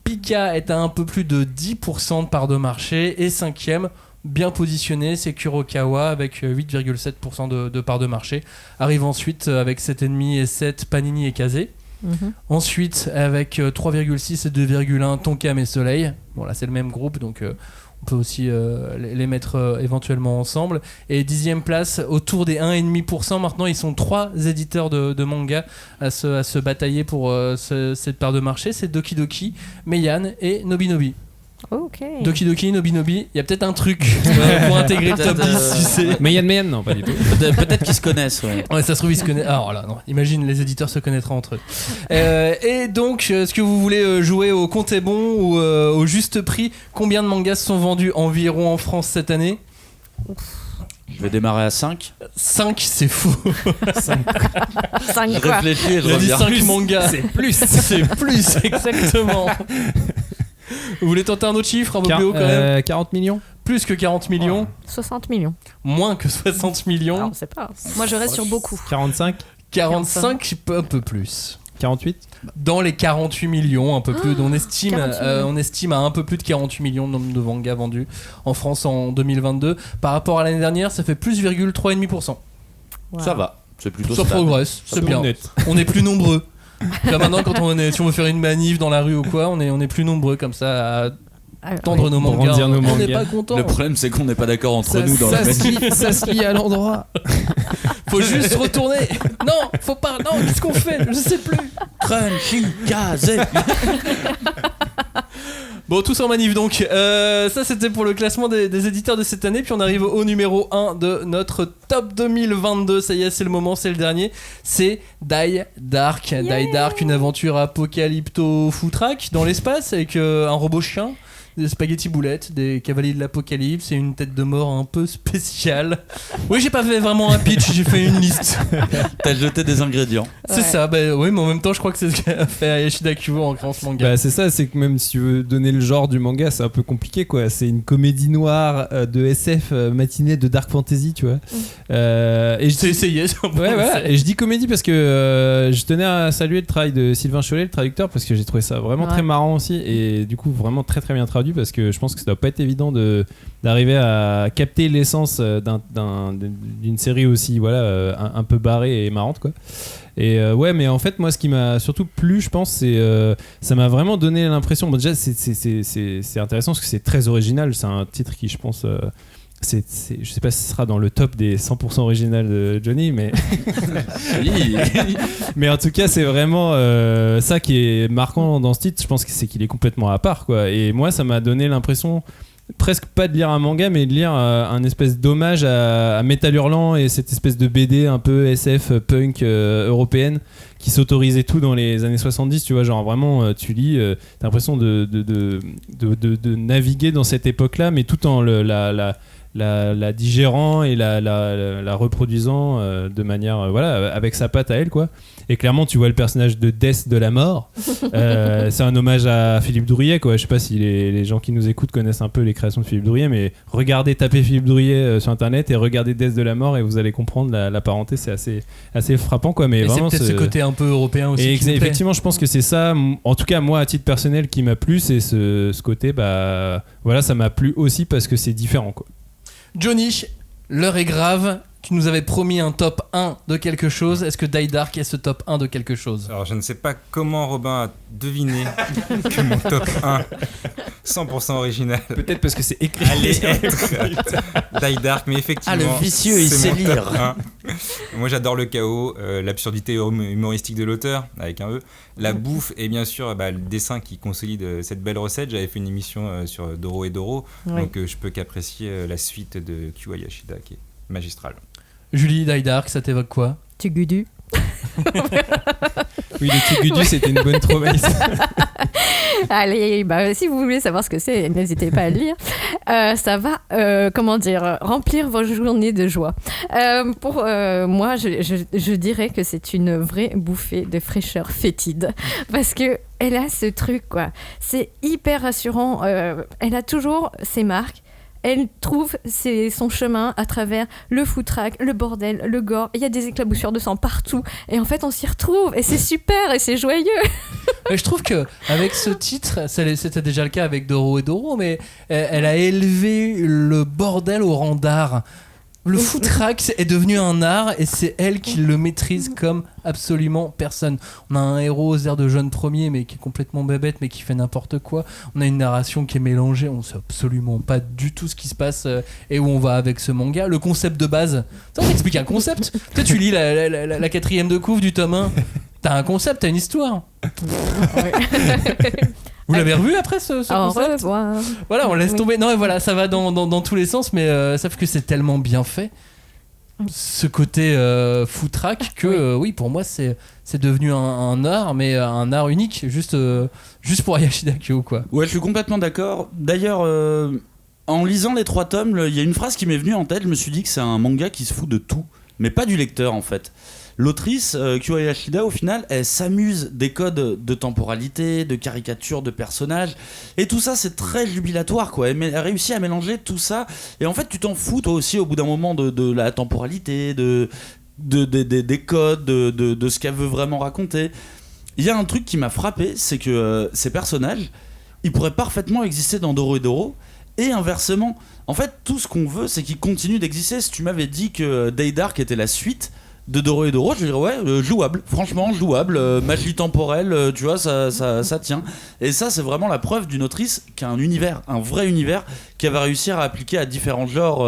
Pika est à un peu plus de 10% de part de marché. Et cinquième, bien positionné, c'est Kurokawa avec 8,7% de part de marché. Arrive ensuite avec 7,5 et 7 Panini et Kazé. Ensuite avec 3,6 et 2,1 Tonkam et Soleil. Bon là c'est le même groupe, donc on peut aussi les mettre éventuellement ensemble. Et 10e place, autour des 1,5%. Maintenant, ils sont 3 éditeurs de manga à se batailler pour cette part de marché. C'est Doki Doki, Meian et Nobinobi. Ok. Doki Doki, Nobi Nobi, il y a peut-être un truc pour intégrer le top 10, tu sais. Mayan, non, pas du tout. Peut-être qu'ils se connaissent. Ouais, ça se trouve, ils se connaissent. Alors là, non, imagine, les éditeurs se connaîtront entre eux. Et donc, est-ce que vous voulez jouer au compte est bon ou au juste prix? Combien de mangas sont vendus environ en France cette année? Je vais démarrer à 5. 5, c'est fou. 5 Je quoi. réfléchis et je Il a dit reviens. 5 mangas. C'est plus. C'est plus, exactement. Vous voulez tenter un autre chiffre un peu plus haut quand même? 40 millions. Plus que 40 millions? 60 millions. Moins que 60 millions? Alors, on sait pas. Moi, je reste sur beaucoup. 45. 45, un peu plus. 48. Dans les 48 millions, un peu plus. On estime, 48 millions. on estime à un peu plus de 48 millions de nombre de mangas vendus en France en 2022. Par rapport à l'année dernière, ça fait plus 3,5%. Wow. Ça va. C'est plutôt Ça stable. progresse, c'est bien. Honnête. On est plus nombreux. Là maintenant, quand si on veut faire une manif dans la rue ou quoi, on est plus nombreux comme ça à tendre Ouais. nos mangas. Brandir nos On n'est mangas. pas content. Le problème, c'est qu'on n'est pas d'accord entre nous dans la ça se lie à l'endroit. Faut juste retourner. Non, faut pas. Non, qu'est-ce qu'on fait? Je sais plus. Crunchy Kazé. Bon, tous en manif donc. Ça, c'était pour le classement des éditeurs de cette année. Puis on arrive au numéro 1 de notre top 2022. Ça y est, c'est le moment, c'est le dernier. C'est Die Dark. Yeah. Die Dark, une aventure apocalypto-footrack dans l'espace avec un robot chien, des spaghettis boulettes, des cavaliers de l'apocalypse et une tête de mort un peu spéciale. Oui, j'ai pas fait vraiment un pitch, j'ai fait une liste. T'as jeté des ingrédients. C'est ça, bah oui, mais en même temps, je crois que c'est ce qu'a fait Ayashida Kubo en créant ce manga. Bah, c'est ça, c'est que même si tu veux donner le genre du manga, c'est un peu compliqué quoi. C'est une comédie noire de SF matinée de dark fantasy, tu vois. Et J'ai essayé. Ouais, voilà. Et je dis comédie parce que je tenais à saluer le travail de Sylvain Chollet, le traducteur, parce que j'ai trouvé ça vraiment très marrant aussi et du coup vraiment très très bien traduit parce que je pense que ça doit pas être évident d'arriver à capter l'essence d'une série aussi voilà un peu barrée et marrante quoi. Et ouais, mais en fait moi ce qui m'a surtout plu, je pense, c'est ça m'a vraiment donné l'impression, bon, déjà c'est intéressant parce que c'est très original, c'est un titre qui je pense je sais pas si ce sera dans le top des 100% original de Johnny, mais mais en tout cas c'est vraiment ça qui est marquant dans ce titre, je pense que c'est qu'il est complètement à part quoi. Et moi ça m'a donné l'impression presque pas de lire un manga mais de lire un espèce d'hommage à Metal Hurlant et cette espèce de BD un peu SF punk européenne qui s'autorisait tout dans les années 70, tu vois, genre vraiment tu lis t'as l'impression de naviguer dans cette époque là mais tout en la digérant et la reproduisant de manière voilà avec sa patte à elle quoi. Et clairement tu vois le personnage de Death de la mort. C'est un hommage à Philippe Drouillet quoi. Je sais pas si les gens qui nous écoutent connaissent un peu les créations de Philippe Drouillet, mais regardez, tapez Philippe Drouillet sur internet et regardez Death de la mort et vous allez comprendre la parenté. C'est assez frappant quoi. Mais et vraiment c'est peut-être ce côté un peu européen aussi. Et effectivement je pense que c'est ça, en tout cas moi à titre personnel, qui m'a plu, c'est ce côté bah voilà, ça m'a plu aussi parce que c'est différent quoi. Johnny, l'heure est grave. Tu nous avais promis un top 1 de quelque chose. Est-ce que Die Dark est ce top 1 de quelque chose? Alors je ne sais pas comment Robin a deviné que mon top 1 100% original peut-être parce que c'est écrit allait être Die Dark, mais effectivement le vicieux il c'est sait mon lire top 1. Moi j'adore le chaos, l'absurdité humoristique de l'auteur avec un E, la bouffe et bien sûr le dessin qui consolide cette belle recette. J'avais fait une émission sur Doro et Doro, donc je peux qu'apprécier la suite de Kyu Ayashida qui est magistrale. Julie, Die Dark, ça t'évoque quoi? Tugudu. Oui, le Tugudu c'était une bonne trouvaille. Allez, bah, si vous voulez savoir ce que c'est, n'hésitez pas à le lire. Ça va, comment dire, remplir vos journées de joie. Pour moi, je dirais que c'est une vraie bouffée de fraîcheur fétide. Parce que elle a ce truc, quoi. C'est hyper rassurant. Elle a toujours ses marques. Elle trouve son chemin à travers le footrack, le bordel, le gore. Il y a des éclaboussures de sang partout. Et en fait, on s'y retrouve. Et c'est super. Et c'est joyeux. Et je trouve que avec ce titre, c'était déjà le cas avec Doro et Doro, mais elle a élevé le bordel au rang d'art. Le footrack est devenu un art et c'est elle qui le maîtrise comme absolument personne. On a un héros aux airs de jeune premier mais qui est complètement bébête mais qui fait n'importe quoi. On a une narration qui est mélangée, on sait absolument pas du tout ce qui se passe et où on va avec ce manga. Le concept de base, ça on explique un concept. Toi tu lis la quatrième de couve du tome 1, t'as un concept, t'as une histoire. Vous l'avez revu après ce Au concept ? revoir. Voilà, on laisse Oui. tomber. Non, et voilà, ça va dans tous les sens, mais sauf que c'est tellement bien fait. Ce côté foutraque que oui, pour moi c'est devenu un art, mais un art unique, juste pour Hayashida Kyo, quoi. Ouais, je suis complètement d'accord. D'ailleurs, en lisant les 3 tomes, il y a une phrase qui m'est venue en tête. Je me suis dit que c'est un manga qui se fout de tout, mais pas du lecteur en fait. L'autrice, Kyo Hayashida, au final, elle s'amuse des codes de temporalité, de caricature de personnages, et tout ça, c'est très jubilatoire, quoi. Elle a réussi à mélanger tout ça, et en fait, tu t'en fous, toi aussi, au bout d'un moment, de la temporalité, des codes, de ce qu'elle veut vraiment raconter. Il y a un truc qui m'a frappé, c'est que ces personnages, ils pourraient parfaitement exister dans Doro et Doro, et inversement. En fait, tout ce qu'on veut, c'est qu'ils continuent d'exister. Si tu m'avais dit que Day Dark était la suite de Doro et Doro, je dirais ouais, jouable, franchement jouable, magie temporelle, tu vois, ça tient. Et ça, c'est vraiment la preuve d'une autrice qui a un univers, un vrai univers, qu'elle va réussir à appliquer à différents genres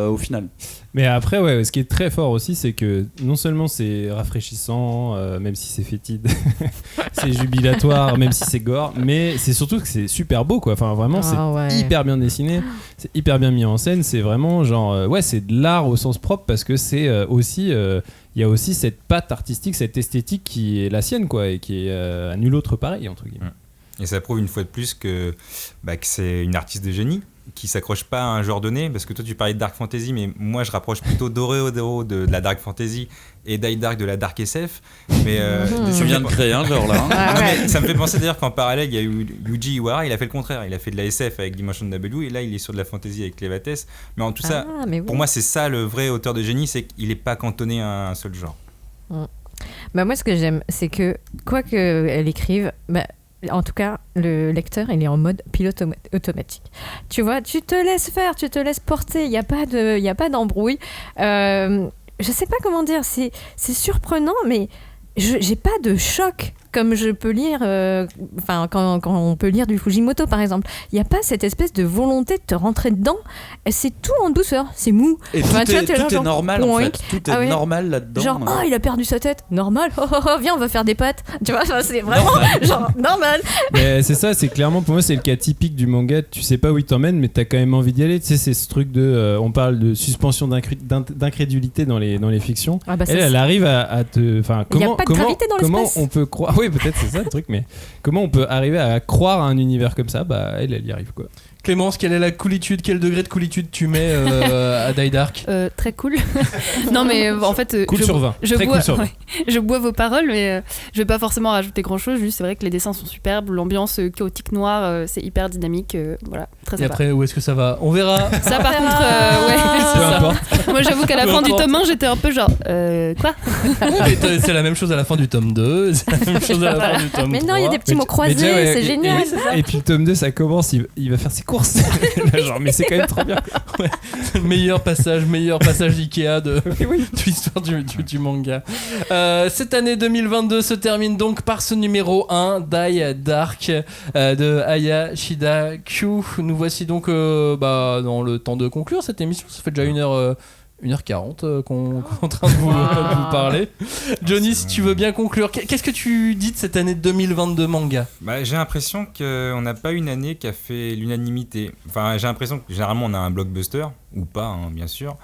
au final. Mais après, ouais, ce qui est très fort aussi, c'est que non seulement c'est rafraîchissant, même si c'est fétide, c'est jubilatoire, même si c'est gore, mais c'est surtout que c'est super beau, quoi. Enfin, vraiment, c'est hyper bien dessiné, c'est hyper bien mis en scène, c'est vraiment genre, ouais, c'est de l'art au sens propre parce que c'est aussi, il y a aussi cette patte artistique, cette esthétique qui est la sienne, quoi, et qui est à nul autre pareil, entre guillemets. Et ça prouve une fois de plus que c'est une artiste de génie qui s'accroche pas à un genre donné, parce que toi tu parlais de Dark Fantasy, mais moi je rapproche plutôt Doro de la Dark Fantasy et Day Dark de la Dark SF. Mais tu viens de créer un genre là. Non, mais ça me fait penser d'ailleurs qu'en parallèle il y a eu Yuji Iwara, il a fait le contraire, il a fait de la SF avec Dimension W et là il est sur de la fantasy avec Clévatès. Mais en tout ça, pour moi c'est ça le vrai auteur de génie, c'est qu'il est pas cantonné à un seul genre. Bah moi ce que j'aime, c'est que quoi qu'elle écrive, en tout cas, le lecteur, il est en mode pilote automatique. Tu vois, tu te laisses faire, tu te laisses porter, il n'y a pas d'embrouille. Je sais pas comment dire, c'est surprenant, mais j'ai pas de choc comme je peux lire, quand on peut lire du Fujimoto par exemple. Il n'y a pas cette espèce de volonté de te rentrer dedans. C'est tout en douceur, c'est mou. Et tout est normal en fait. Tout est normal là-dedans. Genre, il a perdu sa tête, normal. Viens, on va faire des pâtes. Tu vois, c'est vraiment genre normal. Mais c'est ça, c'est clairement pour moi c'est le cas typique du manga. Tu sais pas où il t'emmène, mais t'as quand même envie d'y aller. Tu sais, c'est ce truc de, on parle de suspension d'incrédulité dans les fictions. Elle arrive à te, enfin il n'y a pas de gravité dans l'espace. Comment on peut croire? Oui, peut-être c'est ça le truc, mais comment on peut arriver à croire à un univers comme ça? Elle y arrive, quoi. Clémence, quelle est la coolitude, quel degré de coolitude tu mets à Die Dark? Très cool. Non mais en fait, cool sur 20. Je bois vos paroles, mais je vais pas forcément rajouter grand chose. Juste, c'est vrai que les dessins sont superbes, l'ambiance chaotique noire, c'est hyper dynamique, voilà, très sympa. Et après, où est-ce que ça va? On verra. Ça par contre, ouais. Moi j'avoue qu'à la fin du tome 1, j'étais un peu genre, quoi? C'est la même chose à la fin du tome 2, c'est la même chose à la fin du tome 3. Mais non, il y a des petits mots croisés, c'est génial. Et puis le tome 2, ça commence, il va faire ses courses. Genre, mais c'est quand même trop bien. Ouais, c'est le meilleur passage Ikea de l'histoire du manga. Cette année 2022 se termine donc par ce numéro 1, Die Dark, de Hayashida Kyo. Nous voici donc dans le temps de conclure cette émission. Ça fait déjà 1h40 qu'on est en train de vous parler. Johnny, si tu veux bien conclure, qu'est-ce que tu dis de cette année 2022 manga? J'ai l'impression qu'on n'a pas une année qui a fait l'unanimité. Enfin, j'ai l'impression que généralement on a un blockbuster, ou pas, bien sûr,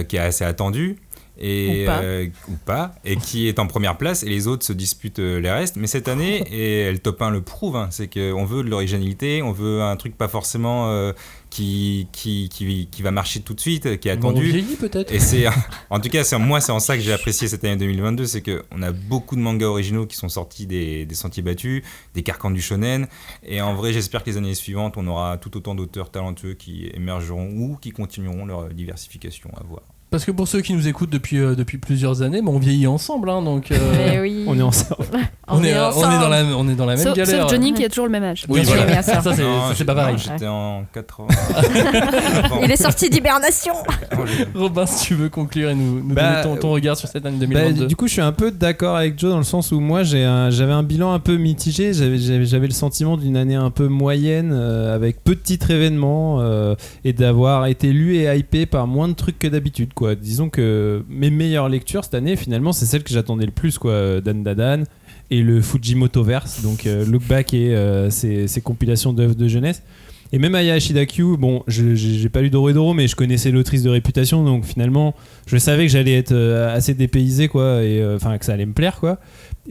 qui est assez attendu. Ou pas, et qui est en première place, et les autres se disputent les restes. Mais cette année, et le top 1 le prouve, c'est qu'on veut de l'originalité, on veut un truc pas forcément qui va marcher tout de suite, qui est attendu. Bon, vieilli peut-être. Et c'est, en tout cas, c'est en ça que j'ai apprécié cette année 2022, c'est qu'on a beaucoup de mangas originaux qui sont sortis des sentiers battus, des carcans du shonen, et en vrai, j'espère que les années suivantes, on aura tout autant d'auteurs talentueux qui émergeront ou qui continueront leur diversification à voir. Parce que pour ceux qui nous écoutent depuis plusieurs années, on vieillit ensemble, donc oui. On est ensemble. On est dans la même galère. Sauf Johnny qui a toujours le même âge. Oui, voilà. Ça c'est pas pareil. J'étais en 80. Il est sorti d'hibernation. Robin, si tu veux conclure et nous donner ton regard sur cette année 2022. Du coup, je suis un peu d'accord avec Joe dans le sens où moi j'avais un bilan un peu mitigé. J'avais le sentiment d'une année un peu moyenne avec peu de titres événements et d'avoir été lu et hypé par moins de trucs que d'habitude. Disons que mes meilleures lectures cette année, finalement, c'est celle que j'attendais le plus, Dan Dadan, et le Fujimotoverse, donc Look Back et ses compilations d'œuvres de jeunesse. Et même Aya Shidaku, bon, j'ai pas lu Doro, mais je connaissais l'autrice de réputation, donc finalement, je savais que j'allais être assez dépaysé, quoi, et enfin que ça allait me plaire, quoi.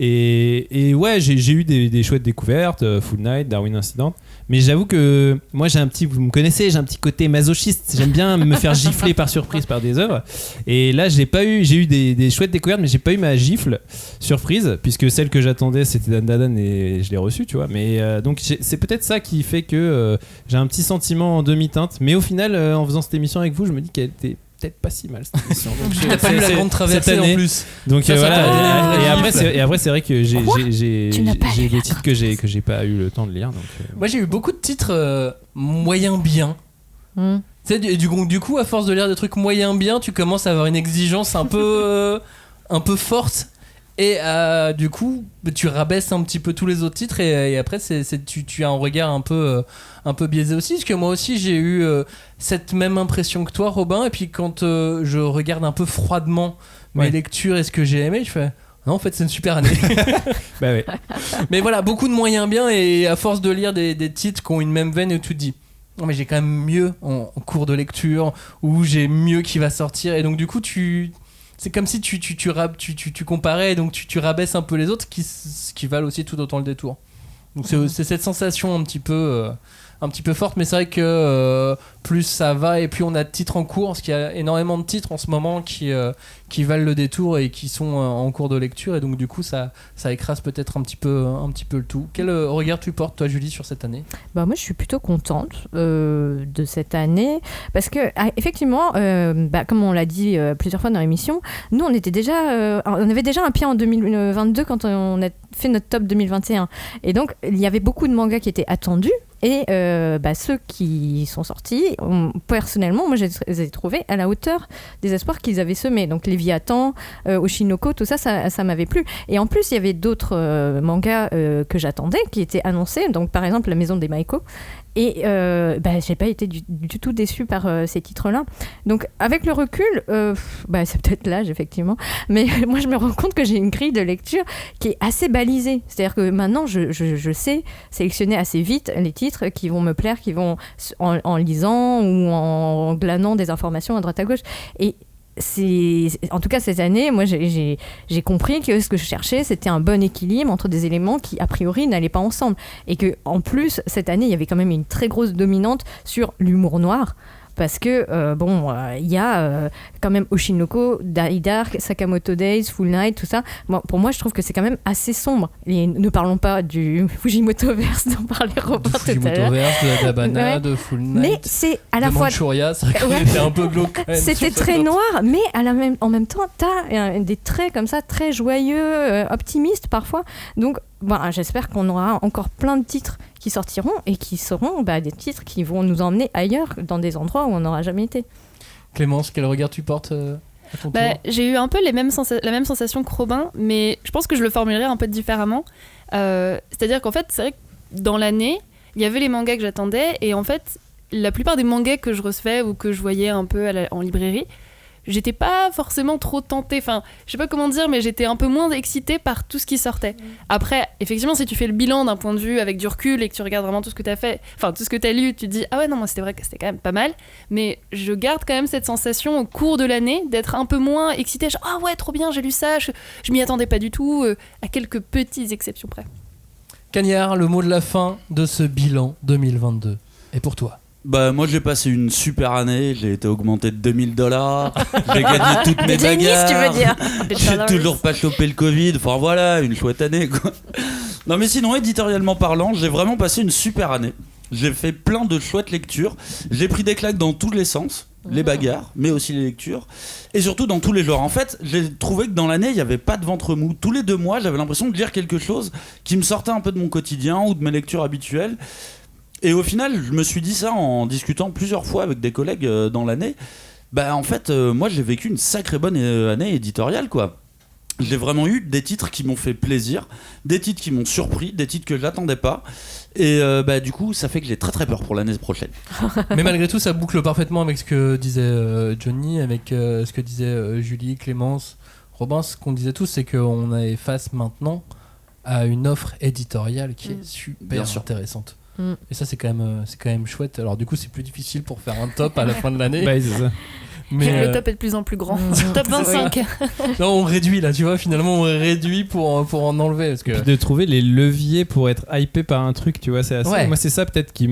Et ouais, j'ai eu des chouettes découvertes, Full Night, Darwin Incident. Mais j'avoue que moi vous me connaissez, j'ai un petit côté masochiste. J'aime bien me faire gifler par surprise par des œuvres. Et là, j'ai eu des chouettes découvertes, mais j'ai pas eu ma gifle surprise, puisque celle que j'attendais, c'était Dan Dadan et je l'ai reçue, tu vois. Mais donc c'est peut-être ça qui fait que j'ai un petit sentiment en demi-teinte. Mais au final, en faisant cette émission avec vous, je me dis qu'elle était peut-être pas si mal cette émission. T'as pas eu la grande traversée en plus. Donc ça, voilà. Et après c'est vrai que j'ai des titres que j'ai pas eu le temps de lire. Donc, moi j'ai eu beaucoup de titres moyens bien. Tu sais, du coup à force de lire des trucs moyens bien, tu commences à avoir une exigence un peu forte. Et du coup, tu rabaisses un petit peu tous les autres titres et après, tu as un regard un peu biaisé aussi. Parce que moi aussi, j'ai eu cette même impression que toi, Robin. Et puis quand je regarde un peu froidement mes lectures et ce que j'ai aimé, je fais... Non, en fait, c'est une super année. Bah ouais. Mais voilà, beaucoup de moyens bien. Et à force de lire des titres qui ont une même veine, et tu te dis... Non, mais j'ai quand même mieux en cours de lecture. Ou j'ai mieux qui va sortir. Et donc, du coup, c'est comme si tu comparais, donc tu rabaisses un peu les autres qui valent aussi tout autant le détour. Donc c'est cette sensation un petit peu forte, mais c'est vrai que plus ça va et plus on a de titres en cours, parce qu'il y a énormément de titres en ce moment qui valent le détour et qui sont en cours de lecture, et donc du coup ça écrase peut-être un petit peu le tout. Quel regard tu portes, toi, Julie, sur cette année ? Bah moi je suis plutôt contente de cette année, parce que effectivement, comme on l'a dit plusieurs fois dans l'émission, nous on avait déjà un pied en 2022 quand on a fait notre top 2021, et donc il y avait beaucoup de mangas qui étaient attendus. Et ceux qui sont sortis, personnellement, moi je les ai trouvés à la hauteur des espoirs qu'ils avaient semés. Donc Léviathan, Oshinoko, tout ça m'avait plu. Et en plus, il y avait d'autres mangas que j'attendais, qui étaient annoncés. Donc par exemple, La Maison des Maiko. Et j'ai pas été du tout déçue par ces titres-là. Donc avec le recul, c'est peut-être l'âge effectivement, mais moi je me rends compte que j'ai une grille de lecture qui est assez balisée. C'est-à-dire que maintenant je sais sélectionner assez vite les titres qui vont me plaire, qui vont en lisant ou en glanant des informations à droite à gauche. Et en tout cas cette année, moi j'ai compris que ce que je cherchais, c'était un bon équilibre entre des éléments qui a priori n'allaient pas ensemble, et que en plus cette année il y avait quand même une très grosse dominante sur l'humour noir, parce que il y a quand même Oshinoko, Die Dark, Sakamoto Days, Full Night, tout ça. Bon, pour moi, je trouve que c'est quand même assez sombre. Et ne parlons pas du Fujimotoverse dont parlait Robin tout à l'heure. Fujimotoverse, de la Dabana, de Full Night. Mais c'est à la fois. Manchuria, c'est vrai qu'on était un peu glauque. C'était très noir, mais en même temps, t'as des traits comme ça, très joyeux, optimistes parfois. Donc, j'espère qu'on aura encore plein de titres qui sortiront et qui seront des titres qui vont nous emmener ailleurs, dans des endroits où on n'aura jamais été. Clémence, quel regard tu portes à ton tour ? J'ai eu un peu la même sensation que Robin, mais je pense que je le formulerai un peu différemment. C'est-à-dire qu'en fait, c'est vrai que dans l'année, il y avait les mangas que j'attendais, et en fait, la plupart des mangas que je recevais ou que je voyais un peu en librairie, j'étais pas forcément trop tentée, enfin je sais pas comment dire, mais j'étais un peu moins excitée par tout ce qui sortait. Après, effectivement, si tu fais le bilan d'un point de vue avec du recul et que tu regardes vraiment tout ce que t'as fait, enfin tout ce que t'as lu, tu te dis ah ouais non, moi c'était vrai que c'était quand même pas mal, mais je garde quand même cette sensation au cours de l'année d'être un peu moins excitée, genre ah ouais trop bien, j'ai lu ça, je m'y attendais pas du tout, à quelques petites exceptions près. Cagnard, le mot de la fin de ce bilan 2022 est pour toi. Moi j'ai passé une super année, j'ai été augmenté de $2000, j'ai gagné toutes mes bagarres, tu veux dire. J'ai toujours pas chopé le Covid, enfin voilà, une chouette année quoi. Non mais sinon, éditorialement parlant, j'ai vraiment passé une super année. J'ai fait plein de chouettes lectures, j'ai pris des claques dans tous les sens, les bagarres, mais aussi les lectures, et surtout dans tous les genres. En fait, j'ai trouvé que dans l'année, il n'y avait pas de ventre mou. Tous les 2 mois, j'avais l'impression de lire quelque chose qui me sortait un peu de mon quotidien ou de mes lectures habituelles. Et au final, je me suis dit ça en discutant plusieurs fois avec des collègues dans l'année. En fait, moi j'ai vécu une sacrée bonne année éditoriale quoi. J'ai vraiment eu des titres qui m'ont fait plaisir, des titres qui m'ont surpris, des titres que je n'attendais pas. Et du coup, ça fait que j'ai très très peur pour l'année prochaine. Mais malgré tout, ça boucle parfaitement avec ce que disait Johnny, avec ce que disait Julie, Clémence, Robin. Ce qu'on disait tous, c'est qu'on est face maintenant a une offre éditoriale qui est super Bien sûr. intéressante. Et ça, c'est quand même chouette. Alors, du coup, c'est plus difficile pour faire un top à la fin de l'année. Bah, c'est ça. Mais Le top est de plus en plus grand. Top 25. non, on réduit là, tu vois. Finalement, on réduit pour en enlever. Parce que... Puis de trouver les leviers pour être hypé par un truc, tu vois, c'est assez... Ouais. Moi, c'est ça peut-être que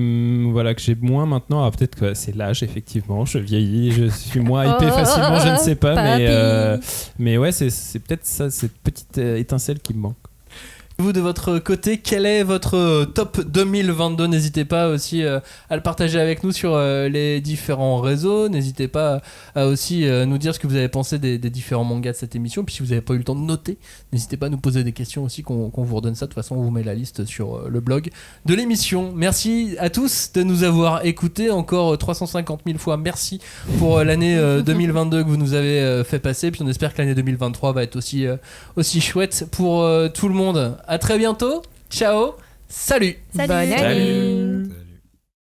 j'ai moins maintenant. Alors, peut-être que c'est l'âge, effectivement. Je vieillis, je suis moins hypé facilement, je ne sais pas. Mais ouais, c'est peut-être ça, cette petite étincelle qui me manque. Vous, de votre côté, quel est votre top 2022 ? N'hésitez pas aussi à le partager avec nous sur les différents réseaux. N'hésitez pas à aussi nous dire ce que vous avez pensé des différents mangas de cette émission. Puis si vous n'avez pas eu le temps de noter, n'hésitez pas à nous poser des questions aussi, qu'on vous redonne ça. De toute façon, on vous met la liste sur le blog de l'émission. Merci à tous de nous avoir écoutés. Encore 350 000 fois merci pour l'année 2022 que vous nous avez fait passer. Puis on espère que l'année 2023 va être aussi chouette pour tout le monde. À très bientôt. Ciao. Salut. Bonne année.